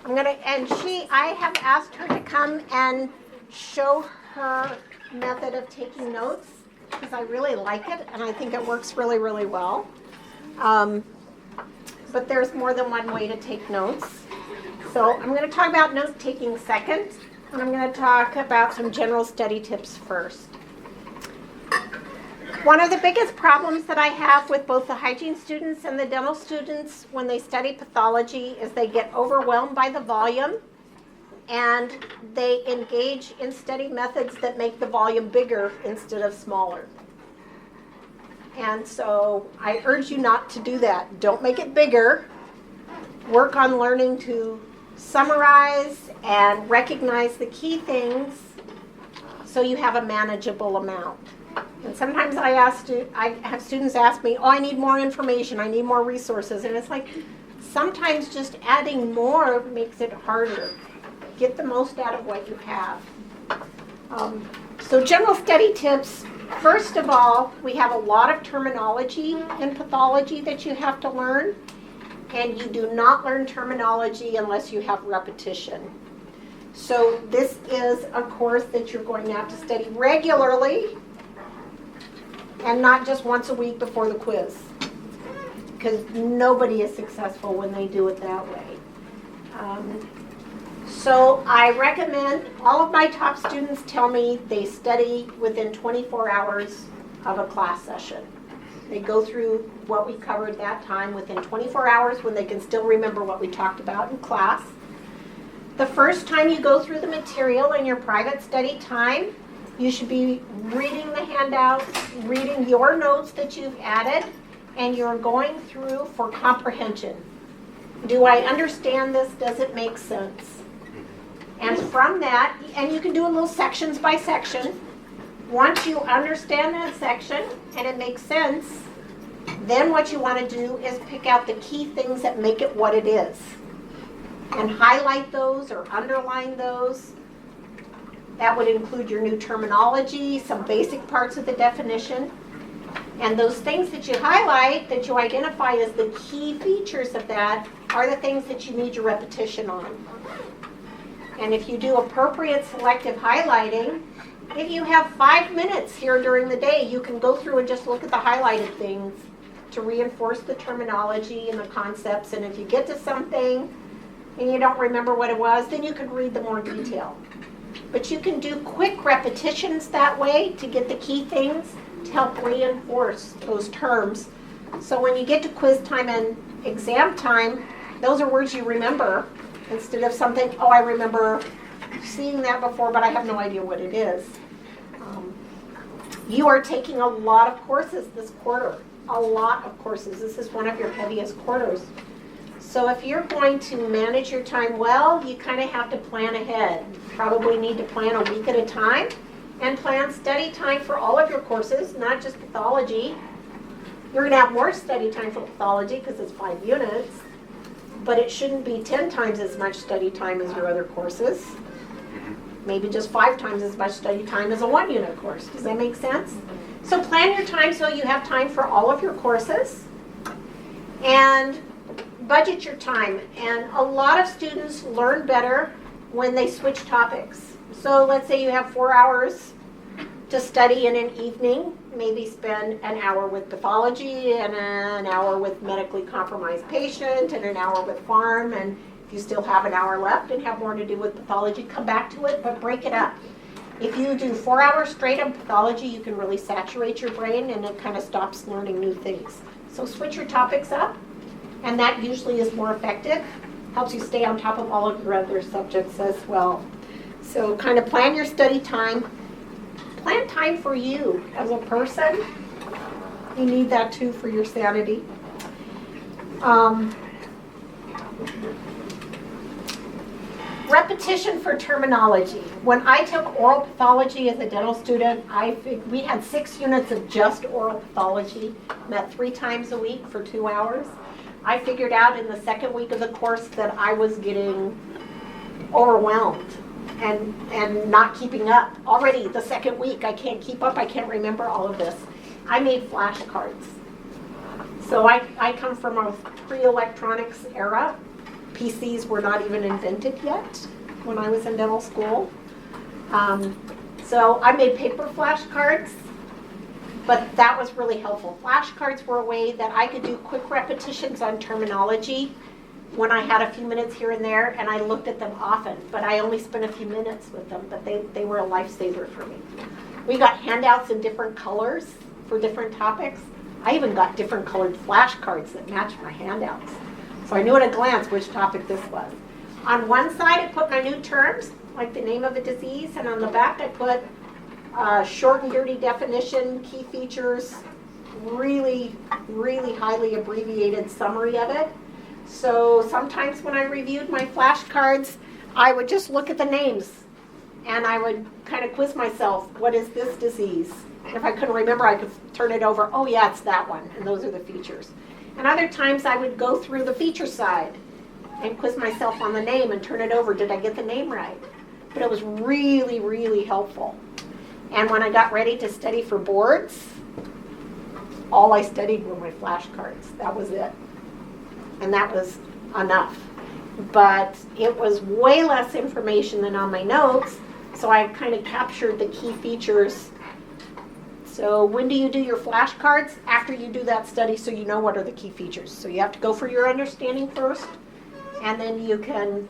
I'm gonna, I have asked her to come and show her method of taking notes because I really like it and I think it works really, really well. But there's more than one way to take notes. So I'm going to talk about note taking second, and I'm going to talk about some general study tips first. One of the biggest problems that I have with both the hygiene students and the dental students when they study pathology is they get overwhelmed by the volume and they engage in study methods that make the volume bigger instead of smaller. And so I urge you not to do that. Don't make it bigger. Work on learning to summarize and recognize the key things so you have a manageable amount. And sometimes I have students ask me, oh, I need more information, I need more resources. And it's like, sometimes just adding more makes it harder. Get the most out of what you have. So general study tips. First of all, we have a lot of terminology in pathology that you have to learn. And you do not learn terminology unless you have repetition. So this is a course that you're going to have to study regularly and not just once a week before the quiz. Because nobody is successful when they do it that way. So I recommend, all of my top students tell me they study within 24 hours of a class session. They go through what we covered that time within 24 hours when they can still remember what we talked about in class. The first time you go through the material in your private study time, you should be reading the handouts, reading your notes that you've added, and you're going through for comprehension. Do I understand this? Does it make sense? And from that, and you can do a little sections by section. Once you understand that section and it makes sense, then what you want to do is pick out the key things that make it what it is. And highlight those or underline those. That would include your new terminology, some basic parts of the definition. And those things that you highlight, that you identify as the key features of that, are the things that you need your repetition on. And if you do appropriate selective highlighting, if you have 5 minutes here during the day, you can go through and just look at the highlighted things to reinforce the terminology and the concepts. And if you get to something and you don't remember what it was, then you can read the more detail. But you can do quick repetitions that way to get the key things to help reinforce those terms. So when you get to quiz time and exam time, those are words you remember instead of something, oh, I remember seeing that before, but I have no idea what it is. You are taking a lot of courses this quarter, a lot of courses. This is one of your heaviest quarters. So if you're going to manage your time well, you kind of have to plan ahead. Probably need to plan a week at a time and plan study time for all of your courses, not just pathology. You're going to have more study time for pathology because it's 5 units, but it shouldn't be 10 times as much study time as your other courses. Maybe just 5 times as much study time as a 1-unit course. Does that make sense? So plan your time so you have time for all of your courses. And budget your time. And a lot of students learn better when they switch topics. So let's say you have 4 hours to study in an evening. Maybe spend an hour with pathology and an hour with medically compromised patient and an hour with pharm. And if you still have an hour left and have more to do with pathology, come back to it, but break it up. If you do 4 hours straight on pathology, you can really saturate your brain and it kind of stops learning new things. So switch your topics up, and that usually is more effective. Helps you stay on top of all of your other subjects as well. So kind of plan your study time. Plan time for you as a person. You need that too for your sanity. Repetition for terminology. When I took oral pathology as a dental student, we had 6 units of just oral pathology, met 3 times a week for 2 hours. I figured out in the second week of the course that I was getting overwhelmed and not keeping up. Already the second week, I can't keep up, I can't remember all of this. I made flashcards. So I come from a pre-electronics era. PCs were not even invented yet when I was in dental school. So I made paper flashcards, but that was really helpful. Flashcards were a way that I could do quick repetitions on terminology when I had a few minutes here and there, and I looked at them often, but I only spent a few minutes with them, but they were a lifesaver for me. We got handouts in different colors for different topics. I even got different colored flashcards that matched my handouts. So I knew at a glance which topic this was. On one side, I put my new terms, like the name of a disease, and on the back, I put short and dirty definition, key features, really, really highly abbreviated summary of it. So sometimes when I reviewed my flashcards, I would just look at the names, and I would kind of quiz myself, what is this disease? And if I couldn't remember, I could turn it over, oh yeah, it's that one, and those are the features. And other times I would go through the feature side and quiz myself on the name and turn it over. Did I get the name right? But it was really, really helpful. And when I got ready to study for boards, all I studied were my flashcards. That was it. And that was enough. But it was way less information than on my notes, so I kind of captured the key features. So when do you do your flashcards? After you do that study, so you know what are the key features. So you have to go for your understanding first, and then you can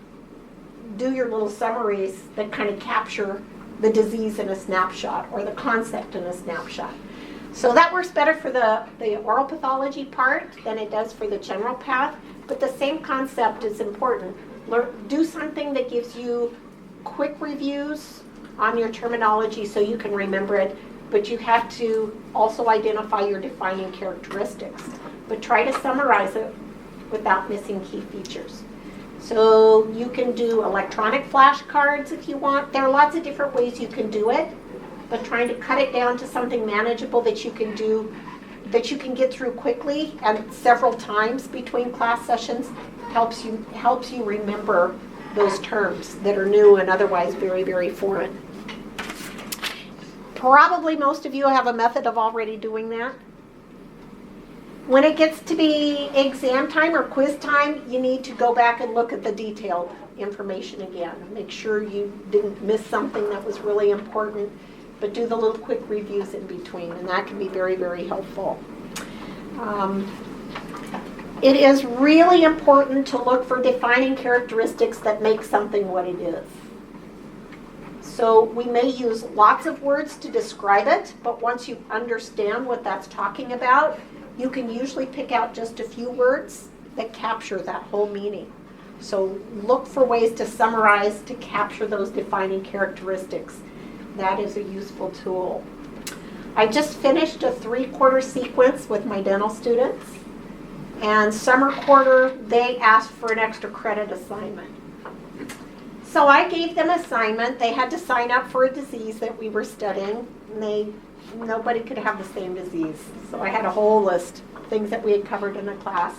do your little summaries that kind of capture the disease in a snapshot or the concept in a snapshot. So that works better for the oral pathology part than it does for the general path, but the same concept is important. Do something that gives you quick reviews on your terminology so you can remember it, but you have to also identify your defining characteristics. But try to summarize it without missing key features. So you can do electronic flashcards if you want. There are lots of different ways you can do it, but trying to cut it down to something manageable that you can do, that you can get through quickly and several times between class sessions helps you remember those terms that are new and otherwise very, very foreign. Probably most of you have a method of already doing that. When it gets to be exam time or quiz time, you need to go back and look at the detailed information again. Make sure you didn't miss something that was really important, but do the little quick reviews in between, and that can be very, very helpful. It is really important to look for defining characteristics that make something what it is. So we may use lots of words to describe it, but once you understand what that's talking about, you can usually pick out just a few words that capture that whole meaning. So look for ways to summarize to capture those defining characteristics. That is a useful tool. I just finished a 3-quarter sequence with my dental students, and summer quarter they asked for an extra credit assignment. So I gave them an assignment. They had to sign up for a disease that we were studying, and nobody could have the same disease. So I had a whole list of things that we had covered in the class.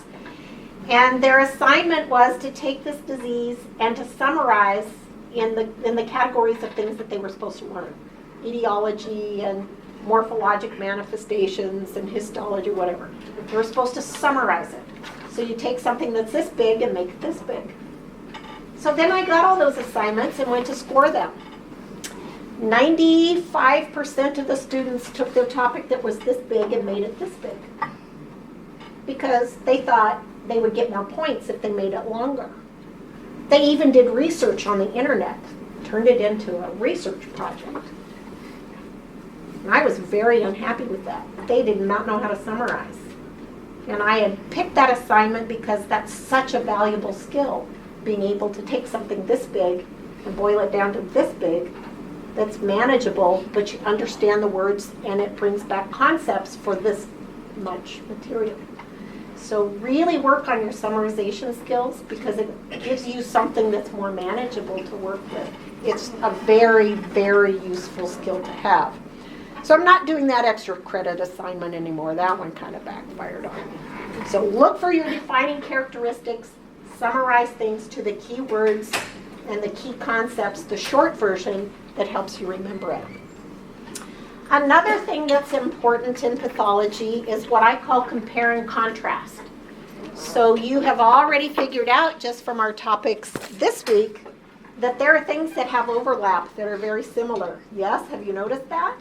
And their assignment was to take this disease and to summarize in the categories of things that they were supposed to learn. Etiology and morphologic manifestations and histology, whatever. They were supposed to summarize it. So you take something that's this big and make it this big. So then I got all those assignments and went to score them. 95% of the students took their topic that was this big and made it this big, because they thought they would get more points if they made it longer. They even did research on the internet, turned it into a research project. And I was very unhappy with that. They did not know how to summarize. And I had picked that assignment because that's such a valuable skill, being able to take something this big and boil it down to this big, that's manageable, but you understand the words and it brings back concepts for this much material. So really work on your summarization skills because it gives you something that's more manageable to work with. It's a very, very useful skill to have. So I'm not doing that extra credit assignment anymore. That one kind of backfired on me. So look for your defining characteristics, summarize things to the key words and the key concepts, the short version that helps you remember it. Another thing that's important in pathology is what I call compare and contrast. So you have already figured out just from our topics this week that there are things that have overlap that are very similar. Yes, have you noticed that?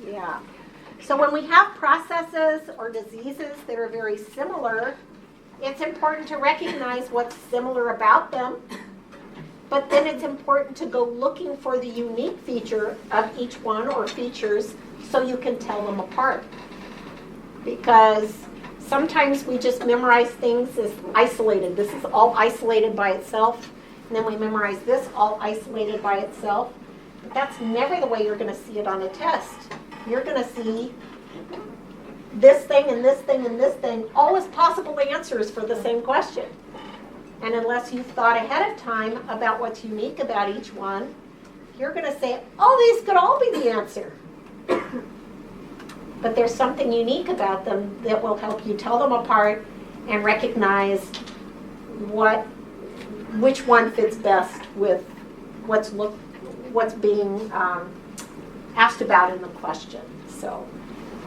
Yeah. So when we have processes or diseases that are very similar, it's important to recognize what's similar about them, but then it's important to go looking for the unique feature of each one or features so you can tell them apart. Because sometimes we just memorize things as isolated. This is all isolated by itself, and then we memorize this all isolated by itself. But that's never the way you're going to see it on a test. You're going to see this thing and this thing and this thing, all as possible answers for the same question. And unless you've thought ahead of time about what's unique about each one, you're going to say, oh, these could all be the answer. But there's something unique about them that will help you tell them apart and recognize which one fits best with what's being asked about in the question. So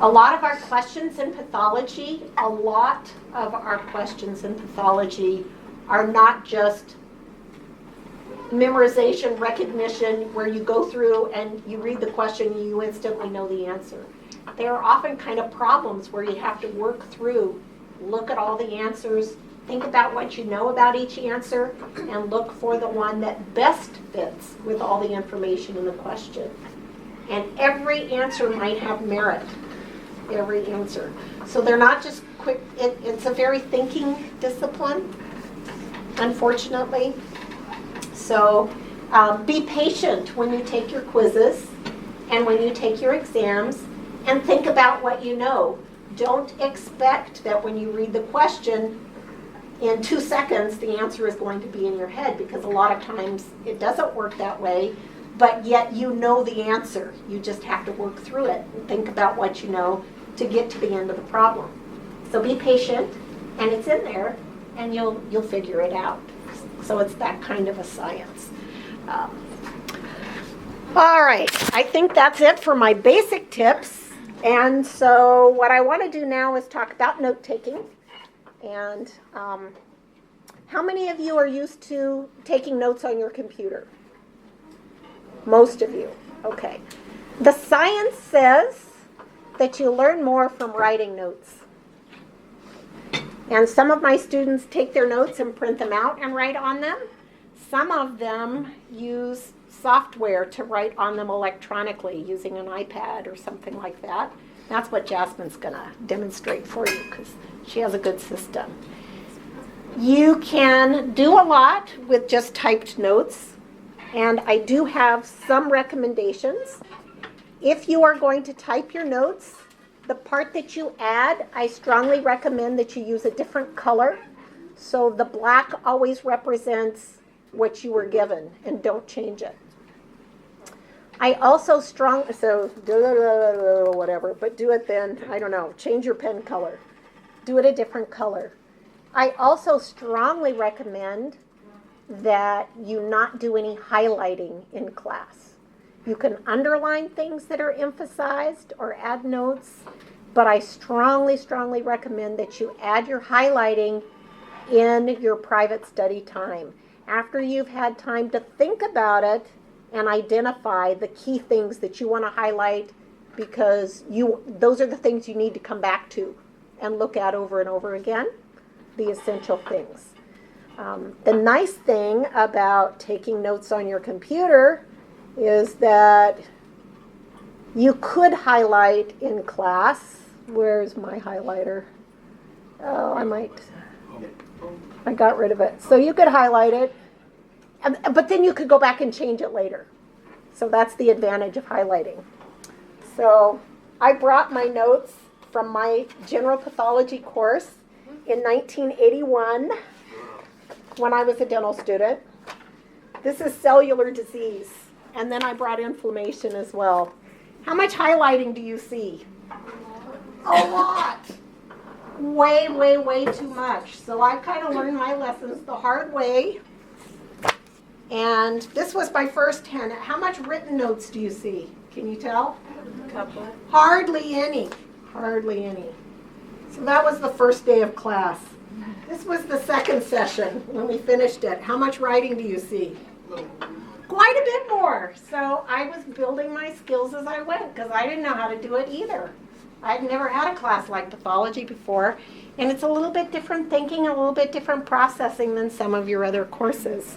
a lot of our questions in pathology are not just memorization, recognition, where you go through and you read the question and you instantly know the answer. They are often kind of problems where you have to work through, look at all the answers, think about what you know about each answer, and look for the one that best fits with all the information in the question. And every answer might have merit. Every answer. So they're not just quick, it's a very thinking discipline, unfortunately. So be patient when you take your quizzes and when you take your exams, and think about what you know. Don't expect that when you read the question, in 2 seconds the answer is going to be in your head, because a lot of times it doesn't work that way, but yet you know the answer. You just have to work through it and think about what you know to get to the end of the problem. So be patient, and it's in there, and you'll figure it out. So it's that kind of a science. All right, I think that's it for my basic tips. And so what I want to do now is talk about note-taking. And how many of you are used to taking notes on your computer? Most of you. Okay. The science says that you learn more from writing notes. And some of my students take their notes and print them out and write on them. Some of them use software to write on them electronically using an iPad or something like that. That's what Jasmine's going to demonstrate for you because she has a good system. You can do a lot with just typed notes, and I do have some recommendations. If you are going to type your notes, the part that you add, I strongly recommend that you use a different color. So the black always represents what you were given, and don't change it. I also whatever, but do it then, I don't know, change your pen color. Do it a different color. I also strongly recommend that you not do any highlighting in class. You can underline things that are emphasized or add notes, but I strongly, strongly recommend that you add your highlighting in your private study time. After you've had time to think about it and identify the key things that you want to highlight, because those are the things you need to come back to and look at over and over again, the essential things. The nice thing about taking notes on your computer is that you could highlight in class. Where's my highlighter? Oh, I got rid of it. So you could highlight it, but then you could go back and change it later. So that's the advantage of highlighting. So I brought my notes from my general pathology course, in 1981 when I was a dental student. This is cellular disease. And then I brought inflammation as well. How much highlighting do you see? A lot. Way, way, way too much. So I kind of learned my lessons the hard way. And this was my first 10. How much written notes do you see? Can you tell? A couple. Hardly any. Hardly any. So that was the first day of class. This was the second session when we finished it. How much writing do you see? Quite a bit more. So I was building my skills as I went because I didn't know how to do it either. I'd never had a class like pathology before, and it's a little bit different thinking, a little bit different processing than some of your other courses.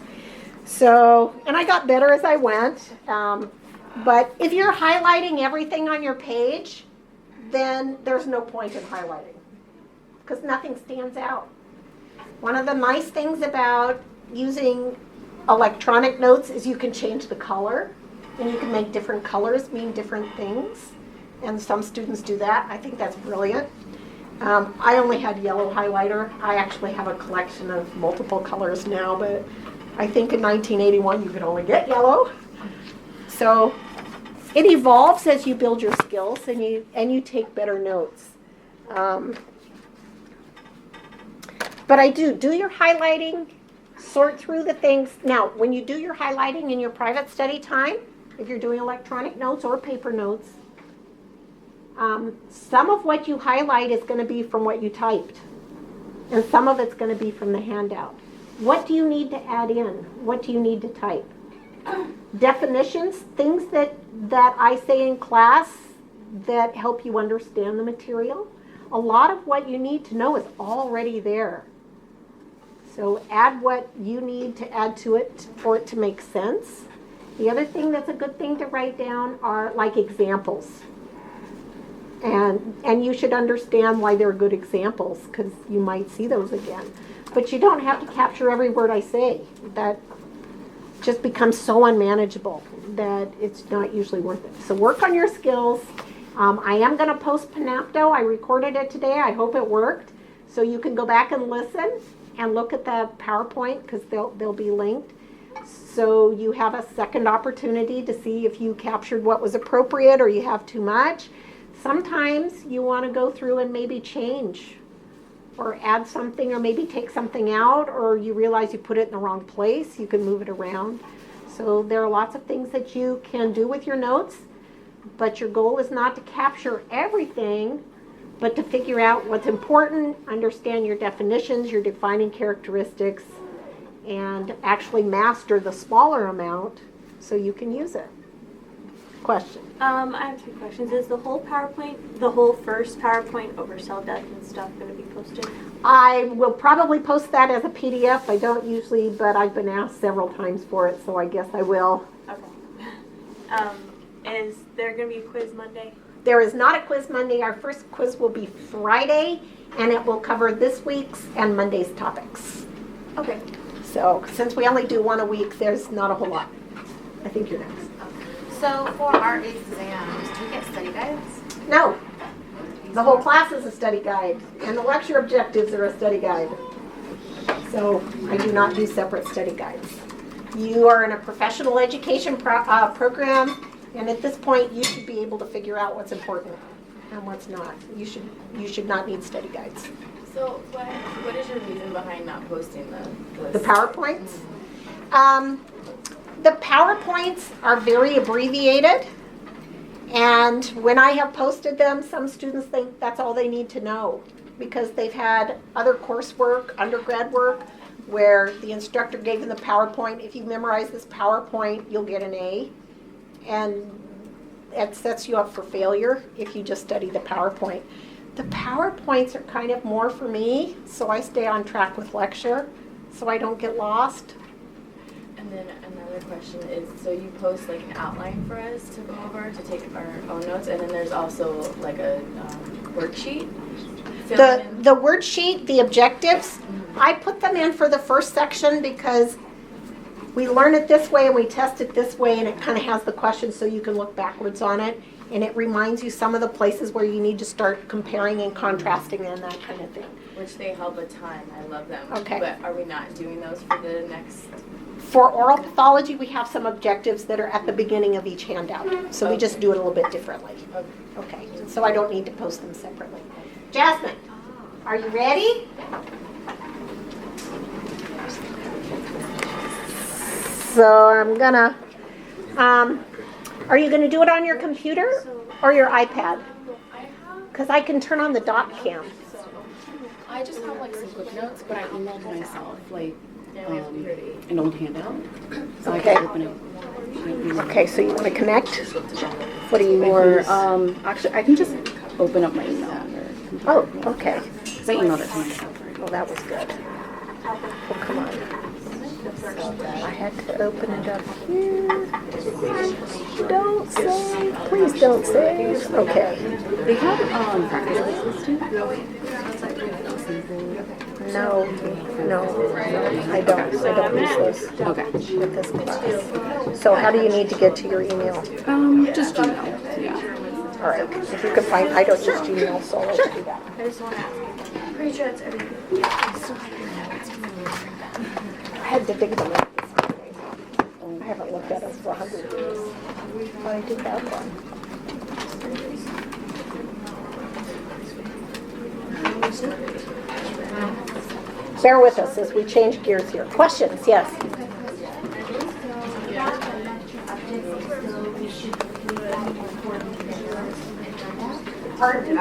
So, and I got better as I went, but if you're highlighting everything on your page, then there's no point in highlighting because nothing stands out. One of the nice things about using electronic notes is you can change the color, and you can make different colors mean different things. And some students do that. I think that's brilliant. I only had yellow highlighter. I actually have a collection of multiple colors now, but I think in 1981 you could only get yellow. So it evolves as you build your skills and you take better notes. But I do your highlighting, sort through the things. Now, when you do your highlighting in your private study time, if you're doing electronic notes or paper notes, some of what you highlight is going to be from what you typed, and some of it's going to be from the handout. What do you need to add in? What do you need to type? Definitions, things that I say in class that help you understand the material. A lot of what you need to know is already there. So add what you need to add to it for it to make sense. The other thing that's a good thing to write down are like examples. And you should understand why they're good examples because you might see those again. But you don't have to capture every word I say. That just becomes so unmanageable that it's not usually worth it. So work on your skills. I am going to post Panapto. I recorded it today. I hope it worked. So you can go back and listen and look at the PowerPoint because they'll be linked. So you have a second opportunity to see if you captured what was appropriate or you have too much. Sometimes you want to go through and maybe change or add something or maybe take something out, or you realize you put it in the wrong place. You can move it around. So there are lots of things that you can do with your notes, but your goal is not to capture everything, but to figure out what's important, understand your definitions, your defining characteristics, and actually master the smaller amount so you can use it. Question. I have two questions. Is the whole first PowerPoint over cell death and stuff going to be posted? I will probably post that as a PDF. I don't usually, but I've been asked several times for it, so I guess I will. Okay. Is there going to be a quiz Monday? There is not a quiz Monday. Our first quiz will be Friday, and it will cover this week's and Monday's topics. Okay. So since we only do one a week, there's not a whole lot. I think you're next. So for our exams, do we get study guides? No. The whole class is a study guide, and the lecture objectives are a study guide. So I do not do separate study guides. You are in a professional education program, and at this point, you should be able to figure out what's important and what's not. You should not need study guides. So what is your reason behind not posting the list? The PowerPoints? The PowerPoints are very abbreviated, and when I have posted them, some students think that's all they need to know because they've had other coursework, undergrad work, where the instructor gave them the PowerPoint. If you memorize this PowerPoint, you'll get an A, and it sets you up for failure if you just study the PowerPoint. The PowerPoints are kind of more for me, so I stay on track with lecture, so I don't get lost. And then another question is, so you post like an outline for us to go over to take our own notes, and then there's also like a worksheet? The worksheet, the objectives, I put them in for the first section because we learn it this way and we test it this way, and it kind of has the questions so you can look backwards on it. And it reminds you some of the places where you need to start comparing and contrasting and that kind of thing. Which they help a ton. I love them. Okay. But are we not doing those for the next? For oral pathology, we have some objectives that are at the beginning of each handout. So we just do it a little bit differently. Okay, so I don't need to post them separately. Jasmine, are you ready? So I'm gonna, are you gonna do it on your computer or your iPad? Because I can turn on the dot cam. I just have like some quick notes, but I emailed myself like an old handout, so I can open it. Okay, so you want to connect? What do you Or actually, I can just open up my email. Oh, okay. Because I emailed it to myself. Well, that was good. Oh, come on. I had to open it up here. Don't save. Please don't save. Okay. They have practice listed. No, I don't use those. Okay. With this class. So how do you need to get to your email? Just Gmail. Yeah. All right. If you can find, I don't use Gmail, so I'll do that. I just want to ask you. Pretty sure it's everything. I had to dig them up this morning. I haven't looked at them for 100 years. But I did that one. Bear with us as we change gears here. Questions? Yes. Pardon?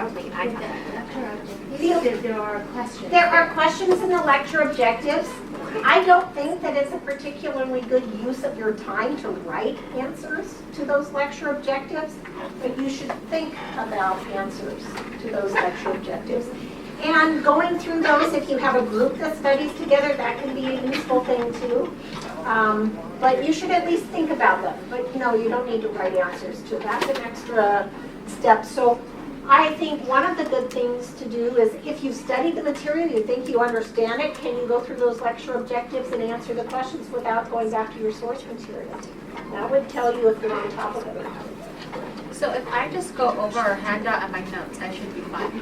There are questions. There are questions in the lecture objectives. I don't think that it's a particularly good use of your time to write answers to those lecture objectives, but you should think about answers to those lecture objectives. And going through those, if you have a group that studies together, that can be a useful thing too. But you should at least think about them. But no, you don't need to write answers to. That's an extra step. So I think one of the good things to do is if you've studied the material, you think you understand it, can you go through those lecture objectives and answer the questions without going back to your source material? That would tell you if you're on top of it or not. So if I just go over our handout and my notes, I should be fine.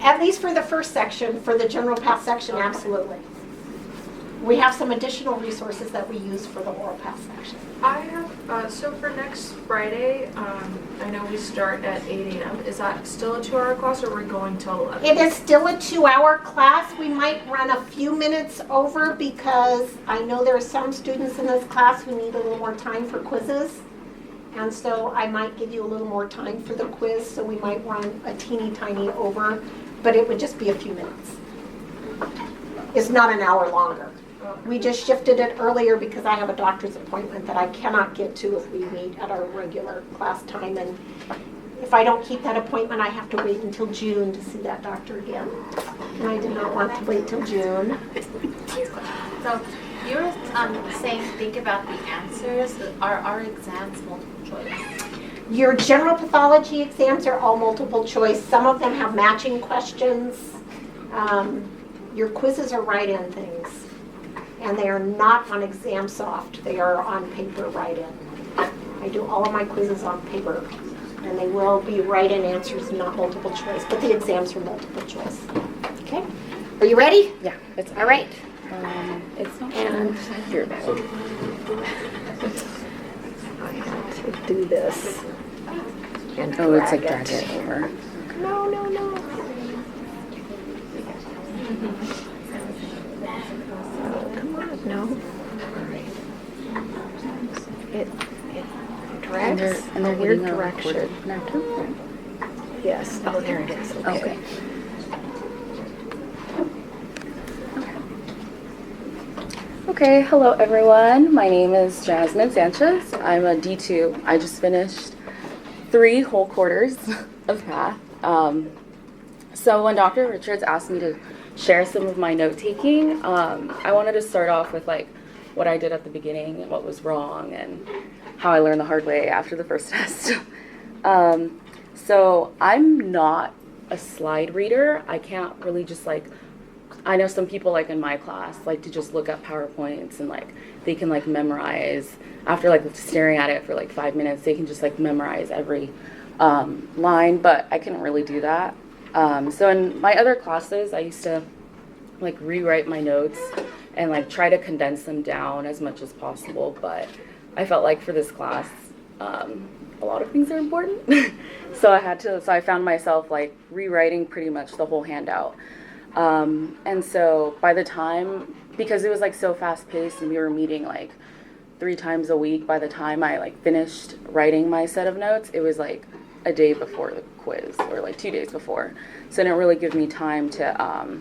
At least for the first section, for the general path section, absolutely. We have some additional resources that we use for the oral path section. I have, so for next Friday, I know we start at 8 a.m. Is that still a 2-hour class or we're going till 11? It is still a 2-hour class. We might run a few minutes over because I know there are some students in this class who need a little more time for quizzes. And so I might give you a little more time for the quiz, so we might run a teeny tiny over, but it would just be a few minutes. It's not an hour longer. We just shifted it earlier because I have a doctor's appointment that I cannot get to if we meet at our regular class time. And if I don't keep that appointment, I have to wait until June to see that doctor again. And I did not want to wait till June. So you were saying think about the answers. Are our exams multiple choice? Your general pathology exams are all multiple choice. Some of them have matching questions. Your quizzes are write-in things. And they are not on ExamSoft. They are on paper write-in. I do all of my quizzes on paper. And they will be write-in answers, not multiple choice. But the exams are multiple choice. Okay? Are you ready? Yeah. It's all right. It's not and here. I have to do this. And oh, it's like drag it over. No. No. It drags and they're a weird getting direction. Connector, right? Yes. Oh, there it is. Okay. Okay, hello everyone. My name is Jasmine Sanchez. I'm a D2. I just finished 3 whole quarters of path. So when Dr. Richards asked me to share some of my note-taking, I wanted to start off with like what I did at the beginning and what was wrong and how I learned the hard way after the first test. So I'm not a slide reader. I can't really just like, I know some people like in my class like to just look up PowerPoints and like they can like memorize after like staring at it for like 5 minutes. They can just like memorize every line, but I couldn't really do that. So in my other classes, I used to like rewrite my notes and like try to condense them down as much as possible, but I felt like for this class, a lot of things are important. So I found myself like rewriting pretty much the whole handout. And so by the time, because it was like so fast paced and we were meeting like 3 times a week, by the time I like finished writing my set of notes, it was like a day before the quiz or like 2 days before. So it didn't really give me time to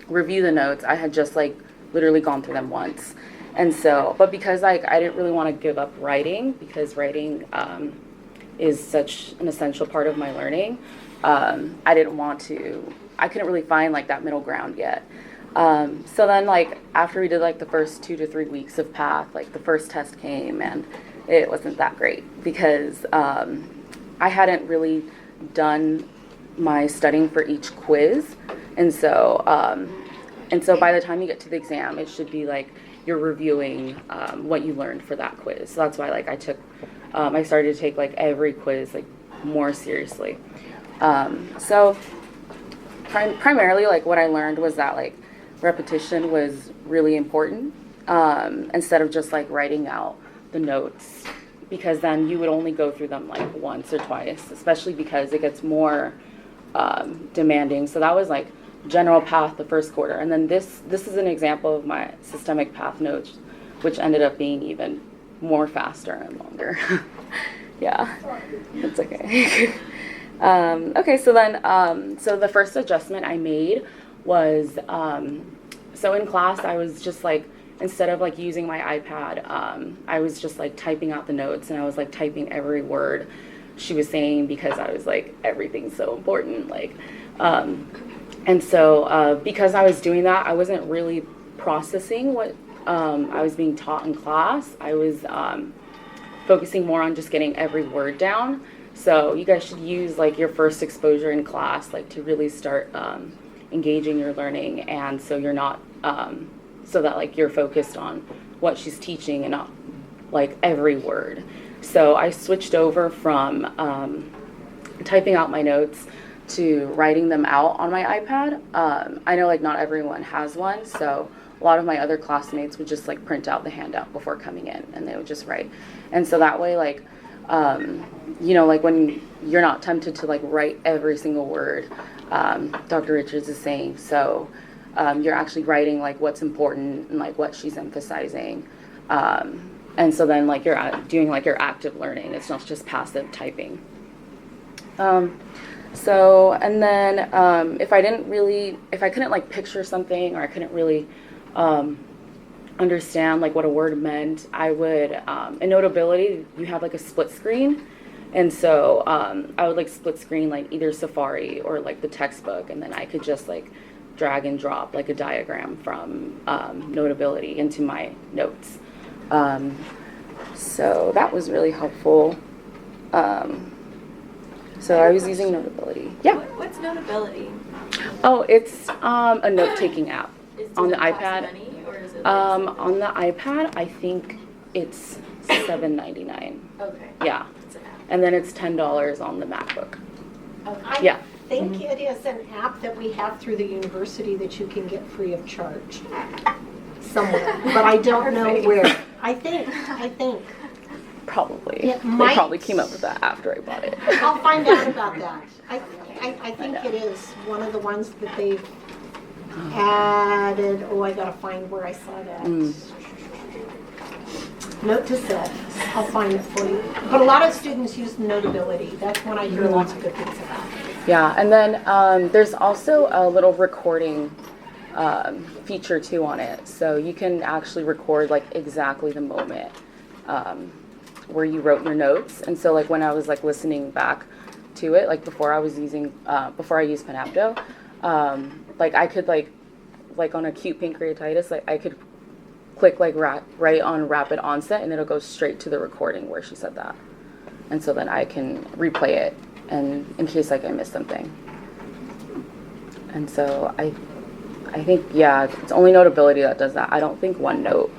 review the notes. I had just like literally gone through them once. And so, but because like I didn't really want to give up writing, because writing is such an essential part of my learning, I couldn't really find like that middle ground yet. So then like after we did like the first 2 to 3 weeks of Path, like the first test came and it wasn't that great because I hadn't really done my studying for each quiz. And so by the time you get to the exam, it should be like you're reviewing what you learned for that quiz. So that's why like I started to take like every quiz like more seriously. So primarily like what I learned was that like repetition was really important instead of just like writing out the notes, because then you would only go through them like once or twice, especially because it gets more demanding. So that was like general Path the first quarter, and then this is an example of my systemic Path notes, which ended up being even more faster and longer. Yeah, it's okay. Okay, so then so the first adjustment I made was so in class I was just like, instead of like using my iPad, I was just like typing out the notes, and I was like typing every word she was saying, because I was like, everything's so important, like and so because I was doing that, I wasn't really processing what I was being taught in class. I was focusing more on just getting every word down. So you guys should use like your first exposure in class like to really start engaging your learning, and so you're not so that like you're focused on what she's teaching and not like every word. So I switched over from typing out my notes to writing them out on my iPad. I know like not everyone has one, so a lot of my other classmates would just like print out the handout before coming in and they would just write. And so that way like you know, like when you're not tempted to like write every single word Dr. Richards is saying, so you're actually writing like what's important and like what she's emphasizing, and so then like you're doing like your active learning. It's not just passive typing. So and then if I couldn't like picture something, or I couldn't really understand like what a word meant, I would in Notability you have like a split screen, and so I would like split screen like either Safari or like the textbook, and then I could just like drag and drop like a diagram from Notability into my notes. So that was really helpful. So I was using Notability. Yeah. What's Notability? Oh, it's a note-taking app on the iPad. Money, or is it on the iPad, I think it's $7.99. Okay. Yeah. And then it's $10 on the MacBook. Okay. Yeah. I think it is an app that we have through the university that you can get free of charge somewhere, but I don't know where. I think. Probably. It They might- probably came up with that after I bought it. I'll find out about that. I think it is one of the ones that they've added. Oh, I gotta find where I saw that. Note to self. I'll find it for you. But a lot of students use Notability. That's one I hear lots of good things about. Yeah, and then there's also a little recording feature too on it. So you can actually record like exactly the moment where you wrote your notes. And so like when I was like listening back to it, like before I used Panapto, like I could like on acute pancreatitis, like I could click like right on rapid onset, and it'll go straight to the recording where she said that. And so then I can replay it, and in case like I missed something. And so I think, yeah, it's only Notability that does that. I don't think OneNote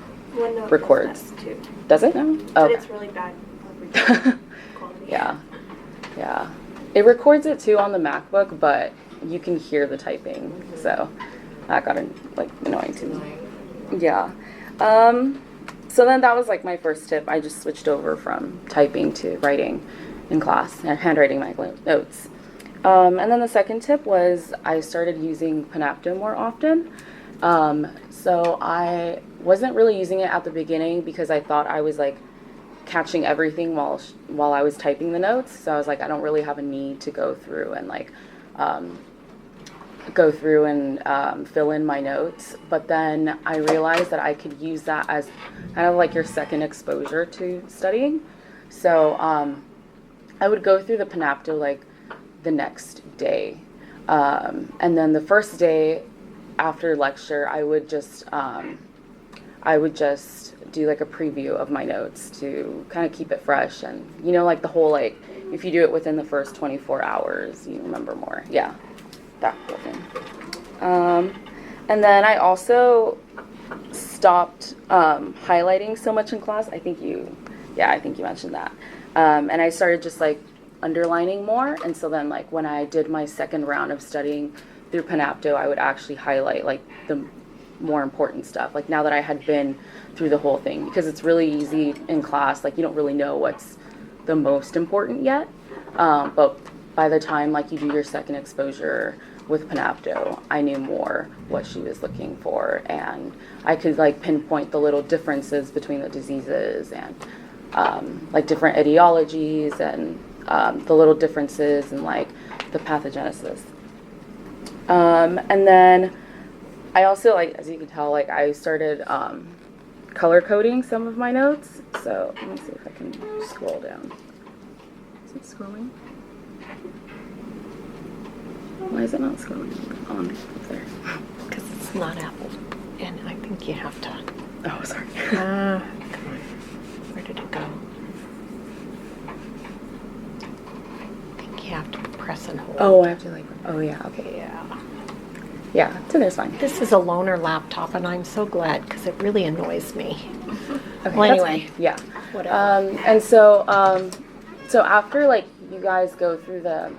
records. Does that too. Does it now? But Okay. it's really bad. Yeah. Yeah. It records it too on the MacBook, but you can hear the typing. So that got annoying to me. Yeah. So then that was like my first tip. I just switched over from typing to writing in class and handwriting my notes. And then the second tip was I started using Panapto more often. So I wasn't really using it at the beginning because I thought I was like catching everything while I was typing the notes. So I was like, I don't really have a need to go through and fill in my notes. But then I realized that I could use that as kind of like your second exposure to studying. So I would go through the Panapto like the next day. And then the first day after lecture, I would just do like a preview of my notes to kind of keep it fresh. And, you know, like the whole, like, if you do it within the first 24 hours, you remember more. Yeah, that whole thing. And then I also stopped highlighting so much in class. I think you mentioned that. And I started just like underlining more. And so then like when I did my second round of studying through Panapto, I would actually highlight like the more important stuff. Like now that I had been through the whole thing, because it's really easy in class, like you don't really know what's the most important yet. But by the time like you do your second exposure with Panapto, I knew more what she was looking for, and I could like pinpoint the little differences between the diseases and like different etiologies and the little differences in like the pathogenesis. And then I also, like, as you can tell, like I started color coding some of my notes. So let me see if I can scroll down. Is it scrolling? Why is it not scrolling on up there? Because it's not Apple, and I think you have to. Oh, sorry. Come on. Where did it go? I think you have to press and hold. Oh, I have to like. Oh yeah. Okay. Yeah. Yeah. So there's fine. This is a loaner laptop, and I'm so glad because it really annoys me. Okay, well, anyway. Yeah. Whatever. And so after like you guys go through the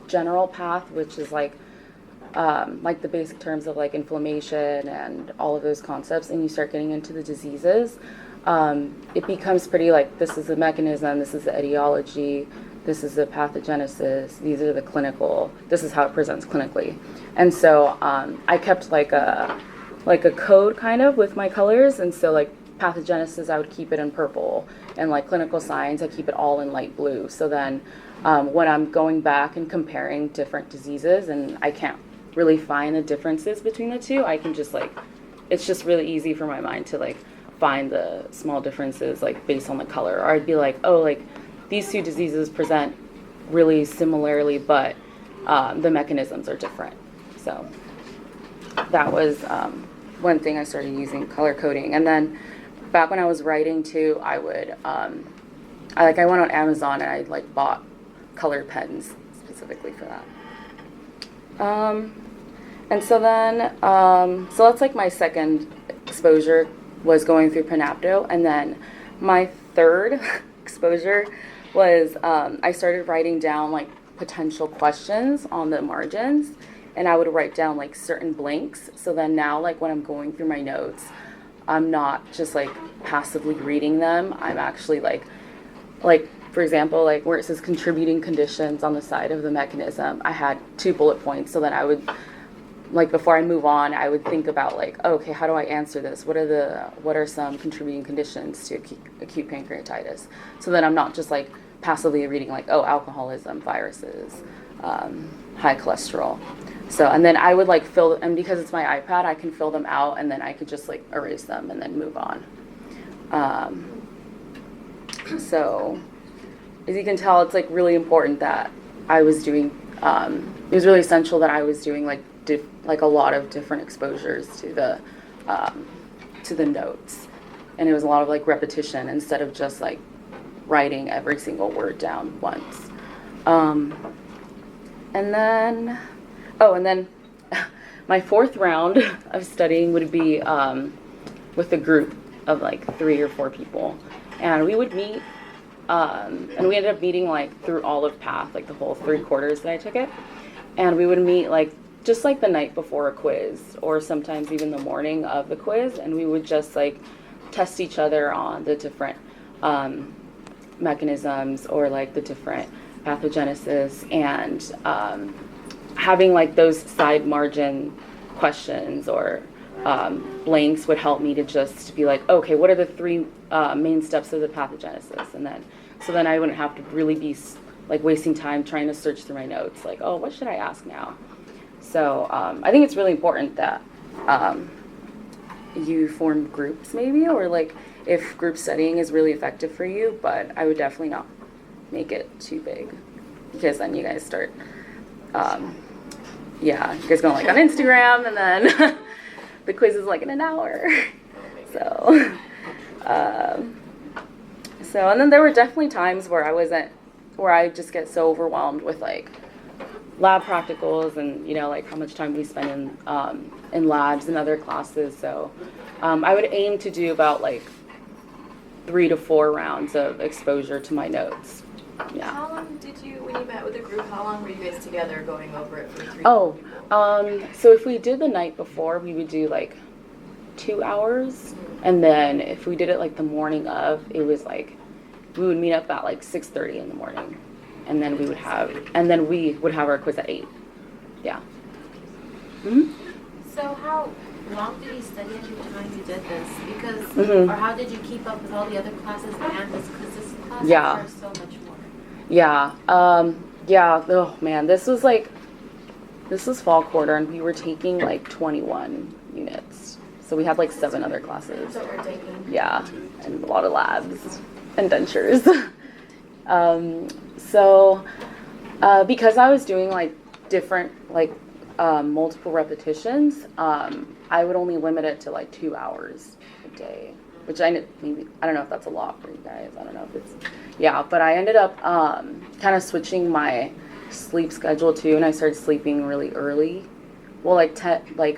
general path, which is like the basic terms of like inflammation and all of those concepts, and you start getting into the diseases, it becomes pretty like this is the mechanism, this is the etiology, this is the pathogenesis, these are the clinical, this is how it presents clinically. And so I kept like a code kind of with my colors, and so like pathogenesis I would keep it in purple, and like clinical signs I keep it all in light blue. So then when I'm going back and comparing different diseases and I can't really find the differences between the two, I can just like, it's just really easy for my mind to like find the small differences like based on the color. Or I'd be like, oh, like these two diseases present really similarly, but the mechanisms are different. So that was one thing I started using, color coding. And then back when I was writing too, I would I went on Amazon and I like bought colored pens specifically for that. And so then so that's like my second exposure was going through Panapto, and then my third exposure was I started writing down like potential questions on the margins, and I would write down like certain blanks. So then now like when I'm going through my notes, I'm not just like passively reading them. I'm actually like for example, like where it says contributing conditions on the side of the mechanism, I had 2 bullet points. So then I would, like before I move on, I would think about like, oh, okay, how do I answer this? What are some contributing conditions to acute pancreatitis? So then I'm not just like passively reading like, oh, alcoholism, viruses, high cholesterol. So, and then I would like fill, and because it's my iPad, I can fill them out, and then I could just like erase them and then move on. So as you can tell, it's like really important that I was doing, it was really essential that I was doing like a lot of different exposures to the notes. And it was a lot of like repetition instead of just like writing every single word down once. And then my fourth round of studying would be with a group of like 3 or 4 people. And we would meet And we ended up meeting like through all of PATH, like the whole 3 quarters that I took it. And we would meet like just like the night before a quiz, or sometimes even the morning of the quiz, and we would just like test each other on the different mechanisms, or like the different pathogenesis, and having like those side margin questions or blanks would help me to just be like, okay, what are the 3 main steps of the pathogenesis? And then, so then I wouldn't have to really be like wasting time trying to search through my notes, like, oh, what should I ask now? So I think it's really important that you form groups maybe, or like if group studying is really effective for you, but I would definitely not make it too big, because then you guys start, you guys go like on Instagram, and then the quiz is like in an hour. So, and then there were definitely times where I just get so overwhelmed with like lab practicals and, you know, like how much time we spend in labs and other classes. So I would aim to do about like 3 to 4 rounds of exposure to my notes. Yeah. How long did you, when you met with the group, how long were you guys together going over it for 3? So if we did the night before, we would do like 2 hours. And then if we did it like the morning of, it was like, we would meet up at like 6:30 in the morning. And then we would have our quiz at 8. Yeah. Mm-hmm. So how long did you study at your time you did this? Because, Mm-hmm. or how did you keep up with all the other classes and this? Because this class Yeah. are so much more. Yeah. Oh man, this was fall quarter, and we were taking like 21 units. So we had like 7 other classes. So we're taking. Yeah, and a lot of labs and dentures. So because I was doing like different, like multiple repetitions, I would only limit it to like 2 hours a day, which I don't know if that's a lot for you guys. I don't know if it's, but I ended up kind of switching my sleep schedule too, and I started sleeping really early. Well, like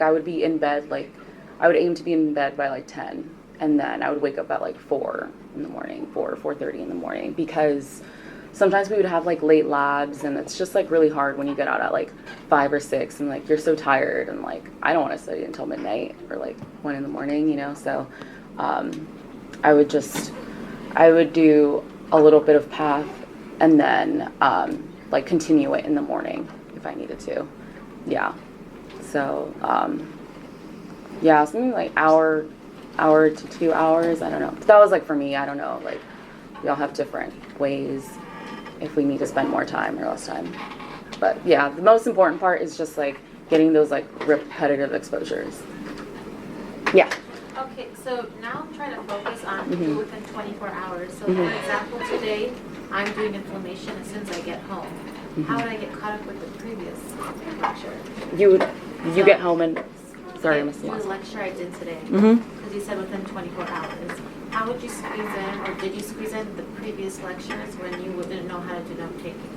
I would be in bed, like I would aim to be in bed by like 10, and then I would wake up at like 4 in the morning, 4:30 in the morning, because sometimes we would have like late labs, and it's just like really hard when you get out at like 5 or 6 and like you're so tired, and like I don't want to study until midnight or like 1 in the morning, you know. So I would do a little bit of PATH, and then like continue it in the morning if I needed to. So something like hour to 2 hours, I don't know. But that was like for me, I don't know, like we all have different ways if we need to spend more time or less time. But yeah, the most important part is just like getting those like repetitive exposures. Yeah. Okay, so now I'm trying to focus on Mhm. within 24 hours. So Mhm. for example, today I'm doing inflammation as soon as I get home. How would I get caught up with the previous lecture? You get home and sorry, I missed the The last one. lecture I did today, Mhm. because you said within 24 hours. How would you squeeze in, or did you squeeze in the previous lectures when you didn't know how to do note taking?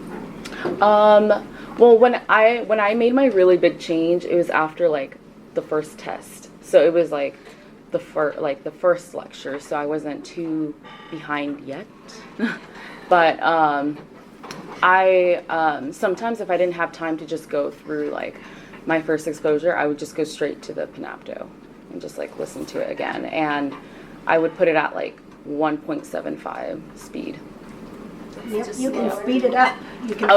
Well, when I made my really big change, it was after like the first test. So it was like the first lecture, so I wasn't too behind yet. But I sometimes if I didn't have time to just go through like my first exposure, I would just go straight to the Panapto and just like listen to it again, and I would put it at like 1.75 speed. Yep, you can speed it up. You can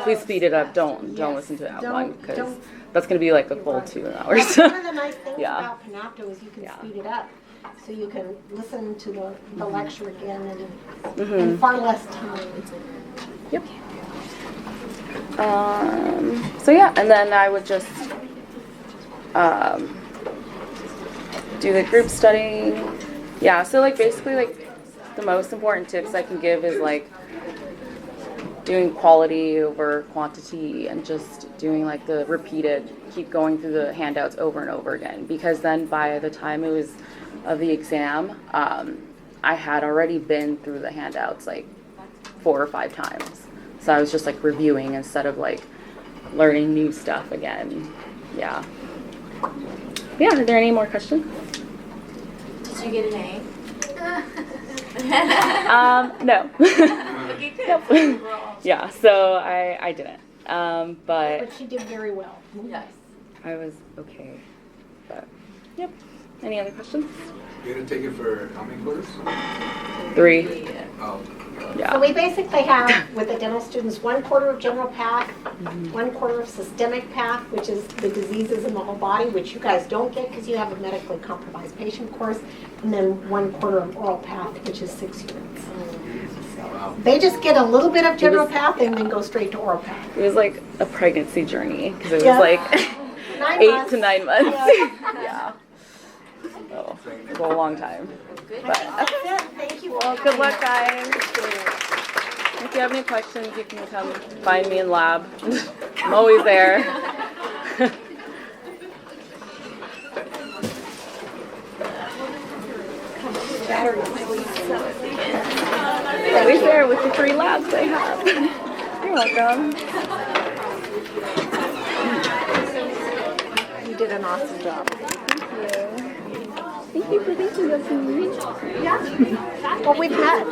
Please speed it up. Don't listen to that one, because that's going to be like a full 2 hours. One of the nice things Yeah. about Panapto is you can speed it up, so you can listen to the lecture again in far less time. Yep. So yeah, and then I would just do the group study. Yeah, so like basically like the most important tips I can give is like doing quality over quantity, and just doing like the repeated, keep going through the handouts over and over again, because then by the time it was of the exam, I had already been through the handouts like 4 or 5 times. So I was just like reviewing instead of like learning new stuff again. Yeah. Are there any more questions? Did you get an A? No. Nope. Yeah, so I didn't. But she did very well. Yes. I was okay. But, yep. Any other questions? You're gonna take it for how many quarters? 3. Oh. Yeah. So we basically have, with the dental students, 1/4 of general path, 1/4 of systemic path, which is the diseases in the whole body, which you guys don't get because you have a medically compromised patient course, and then 1/4 of oral path, which is 6 units. So they just get a little bit of general path and then go straight to oral path. It was like a pregnancy journey because it was Yeah. like 9 8 months. to 9 months. Yeah. So it was a long time. But That's it. Thank you. well, good luck, guys. If you have any questions, you can come find me in lab. I'm always there. Always there with the 3 labs they have. You're welcome. You did an awesome job. Thank you for thinking of me. Yeah. Well, we've met,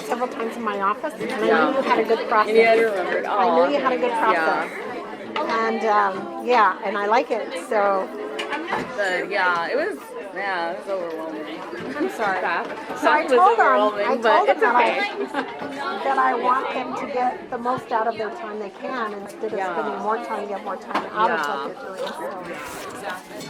several times in my office, and I knew you had a good process. And you had remembered. I knew you had a good process. And and I like it. So. But yeah, it was overwhelming. I'm sorry. So I told them that I want them to get the most out of their time they can instead of spending more time to get more time out of what they're doing. So.